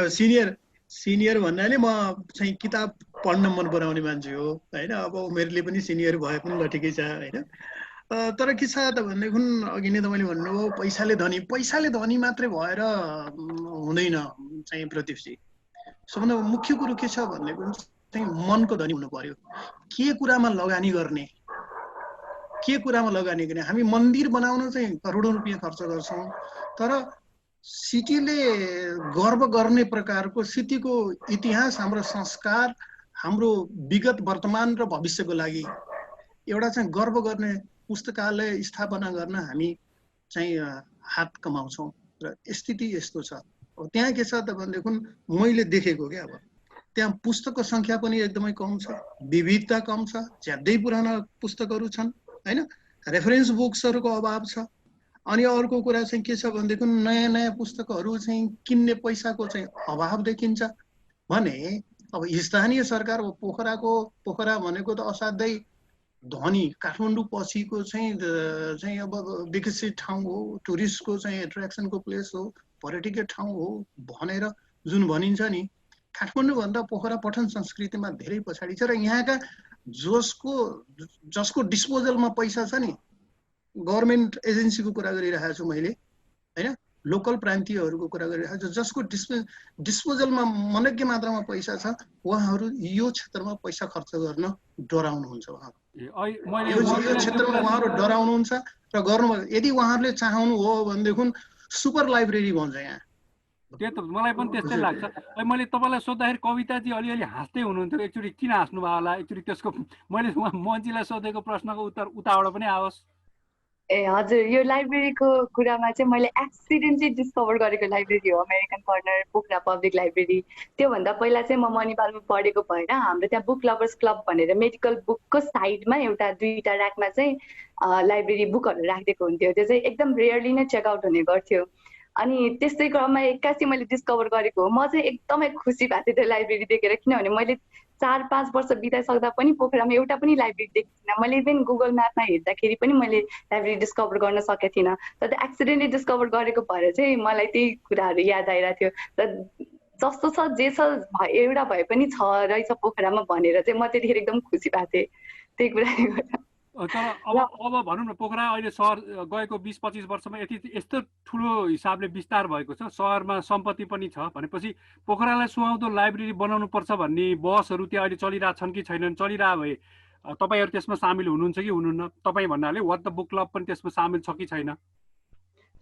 सिनियर भन्नाले म चाहिँ किताब पढ्न मन पराउने मान्छे हो होइन। अब उमेरले पनि सिनियर भए पनि ल ठिकै छ होइन। तर के छ त भनेदेखि अघि नै तपाईँले भन्नुभयो पैसाले धनी मात्रै भएर हुँदैन चाहिँ प्रदीपजी। सबभन्दा मुख्य कुरो के छ भनेदेखि चाहिँ मनको धनी हुनु पर्यो। के कुरामा लगानी गर्ने, हामी मन्दिर बनाउन चाहिँ करोडौँ रुपियाँ खर्च गर्छौँ, तर सिटीले गर्व गर्ने प्रकारको सिटीको इतिहास, हाम्रो संस्कार, हाम्रो विगत, वर्तमान र भविष्यको लागि एउटा चाहिँ गर्व गर्ने पुस्तकालय स्थापना गर्न हामी चाहिँ हात कमाउँछौँ र स्थिति यस्तो छ। अब त्यहाँ के छ त भनेदेखि मैले देखेको क्या, अब त्यहाँ पुस्तकको सङ्ख्या पनि एकदमै कम छ, विविधता कम छ, ज्यादै पुराना पुस्तकहरू छन् होइन, रेफरेन्स बुक्सहरूको अभाव छ। अनि अर्को कुरा चाहिँ के छ भनेदेखि नयाँ पुस्तकहरू चाहिँ किन्ने पैसाको चाहिँ अभाव देखिन्छ भने अब स्थानीय सरकार पोखरा भनेको त असाध्यै धनी, काठमाडौँ पछिको चाहिँ अब विकसित ठाउँ हो, टुरिस्टको चाहिँ एट्र्याक्सनको प्लेस हो, पर्यटकीय ठाउँ हो भनेर जुन भनिन्छ नि, काठमाडौँभन्दा पोखरा पठन संस्कृतिमा धेरै पछाडि छ। र यहाँका जसको डिस्पोजलमा पैसा छ नि, गभर्मेन्ट एजेन्सीको कुरा गरिरहेको छु मैले होइन, लोकल प्रान्तीयहरूको कुरा गरिरहेको छु, जसको डिस्पोजलमा मनज्ञ मात्रामा पैसा छ, उहाँहरू यो क्षेत्रमा पैसा खर्च गर्न डराउनुहुन्छ। यो क्षेत्रमा उहाँहरू डराउनुहुन्छ र गर्नु, यदि उहाँहरूले चाहनु हो भनेदेखि सुपर लाइब्रेरी भन्छ यहाँ। त्यो त मलाई पनि त्यस्तै लाग्छ। मैले तपाईँलाई सोद्धाखेरि कविताजी अलिअलि हाँस्दै हुनुहुन्थ्यो, एकचोटि किन हाँस्नु भयो होला? एकचोटि त्यसको मैले मन्जीलाई सोधेको प्रश्नको उत्तर उताबाट पनि आओस्। ए हजुर, यो लाइब्रेरीको कुरामा चाहिँ मैले एक्सिडेन्टली डिस्कभर गरेको लाइब्रेरी हो American corner Pokhara public library. त्योभन्दा पहिला चाहिँ म मणिपालमा पढेको भएर हाम्रो त्यहाँ बुक लभर्स क्लब भनेर मेडिकल बुकको साइडमा एउटा 2टा ऱ्याकमा चाहिँ लाइब्रेरी बुकहरू राखिदिएको हुन्थ्यो। त्यो चाहिँ एकदम रेयरली नै चेकआउट हुने गर्थ्यो। अनि त्यस्तै क्रममा एक्कासी मैले डिस्कभर गरेको हो। म चाहिँ एकदमै खुसी भएको थिएँ त्यो लाइब्रेरी देखेर, किनभने मैले 4-5 वर्ष बिताइसक्दा पनि पोखरामा एउटा पनि लाइब्रेरी देखेको थिइनँ। मैले इभन गुगल म्यापमा हेर्दाखेरि पनि मैले लाइब्रेरी डिस्कभर गर्न सकेको थिइनँ। तर एक्सिडेन्टली डिस्कभर गरेको भएर चाहिँ मलाई त्यही कुराहरू याद आइरहेको थियो। र जस्तो छ जे छ एउटा भए पनि छ रहेछ पोखरामा भनेर चाहिँ म त्यतिखेर एकदम खुसी भएको थिएँ त्यही कुराले गर्दा। तर अब भनौँ न, पोखरा अहिले सहर गएको 20-25 वर्षमा यस्तो ठुलो हिसाबले विस्तार भएको छ, सहरमा सम्पत्ति पनि छ भनेपछि पोखरालाई सुहाउँदो लाइब्रेरी बनाउनु पर्छ भन्ने बहसहरू त्यहाँ अहिले चलिरहेछन् कि छैनन्? चलिरह भए तपाईँहरू त्यसमा सामेल हुनुहुन्छ कि हुनुहुन्न? तपाईँ भन्नाले वाट द बुक क्लब पनि त्यसमा सामेल छ कि छैन?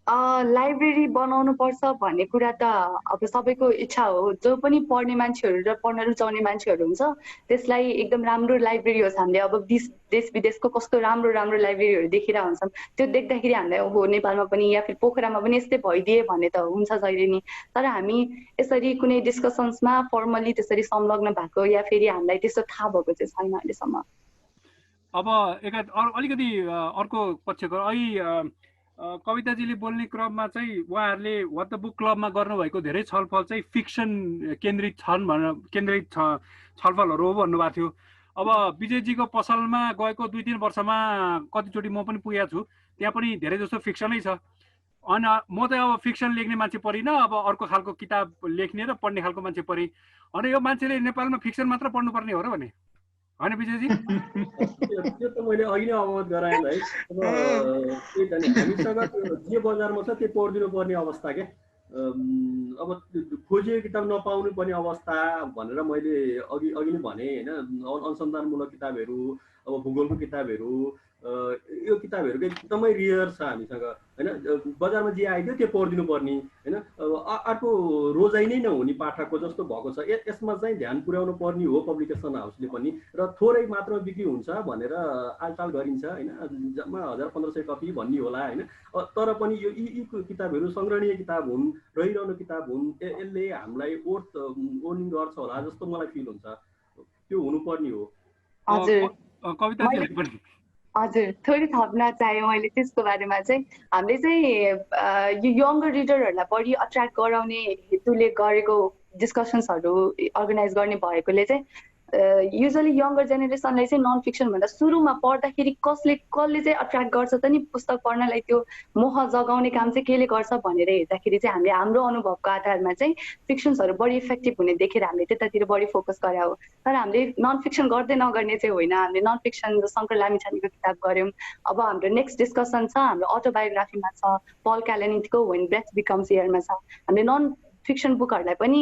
लाइब्रेरी बनाउनु पर्छ भन्ने कुरा त अब सबैको इच्छा हो। जो पनि पढ्ने मान्छेहरू र पढ्न रुचाउने मान्छेहरू हुन्छ त्यसलाई एकदम राम्रो लाइब्रेरी होस्। हामीले अब देश विदेशको कस्तो राम्रो लाइब्रेरीहरू देखिरहेको हुन्छौँ, त्यो देख्दाखेरि हामीलाई ओहो नेपालमा पनि या फिर पोखरामा पनि यस्तै भइदिए भन्ने त हुन्छ जहिले नि। तर हामी यसरी कुनै डिस्कसन्समा फर्मली त्यसरी संलग्न भएको या फेरि हामीलाई त्यस्तो थाहा भएको चाहिँ छैन अहिलेसम्म। अब अलिकति अर्को पक्षको अहिले कविताजीले बोल्ने क्रममा चाहिँ उहाँहरूले वाट द बुक क्लबमा गर्नुभएको धेरै छलफल चाहिँ फिक्सन केन्द्रित छलफलहरू हो भन्नुभएको थियो। अब विजयजीको पसलमा गएको 2-3 वर्षमा कतिचोटि म पनि पुगेको छु, त्यहाँ पनि धेरै जस्तो फिक्सनै छ। अनि म त अब फिक्सन लेख्ने मान्छे परिनँ, अब अर्को खालको किताब लेख्ने र पढ्ने खालको मान्छे परेँ। अनि यो मान्छेले नेपालमा फिक्सन मात्र पढ्नुपर्ने हो र भने होइन विजयजी? त्यो त मैले अघि नै अवगत गराएँ है। अब त्यही त नि, हामीसँग जे बजारमा छ त्यो पढिदिनु पर्ने अवस्था क्या। अब खोजिएको किताब नपाउनु पर्ने अवस्था भनेर मैले अघि नै भने होइन। अनुसन्धानमूलक किताबहरू, अब भूगोलको किताबहरू, यो किताबहरू एकदमै रियर छ हामीसँग होइन। बजारमा जे आइदियो त्यो पढिदिनु पर्ने होइन। अर्को रोजाइ नै नहुने पाठकको जस्तो भएको छ। यसमा चाहिँ ध्यान पुर्याउनु पर्ने हो पब्लिकेसन हाउसले पनि। र थोरै मात्रामा बिक्री हुन्छ भनेर आलटाल गरिन्छ होइन, जम्मा 1000-1500 कपी भन्ने होला होइन। तर पनि यो यी किताबहरू सङ्ग्रहणीय किताब हुन्, रहिरहनु किताब हुन्, यसले हामीलाई ओर्निङ गर्छ होला जस्तो मलाई फिल हुन्छ। त्यो हुनुपर्ने हो। कविताजीले पनि हजुर, थोरै थप्न चाहे मैले त्यसको बारेमा चाहिँ हामीले चाहिँ यो यङ्गर रिडरहरूलाई बढी अट्र्याक्ट गराउने हेतुले गरेको डिस्कसन्सहरू अर्गनाइज गर्ने भएकोले चाहिँ युजली यङ्गर जेनेरेसनलाई चाहिँ नन फिक्सन भन्दा सुरुमा पढ्दाखेरि कसले चाहिँ अट्र्याक्ट गर्छ त नि पुस्तक पढ्नलाई, त्यो मोह जगाउने काम चाहिँ केले गर्छ भनेर हेर्दाखेरि चाहिँ हामीले हाम्रो अनुभवको आधारमा चाहिँ फिक्सन्सहरू बढी इफेक्टिभ हुने देखेर हामीले त्यतातिर बढी फोकस गरे हो। तर हामीले नन फिक्सन गर्दै नगर्ने चाहिँ होइन। हामीले नन फिक्सन शङ्कर लामिछानेको किताब गऱ्यौँ। अब हाम्रो नेक्स्ट डिस्कसन छ हाम्रो अटोबायोग्राफीमा छ, पल क्यालेनिथको व्हेन ब्रेथ बिकम्स एयरमा छ। हामीले नन फिक्सन बुकहरूलाई पनि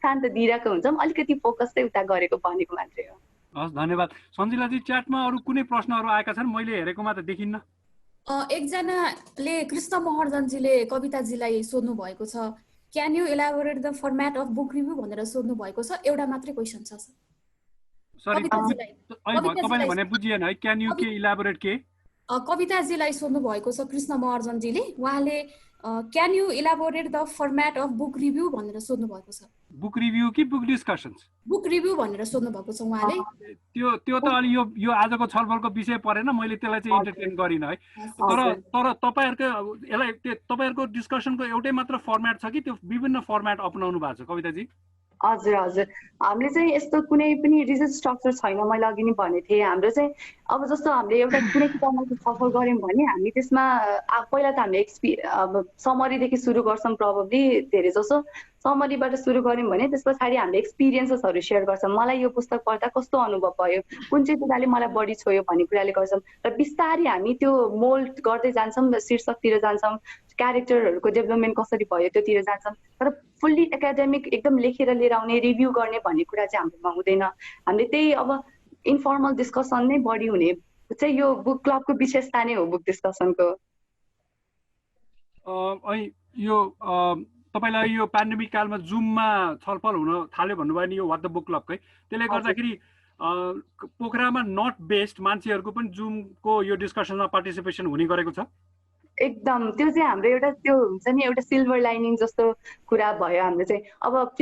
स्थान त दिइरहेको हुन्छौँ, अलिकति फोकस चाहिँ उता गरेको भनेको मात्रै हो। हस्, धन्यवाद। सञ्जिलाजी, च्याटमा अरू कुनै प्रश्नहरू आएका छन्? मैले हेरेकोमा त देखिन्न। एकजनाले कृष्ण महर्जनजीले कविताजीलाई सोध्नु भएको छ, can you elaborate the format of book review भनेर सोध्नु भएको छ। एउटा मात्रै क्वेसन छ सर। सरी, तपाईले भने बुझिएन है, क्यान यु के इलाबोरेट के? कविताजीलाई सोध्नु भएको छ कृष्ण महर्जनजीले, उहाँले can you elaborate the format of book review भनेर सोध्नु भएको छ। बुक रिभ्यू कि बुक डिस्कसन्स? बुक रिभ्यु भनेर सोध्नु भएको छ उहाँले। त्यो त अलि यो आजको छलफलको विषय परेन, मैले त्यसलाई चाहिँ इन्टरटेन गरिनँ है। तर तपाईँहरूको डिस्कसनको एउटै मात्र फर्मेट छ कि त्यो विभिन्न फर्मेट अपनाउनु भएको छ कविताजी? हजुर हजुर, हामीले चाहिँ यस्तो कुनै पनि रिजिड स्ट्रक्चर छैन। मैले अघि नै भनेको थिएँ, हाम्रो चाहिँ अब जस्तो हामीले एउटा कुनै किताबमा छलफल गऱ्यौँ भने हामी त्यसमा पहिला त हामीले अब समरीदेखि सुरु गर्छौँ, प्रब्लली धेरै जसो समरीबाट सुरु गऱ्यौँ भने त्यस पछाडि हामीले एक्सपिरियन्सेसहरू सेयर गर्छौँ। मलाई यो पुस्तक पढ्दा कस्तो अनुभव भयो, कुन चाहिँ कुराले मलाई बढी छोयो भन्ने कुराले गर्छौँ र बिस्तारै हामी त्यो मोल्ड गर्दै जान्छौँ, शीर्षकतिर जान्छौँ, क्यारेक्टरहरूको डेभलपमेन्ट कसरी भयो त्योतिर जान्छौँ। तर फुल्ली एकाडेमिक एकदम लेखेर लिएर आउने रिभ्यू गर्ने भन्ने कुरा चाहिँ हाम्रोमा हुँदैन। हामीले त्यही अब इन्फर्मल डिस्कसन नै बढी हुने चाहिँ यो बुक क्लबको विशेषता नै हो बुक डिस्कसनको। यो तपाईलाई यो पेन्डेमिक कालमा जुममा छलफल हुन थाल्यो भन्नुभयो नि, यो व्हाट द बुक क्लबकै, त्यसले गर्दाखेरि पोखरामा नट बेस्ड मान्छेहरूको पनि जुमको यो डिस्कसनमा पार्टिसिपेसन हुने गरेको छ। एकदम त्यो चाहिँ हाम्रो एउटा त्यो हुन्छ नि एउटा सिल्भर लाइनिङ जस्तो कुरा भयो। हाम्रो चाहिँ अब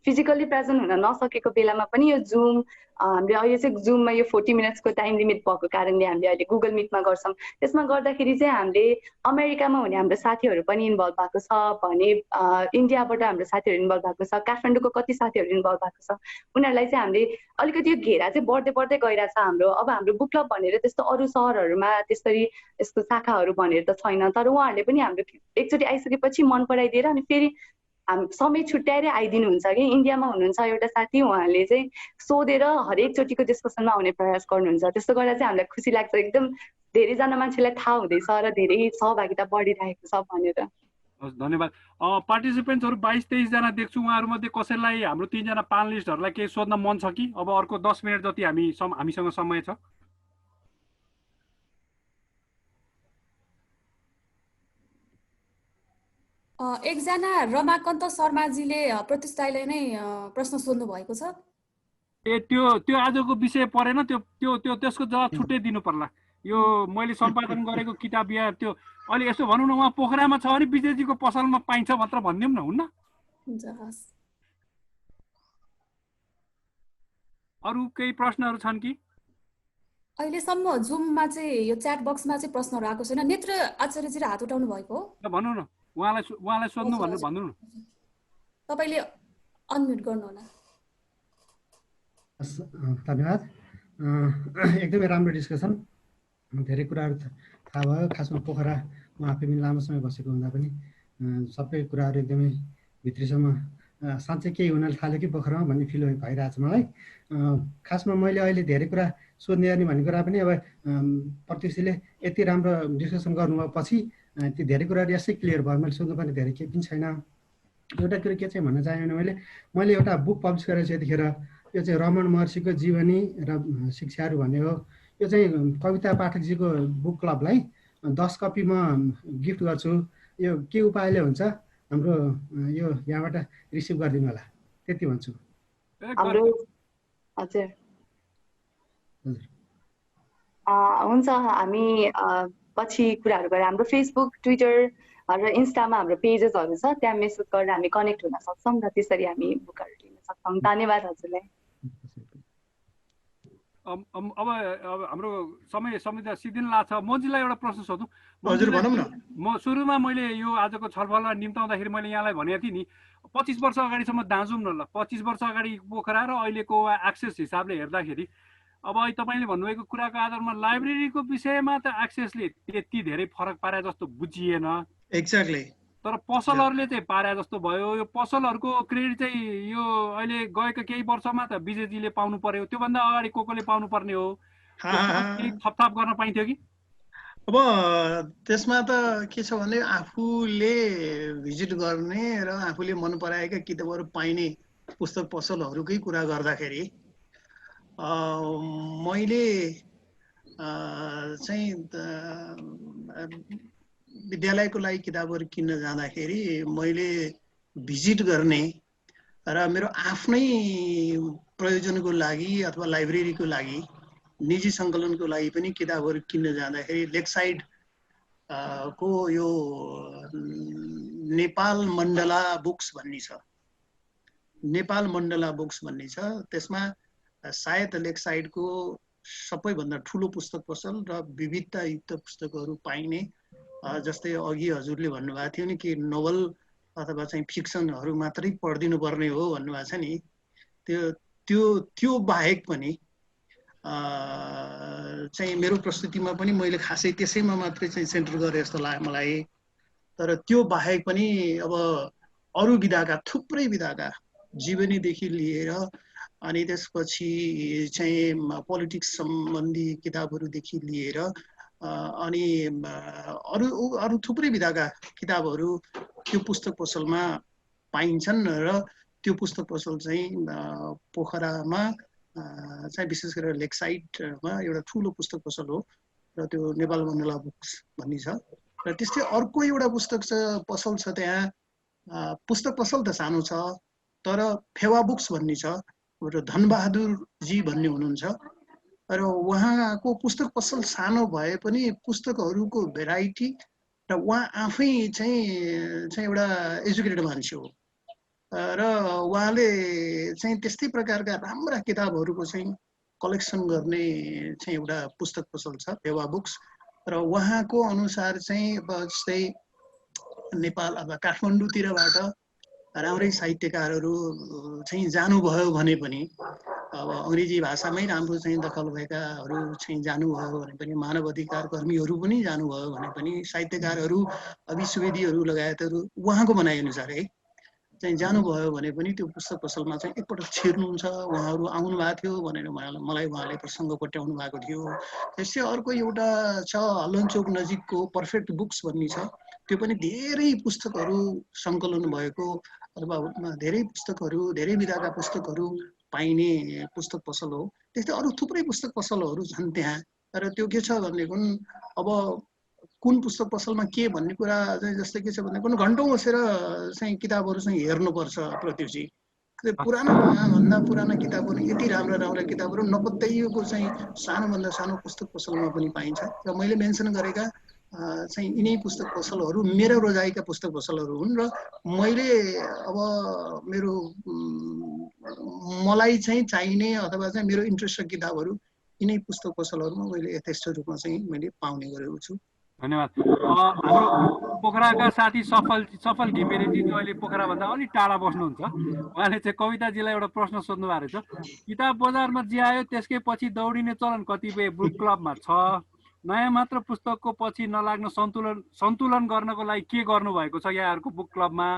फिजिकल्ली प्रेजेन्ट हुन नसकेको बेलामा पनि यो जुम हामीले अहिले चाहिँ जुममा यो 40 मिनट्सको टाइम लिमिट भएको कारणले हामीले अहिले गुगल मिटमा गर्छौँ। त्यसमा गर्दाखेरि चाहिँ हामीले अमेरिकामा हुने हाम्रो साथीहरू पनि इन्भल्भ भएको छ भने इन्डियाबाट हाम्रो साथीहरू इन्भल्भ भएको छ, काठमाडौँको कति साथीहरू इन्भल्भ भएको छ। उनीहरूलाई चाहिँ हामीले अलिकति यो घेरा चाहिँ बढ्दै बढ्दै गइरहेछ हाम्रो। अब हाम्रो बुक क्लब भनेर त्यस्तो अरू सहरहरूमा त्यसरी यस्तो शाखाहरू भनेर त छैन, तर उहाँहरूले पनि हाम्रो एकचोटि आइसकेपछि मन पराइदिएर अनि फेरि समय छुट्याएरै आइदिनुहुन्छ कि। इन्डियामा हुनुहुन्छ एउटा साथी, उहाँले चाहिँ सोधेर हरेकचोटिको डिस्कसनमा आउने प्रयास गर्नुहुन्छ। त्यस्तो गर्दा चाहिँ हामीलाई खुसी लाग्छ, एकदम धेरैजना मान्छेलाई थाहा हुँदैछ र धेरै सहभागिता बढिरहेको छ भनेर। धन्यवाद। पार्टिसिपेन्ट्सहरू 22-23 जना देख्छु, उहाँहरूमध्ये कसैलाई हाम्रो 3 जना प्यानलिस्टहरूलाई केही सोध्न मन छ कि? अब अर्को 10 मिनट जति हामीसँग समय छ। एकजना रमाकान्त शर्माजीले प्रतिष्ठालाई नै प्रश्न सोध्नु भएको छ। त्यो आजको विषय परेन, त्यसको जवाब छुट्टै दिनु पर्ला। यो मैले सम्पादन गरेको किताब या त्यो अलि यसो भनौँ न, उहाँ पोखरामा छ भने विजयजीको पसलमा पाइन्छ मात्र भनिदिउँ न, हुन्न? अरू केही प्रश्नहरू छन् कि? अहिलेसम्म जुममा चाहिँ यो च्याट बक्समा चाहिँ प्रश्नहरू आएको छैन। नेत्र आचार्यजी हात उठाउनु भएको हो, भन्नु न, उहाँलाई सोध्नु भनेर भन्नु न। तपाईले अनम्युट गर्नु होला। धन्यवाद। एकदमै राम्रो डिस्कसन, धेरै कुराहरू थाहा भयो। खासमा पोखरा म आफै पनि लामो समय बसेको हुँदा पनि सबै कुराहरू एकदमै भित्रीसम्म साँच्चै केही हुन थाल्यो कि पोखरामा भन्ने फिल भइरहेछ मलाई। खासमा मैले अहिले धेरै कुरा सोध्ने गर्ने भन्ने कुरा पनि अब प्रत्यक्षले यति राम्रो डिस्कसन गर्नुभएपछि ती धेरै कुराहरू यसै क्लियर भयो। मैले सोध्नुपर्ने धेरै केही पनि छैन। एउटा कुरो के चाहिँ भन्न चाहेँ भने मैले एउटा बुक पब्लिस गरेको छु यतिखेर, यो चाहिँ रमण महर्षिको जीवनी र शिक्षाहरू भन्ने हो। यो चाहिँ कविता पाठकजीको बुक क्लबलाई 10 कपी म गिफ्ट गर्छु। यो के उपायले हुन्छ हाम्रो यो यहाँबाट रिसिभ गरिदिनु होला, त्यति भन्छु। हजुर हुन्छ, हामी पछि कुराहरू गरेर हाम्रो फेसबुक, ट्विटर र इन्स्टामा हाम्रो पेजेसहरू छ, त्यहाँ मेसेज गरेर हामी कनेक्ट हुन सक्छौँ र त्यसरी हामी बुकहरू लिन सक्छौँ। धन्यवाद हजुरलाई। अब हाम्रो समय सिद्धिन लाग्छ। मन्जीलाई एउटा प्रश्न सोधौँ। हजुर भनौँ न। म सुरुमा मैले यो आजको छलफलमा निम्ताउँदाखेरि मैले यहाँलाई भनेको थिएँ नि 25 वर्ष अगाडिसम्म दाँजौँ न ल। 25 वर्ष अगाडि पोखरा र अहिलेको एक्सेस हिसाबले हेर्दाखेरि अब तपाईँले भन्नुभएको कुराको आधारमा लाइब्रेरीको विषयमा त एक्सेसले त्यति धेरै फरक पारे जस्तो बुझिएन। एक्ज्याक्टली। तर पसलहरूले चाहिँ पारे जस्तो भयो। यो पसलहरूको क्रेडिट चाहिँ यो अहिले गएको केही वर्षमा त विजयजीले पाउनु पर्यो, त्योभन्दा अगाडि कोले पाउनु पर्ने हो। थपथाप गर्न पाइन्थ्यो कि? अब त्यसमा त के छ भने आफूले भिजिट गर्ने र आफूले मन पराएका किताबहरू पाइने पुस्तक पसलहरूकै कुरा गर्दाखेरि मैले चाहिँ विद्यालयको लागि किताबहरू किन्न जाँदाखेरि मैले भिजिट गर्ने र मेरो आफ्नै प्रयोजनको लागि अथवा लाइब्रेरीको लागि निजी सङ्कलनको लागि पनि किताबहरू किन्न जाँदाखेरि लेकसाइड को यो नेपाल मण्डला बुक्स भन्ने छ। नेपाल मण्डला बुक्स भन्ने छ। त्यसमा सायद लेकसाइडको सबैभन्दा ठुलो पुस्तक पसल र विविधतायुक्त पुस्तकहरू पाइने, जस्तै अघि हजुरले भन्नुभएको थियो नि कि नोभल अथवा चाहिँ फिक्सनहरू मात्रै पढिदिनु पर्ने हो भन्नुभएको छ नि, त्यो बाहेक पनि चाहिँ मेरो प्रस्तुतिमा पनि मैले खासै त्यसैमा मात्रै चाहिँ सेन्टर गरेँ जस्तो लाग्यो मलाई। तर त्यो बाहेक पनि अब अरू विधाका थुप्रै विधाका जीवनीदेखि लिएर अनि त्यसपछि चाहिँ पोलिटिक्स सम्बन्धी किताबहरूदेखि लिएर अनि अरू थुप्रै विधाका किताबहरू त्यो पुस्तक पसलमा पाइन्छन् र त्यो पुस्तक पसल चाहिँ पोखरामा चाहिँ विशेष गरेर लेकसाइडमा एउटा ठुलो पुस्तक पसल हो र त्यो नेपाल मण्डला बुक्स भन्ने छ। र त्यस्तै अर्को एउटा पुस्तक पसल छ त्यहाँ। पुस्तक पसल त सानो छ तर फेवा बुक्स भन्ने छ र धनबहादुरजी भन्ने हुनुहुन्छ र उहाँको पुस्तक पसल सानो भए पनि पुस्तकहरूको भेराइटी र उहाँ आफै चाहिँ एउटा एजुकेटेड मान्छे हो र उहाँले चाहिँ त्यस्तै प्रकारका राम्रा किताबहरूको चाहिँ कलेक्सन गर्ने चाहिँ एउटा पुस्तक पसल छ फेवा बुक्स। र उहाँको अनुसार चाहिँ अब जस्तै नेपाल अब काठमाडौँतिरबाट राम्रै साहित्यकारहरू चाहिँ जानुभयो भने पनि अब अङ्ग्रेजी भाषामै राम्रो चाहिँ दखल भएकाहरू चाहिँ जानुभयो भने पनि, मानव अधिकार कर्मीहरू पनि जानुभयो भने पनि, साहित्यकारहरू अभि सुवेदीहरू लगायतहरू उहाँको भनाइअनुसार है चाहिँ जानुभयो भने पनि त्यो पुस्तक पसलमा चाहिँ एकपटक छिर्नुहुन्छ। उहाँहरू आउनु भएको थियो भनेर मलाई उहाँले प्रसङ्ग कोट्याउनु भएको थियो। त्यसै अर्को एउटा छ हल्लनचोक नजिकको पर्फेक्ट बुक्स भन्ने छ। त्यो पनि धेरै पुस्तकहरू सङ्कलन भएको अथवा धेरै पुस्तकहरू धेरै विधाका पुस्तकहरू पाइने पुस्तक पसल हो। त्यस्तै अरू थुप्रै पुस्तक पसलहरू छन् त्यहाँ। तर त्यो के छ भनेदेखि अब कुन पुस्तक पसलमा के भन्ने कुरा चाहिँ जस्तै के छ भने कुन घन्टौँ बसेर चाहिँ किताबहरू चाहिँ हेर्नुपर्छ प्रत्युजी। पुराना पुराना किताबहरू यति राम्रा किताबहरू नपत्याइएको चाहिँ सानोभन्दा सानो पुस्तक पसलमा पनि पाइन्छ। र मैले मेन्सन गरेका चाहिँ यिनै पुस्तक पसलहरू मेरो रोजाइका पुस्तक पसलहरू हुन् र मैले अब मलाई चाहिँ चाहिने अथवा चाहिँ मेरो इन्ट्रेस्टको किताबहरू यिनै पुस्तक पसलहरूमा मैले यथेष्ट रूपमा चाहिँ मैले पाउने गरेको छु। धन्यवाद। हाम्रो पोखराका साथी सफल घिमिरेजी अहिले पोखराभन्दा अलिक टाढा बस्नुहुन्छ। उहाँले चाहिँ कविताजीलाई एउटा प्रश्न सोध्नु भएको रहेछ। किताब बजारमा जे आयो त्यसकै पछि दौडिने चलन कतिपय बुक क्लबमा छ। नयाँ मात्र पुस्तकको पछि नलाग्न सन्तुलन गर्नको लागि के गर्नुभएको छ यहाँहरूको बुक क्लबमा?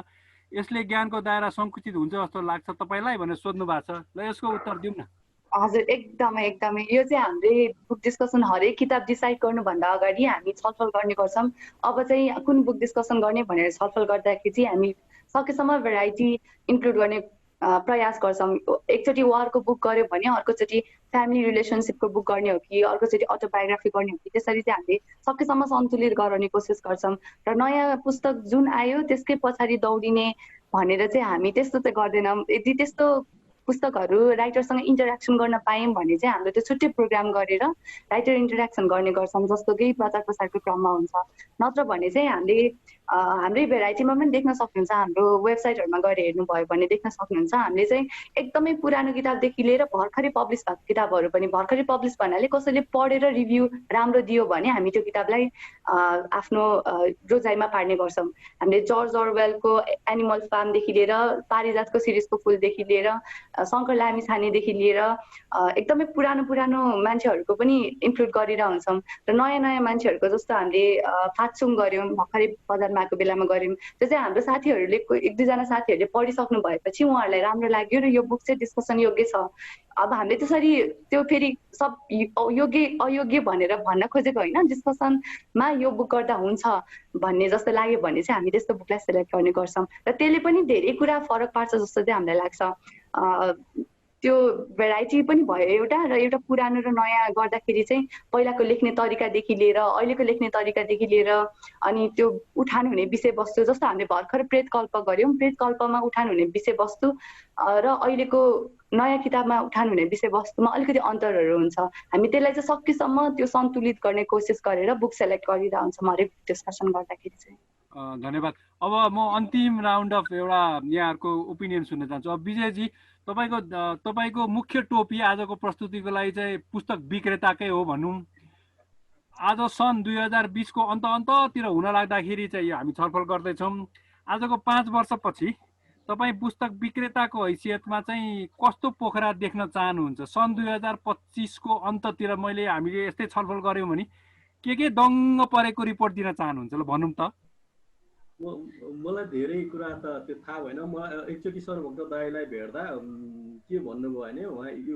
यसले ज्ञानको दायरा सङ्कुचित हुन्छ जस्तो लाग्छ तपाईँलाई भनेर सोध्नु भएको छ। ल यसको उत्तर दिउँ न। हजुर, एकदमै यो चाहिँ हामीले बुक डिस्कसन हरेक किताब डिसाइड गर्नुभन्दा अगाडि हामी छलफल गर्ने गर्छौँ। अब चाहिँ कुन बुक डिस्कसन गर्ने भनेर छलफल गर्दाखेरि चाहिँ हामी सकेसम्म भेराइटी इन्क्लुड गर्ने प्रयास गर्छौँ। एकचोटि वारको बुक गऱ्यो भने अर्कोचोटि फ्यामिली रिलेसनसिपको बुक गर्ने हो कि अर्कोचोटि अटोबायोग्राफी गर्ने हो कि, त्यसरी चाहिँ हामीले सकेसम्म सन्तुलित गराउने कोसिस गर्छौँ। र नयाँ पुस्तक जुन आयो त्यसकै पछाडि दौडिने भनेर चाहिँ हामी त्यस्तो चाहिँ गर्दैनौँ। यदि त्यस्तो पुस्तकहरू राइटरसँग इन्टरेक्सन गर्न पायौँ भने चाहिँ हामीले त्यो छुट्टै प्रोग्राम गरेर राइटर इन्टरेक्सन गर्ने गर्छौँ, जस्तो कि प्रचार प्रसारको क्रममा हुन्छ। नत्र भने चाहिँ हामीले हाम्रै भेराइटीमा पनि देख्न सक्नुहुन्छ, हाम्रो वेबसाइटहरूमा गएर हेर्नुभयो भने देख्न सक्नुहुन्छ। हामीले चाहिँ एकदमै पुरानो किताबदेखि लिएर भर्खरै पब्लिस भएको किताबहरू पनि, भर्खरै पब्लिस भन्नाले कसैले पढेर रिभ्यू राम्रो दियो भने हामी त्यो किताबलाई आफ्नो रोजाइमा पार्ने गर्छौँ। हामीले जर्ज अर्वेलको एनिमल फार्मदेखि लिएर पारिजातको सिरिजको फुलदेखि लिएर शङ्कर लामिछानेदेखि लिएर एकदमै पुरानो मान्छेहरूको पनि इन्क्लुड गरिरहेको हुन्छौँ र नयाँ मान्छेहरूको जस्तो हामीले फात्सुङ गऱ्यौँ, भर्खरै बजारमा आएको बेलामा गऱ्यौँ। त्यो चाहिँ हाम्रो साथीहरूले, एक दुईजना साथीहरूले पढिसक्नु भएपछि उहाँहरूलाई राम्रो लाग्यो र यो बुक चाहिँ डिस्कसन योग्य छ। अब हामीले त्यसरी त्यो फेरि सब योग्य अयोग्य भनेर भन्न खोजेको होइन, डिस्कसनमा यो बुक गर्दा हुन्छ भन्ने जस्तो लाग्यो भने चाहिँ हामी त्यस्तो बुकलाई सेलेक्ट गर्ने गर्छौँ र त्यसले पनि धेरै कुरा फरक पार्छ जस्तो चाहिँ हामीलाई लाग्छ। त्यो भेराइटी पनि भयो एउटा, र एउटा पुरानो र नयाँ गर्दाखेरि चाहिँ पहिलाको लेख्ने तरिकादेखि लिएर अहिलेको लेख्ने तरिकादेखि लिएर अनि त्यो उठान हुने विषयवस्तु, जस्तो हामीले भर्खर प्रेतकल्प गऱ्यौँ, प्रेतकल्पमा उठान हुने विषयवस्तु र अहिलेको नयाँ किताबमा उठान हुने विषयवस्तुमा अलिकति अन्तरहरू हुन्छ। हामी त्यसलाई चाहिँ सकेसम्म त्यो सन्तुलित गर्ने कोसिस गरेर बुक सेलेक्ट गरिरहेको हुन्छौँ हरेक डिस्कसन गर्दाखेरि चाहिँ। धन्यवाद। अब म अन्तिम राउन्ड अफ एउटा यहाँहरूको ओपिनियन सुन्न चाहन्छु। अब विजयजी, तपाईँको मुख्य टोपी आजको प्रस्तुतिको लागि चाहिँ पुस्तक विक्रेताकै हो भनौँ। आज सन् 2020को अन्ततिर हुन लाग्दाखेरि चाहिँ हामी छलफल गर्दैछौँ। आजको 5 वर्षपछि तपाईँ पुस्तक विक्रेताको हैसियतमा चाहिँ कस्तो पोखरा देख्न चाहनुहुन्छ? सन् 2025को अन्ततिर हामीले यस्तै छलफल गऱ्यौँ भने के दङ्ग परेको रिपोर्ट दिन चाहनुहुन्छ? ल भनौँ त। मलाई धेरै कुरा त त्यो थाहा भएन। म एकचोटि सर्वभक्त दाईलाई भेट्दा के भन्नुभयो भने उहाँ यो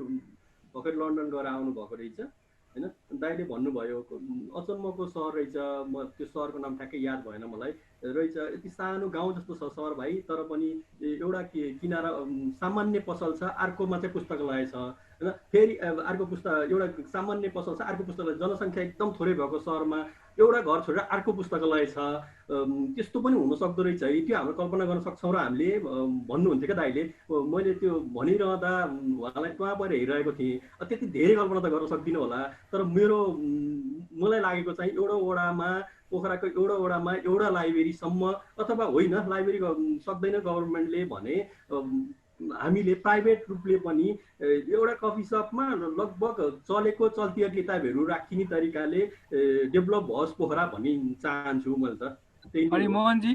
भर्खर लन्डन गएर आउनुभएको रहेछ होइन। दाईले भन्नुभयो अचम्मको सहर रहेछ, म त्यो सहरको नाम ठ्याक्कै याद भएन मलाई, रहेछ यति सानो गाउँ जस्तो छ सहर भाइ, तर पनि एउटा किनारा सामान्य पसल छ, अर्कोमा चाहिँ पुस्तकालय छ होइन। फेरि अर्को एउटा सामान्य पसल छ, अर्को पुस्तकालय, जनसङ्ख्या एकदम थोरै भएको सहरमा एउटा घर छोडेर अर्को पुस्तकालय छ। त्यस्तो पनि हुन सक्दो रहेछ है, त्यो हाम्रो कल्पना गर्न सक्छौँ। र हामीले भन्नुहुन्थ्यो क्या दाइले, मैले त्यो भनिरहँदा उहाँलाई टुवा परेर हेरिरहेको थिएँ। त्यति धेरै कल्पना त गर्न सक्दिनँ होला, तर मलाई लागेको चाहिँ एउटा वडामा, पोखराको एउटा वडामा एउटा लाइब्रेरीसम्म, अथवा होइन लाइब्रेरी सक्दैन गभर्मेन्टले भने हामीले प्राइभेट रूपले पनि एउटा कफी सपमा लगभग चलेको चल्तीय किताबहरू राखिने तरिकाले डेभलप होस् पोखरा भन्ने चाहन्छु मैले त। अनि मोहनजी,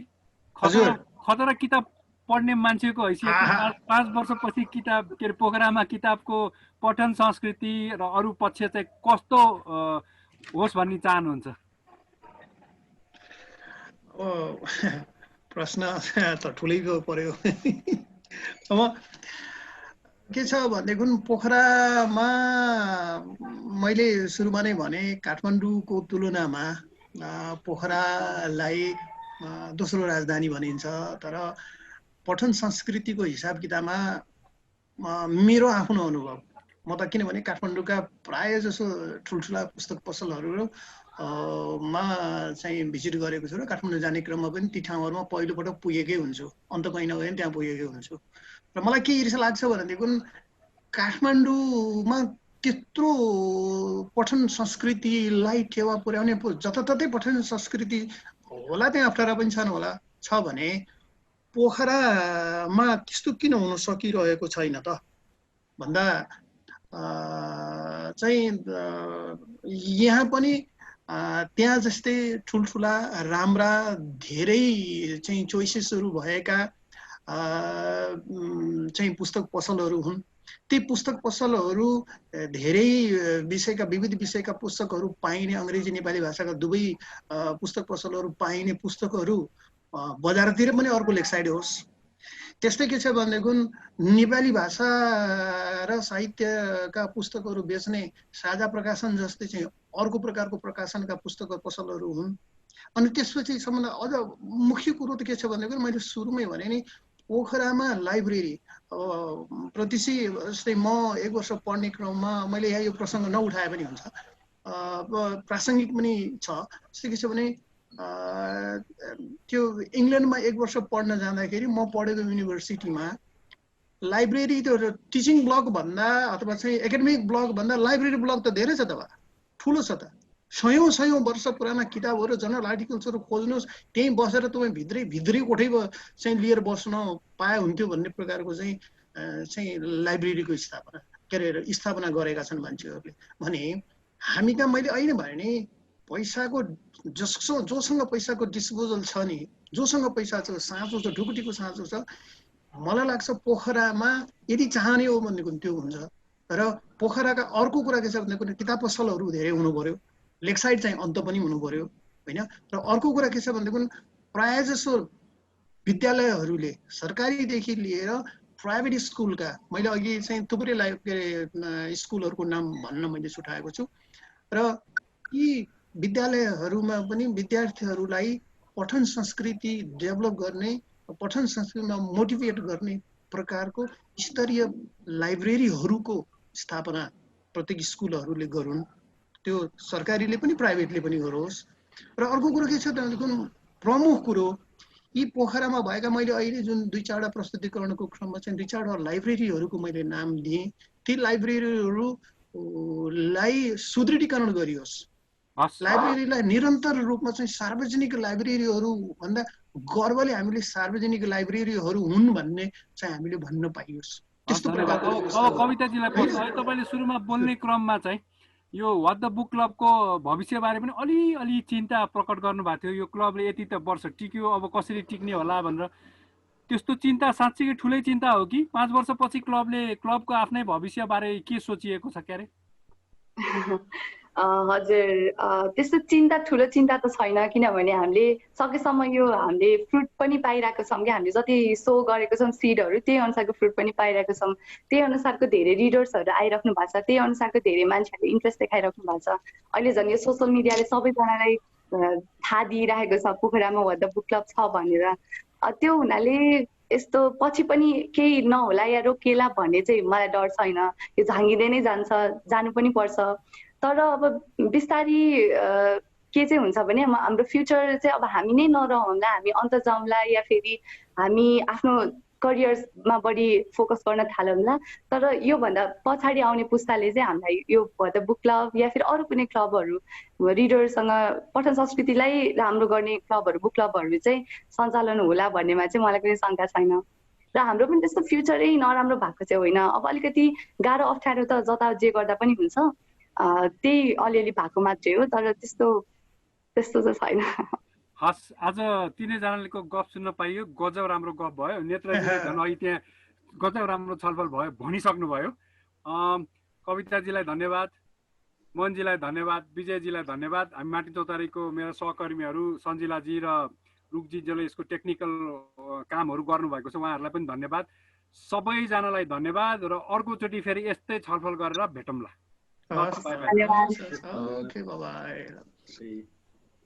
खतरा किताब पढ्ने मान्छेको हैसियतमा 5 वर्षपछि किताब के अरे पोखरामा किताबको पठन संस्कृति र अरू पक्ष चाहिँ कस्तो होस् भन्ने चाहनुहुन्छ? प्रश्न त ठुलैको पर्यो। अब के छ भनेदेखि पोखरामा मैले सुरुमा नै भने काठमाडौँको तुलनामा पोखरालाई दोस्रो राजधानी भनिन्छ, तर पठन संस्कृतिको हिसाब किताबमा मेरो आफ्नो अनुभव, म त किनभने काठमाडौँका प्राय जसो ठुल्ठुला पुस्तक पसलहरू मा चाहिँ भिजिट गरेको छु र काठमाडौँ जाने क्रममा पनि ती ठाउँहरूमा पहिलोपटक पुगेकै हुन्छु, अन्त कहीँ नभए पनि त्यहाँ पुगेकै हुन्छु। र मलाई के ईर्ष्या लाग्छ भनेदेखि काठमाडौँमा त्यत्रो पठन संस्कृतिलाई टेवा पुर्याउने, जताततै पठन संस्कृति होला, त्यहाँ अप्ठ्यारा पनि छन् होला, छ भने पोखरामा त्यस्तो किन हुन सकिरहेको छैन त भन्दा चाहिँ यहाँ पनि त्यहाँ जस्तै ठुल्ठुला राम्रा धेरै चाहिँ चोइसेसहरू भएका चाहिँ पुस्तक पसलहरू हुन्। ती पुस्तक पसलहरू धेरै विषयका, विविध विषयका पुस्तकहरू पाइने, अङ्ग्रेजी नेपाली भाषाका दुवै पुस्तक पसलहरू पाइने पुस्तकहरू बजारतिर पनि अर्को लेखसाइड होस्। त्यस्तै के छ भनेदेखि नेपाली भाषा र साहित्यका पुस्तकहरू बेच्ने साझा प्रकाशन जस्तै चाहिँ अर्को प्रकारको प्रकाशनका पुस्तक पसलहरू हुन्। अनि त्यसपछि सम्बन्ध अझ मुख्य कुरो त के छ भनेदेखि मैले सुरुमै भने नि पोखरामा लाइब्रेरी प्रतिशी जस्तै म 1 वर्ष पढ्ने क्रममा मैले यहाँ यो प्रसङ्ग नउठाए पनि हुन्छ, प्रासङ्गिक पनि छ। जस्तै के छ भने त्यो इङ्ल्यान्डमा 1 वर्ष पढ्न जाँदाखेरि म पढेको युनिभर्सिटीमा लाइब्रेरी त्यो टिचिङ ब्लक भन्दा अथवा चाहिँ एकाडेमिक ब्लक भन्दा लाइब्रेरी ब्लक त धेरै छ त, ठुलो छ त। सयौं वर्ष पुराना किताबहरू जनरल आर्टिकल्सहरू खोज्नुहोस्, त्यहीँ बसेर तपाईँ भित्री कोठै चाहिँ लिएर बस्न पाए हुन्थ्यो भन्ने प्रकारको चाहिँ लाइब्रेरीको स्थापना गरेका छन् मान्छेहरूले। भने हामी कहाँ मैले अहिले भने नि पैसाको जोसँग पैसाको डिस्पोजल छ नि, जोसँग पैसा छ, साँचो छ, ढुकुटीको साँचो छ, मलाई लाग्छ पोखरामा यदि चाहने हो भन्ने कुरो त्यो हुन्छ। र पोखराका अर्को कुरा के छ भन्दा किताब पसलहरू धेरै हुनु पर्यो, लेकसाइड चाहिँ अन्त पनि हुनु पर्यो होइन। र अर्को कुरा के छ भन्दा प्रायः जसो विद्यालयहरूले सरकारीदेखि लिएर प्राइभेट स्कुलका, मैले अघि चाहिँ थुप्रै स्कुलहरूको नाम भन्न मैले छुटाएको छु, र यी विद्यालयहरूमा पनि विद्यार्थीहरूलाई पठन संस्कृति डेभलप गर्ने, पठन संस्कृतिमा मोटिभेट गर्ने प्रकारको स्तरीय लाइब्रेरीहरूको स्थापना प्रत्येक स्कुलहरूले गरून्। त्यो सरकारीले पनि प्राइभेटले पनि गरोस्। र अर्को कुरो के छ भनेदेखि प्रमुख कुरो यी पोखरामा भएका मैले अहिले जुन 2-4वटा प्रस्तुतिकरणको क्रममा चाहिँ 2-4वटा लाइब्रेरीहरूको मैले नाम दिएँ, ती लाइब्रेरीहरूलाई सुदृढीकरण गरियोस्। लाइब्रेरीलाई निरन्तर रूपमा चाहिँ सार्वजनिक लाइब्रेरीहरू भन्दा गर्वले हामीले सार्वजनिक लाइब्रेरीहरू हुन् भन्ने चाहिँ हामीले भन्न पाइयोस्। त्यस्तो प्रकारको अब कविताजीलाई तपाईँले सुरुमा बोल्ने क्रममा चाहिँ यो व्हाट द बुक क्लबको भविष्यबारे पनि अलि चिन्ता प्रकट गर्नुभएको थियो। यो क्लबले यति त वर्ष टिक्यो, अब कसरी टिक्ने होला भनेर। त्यस्तो चिन्ता साँच्चै ठुलै चिन्ता हो कि 5 वर्षपछि क्लबको आफ्नै भविष्यबारे के सोचिएको छ क्यारे? हजुर, त्यस्तो चिन्ता ठुलो चिन्ता त छैन, किनभने हामीले सकेसम्म यो हामीले फ्रुट पनि पाइरहेको छौँ कि हामीले जति सो गरेको छौँ सिडहरू, त्यही अनुसारको फ्रुट पनि पाइरहेको छौँ। त्यही अनुसारको धेरै रिडर्सहरू आइराख्नु भएको छ, त्यही अनुसारको धेरै मान्छेहरूले इन्ट्रेस्ट देखाइराख्नु भएको छ। अहिले झन् यो सोसियल मिडियाले सबैजनालाई थाहा दिइरहेको छ पोखरामा व्हाट द बुक क्लब छ भनेर। त्यो हुनाले यस्तो पछि पनि केही नहोला या रोकिएला भन्ने चाहिँ मलाई डर छैन। यो झाँगिँदै नै जानु पनि पर्छ। तर अब बिस्तारी के चाहिँ हुन्छ भने हाम्रो फ्युचर चाहिँ अब हामी नै नरहँला, हामी अन्त जाउँला या फेरि हामी आफ्नो करियर्समा बढी फोकस गर्न थालौँला। तर योभन्दा पछाडि आउने पुस्ताले चाहिँ हामीलाई यो व्हाट द बुक क्लब या फेरि अरू कुनै क्लबहरू, रिडरसँग पठन संस्कृतिलाई राम्रो गर्ने क्लबहरू, बुक क्लबहरू चाहिँ सञ्चालन होला भन्नेमा चाहिँ मलाई कुनै शङ्का छैन। र हाम्रो पनि त्यस्तो फ्युचरै नराम्रो भएको चाहिँ होइन। अब अलिकति गाह्रो अप्ठ्यारो त जता जे गर्दा पनि हुन्छ, त्यही अलिअलि भएको मात्रै हो, तर त्यस्तो चाहिँ छैन। हस्, आज तिनैजनाको गफ सुन्न पाइयो, गजब राम्रो गफ भयो। नेत्रजीले झन् अहिले त्यहाँ गजब राम्रो छलफल भयो, भनिसक्नुभयो। कविताजीलाई धन्यवाद, मोहनजीलाई धन्यवाद, विजयजीलाई धन्यवाद। हामी माटी चौतारीको मेरा सहकर्मीहरू सञ्जिलाजी र रुकजीले यसको टेक्निकल कामहरू गर्नुभएको छ, उहाँहरूलाई पनि धन्यवाद। सबैजनालाई धन्यवाद र अर्कोचोटि फेरि यस्तै छलफल गरेर भेटौँला। धन्यवाद। Okay, bye bye.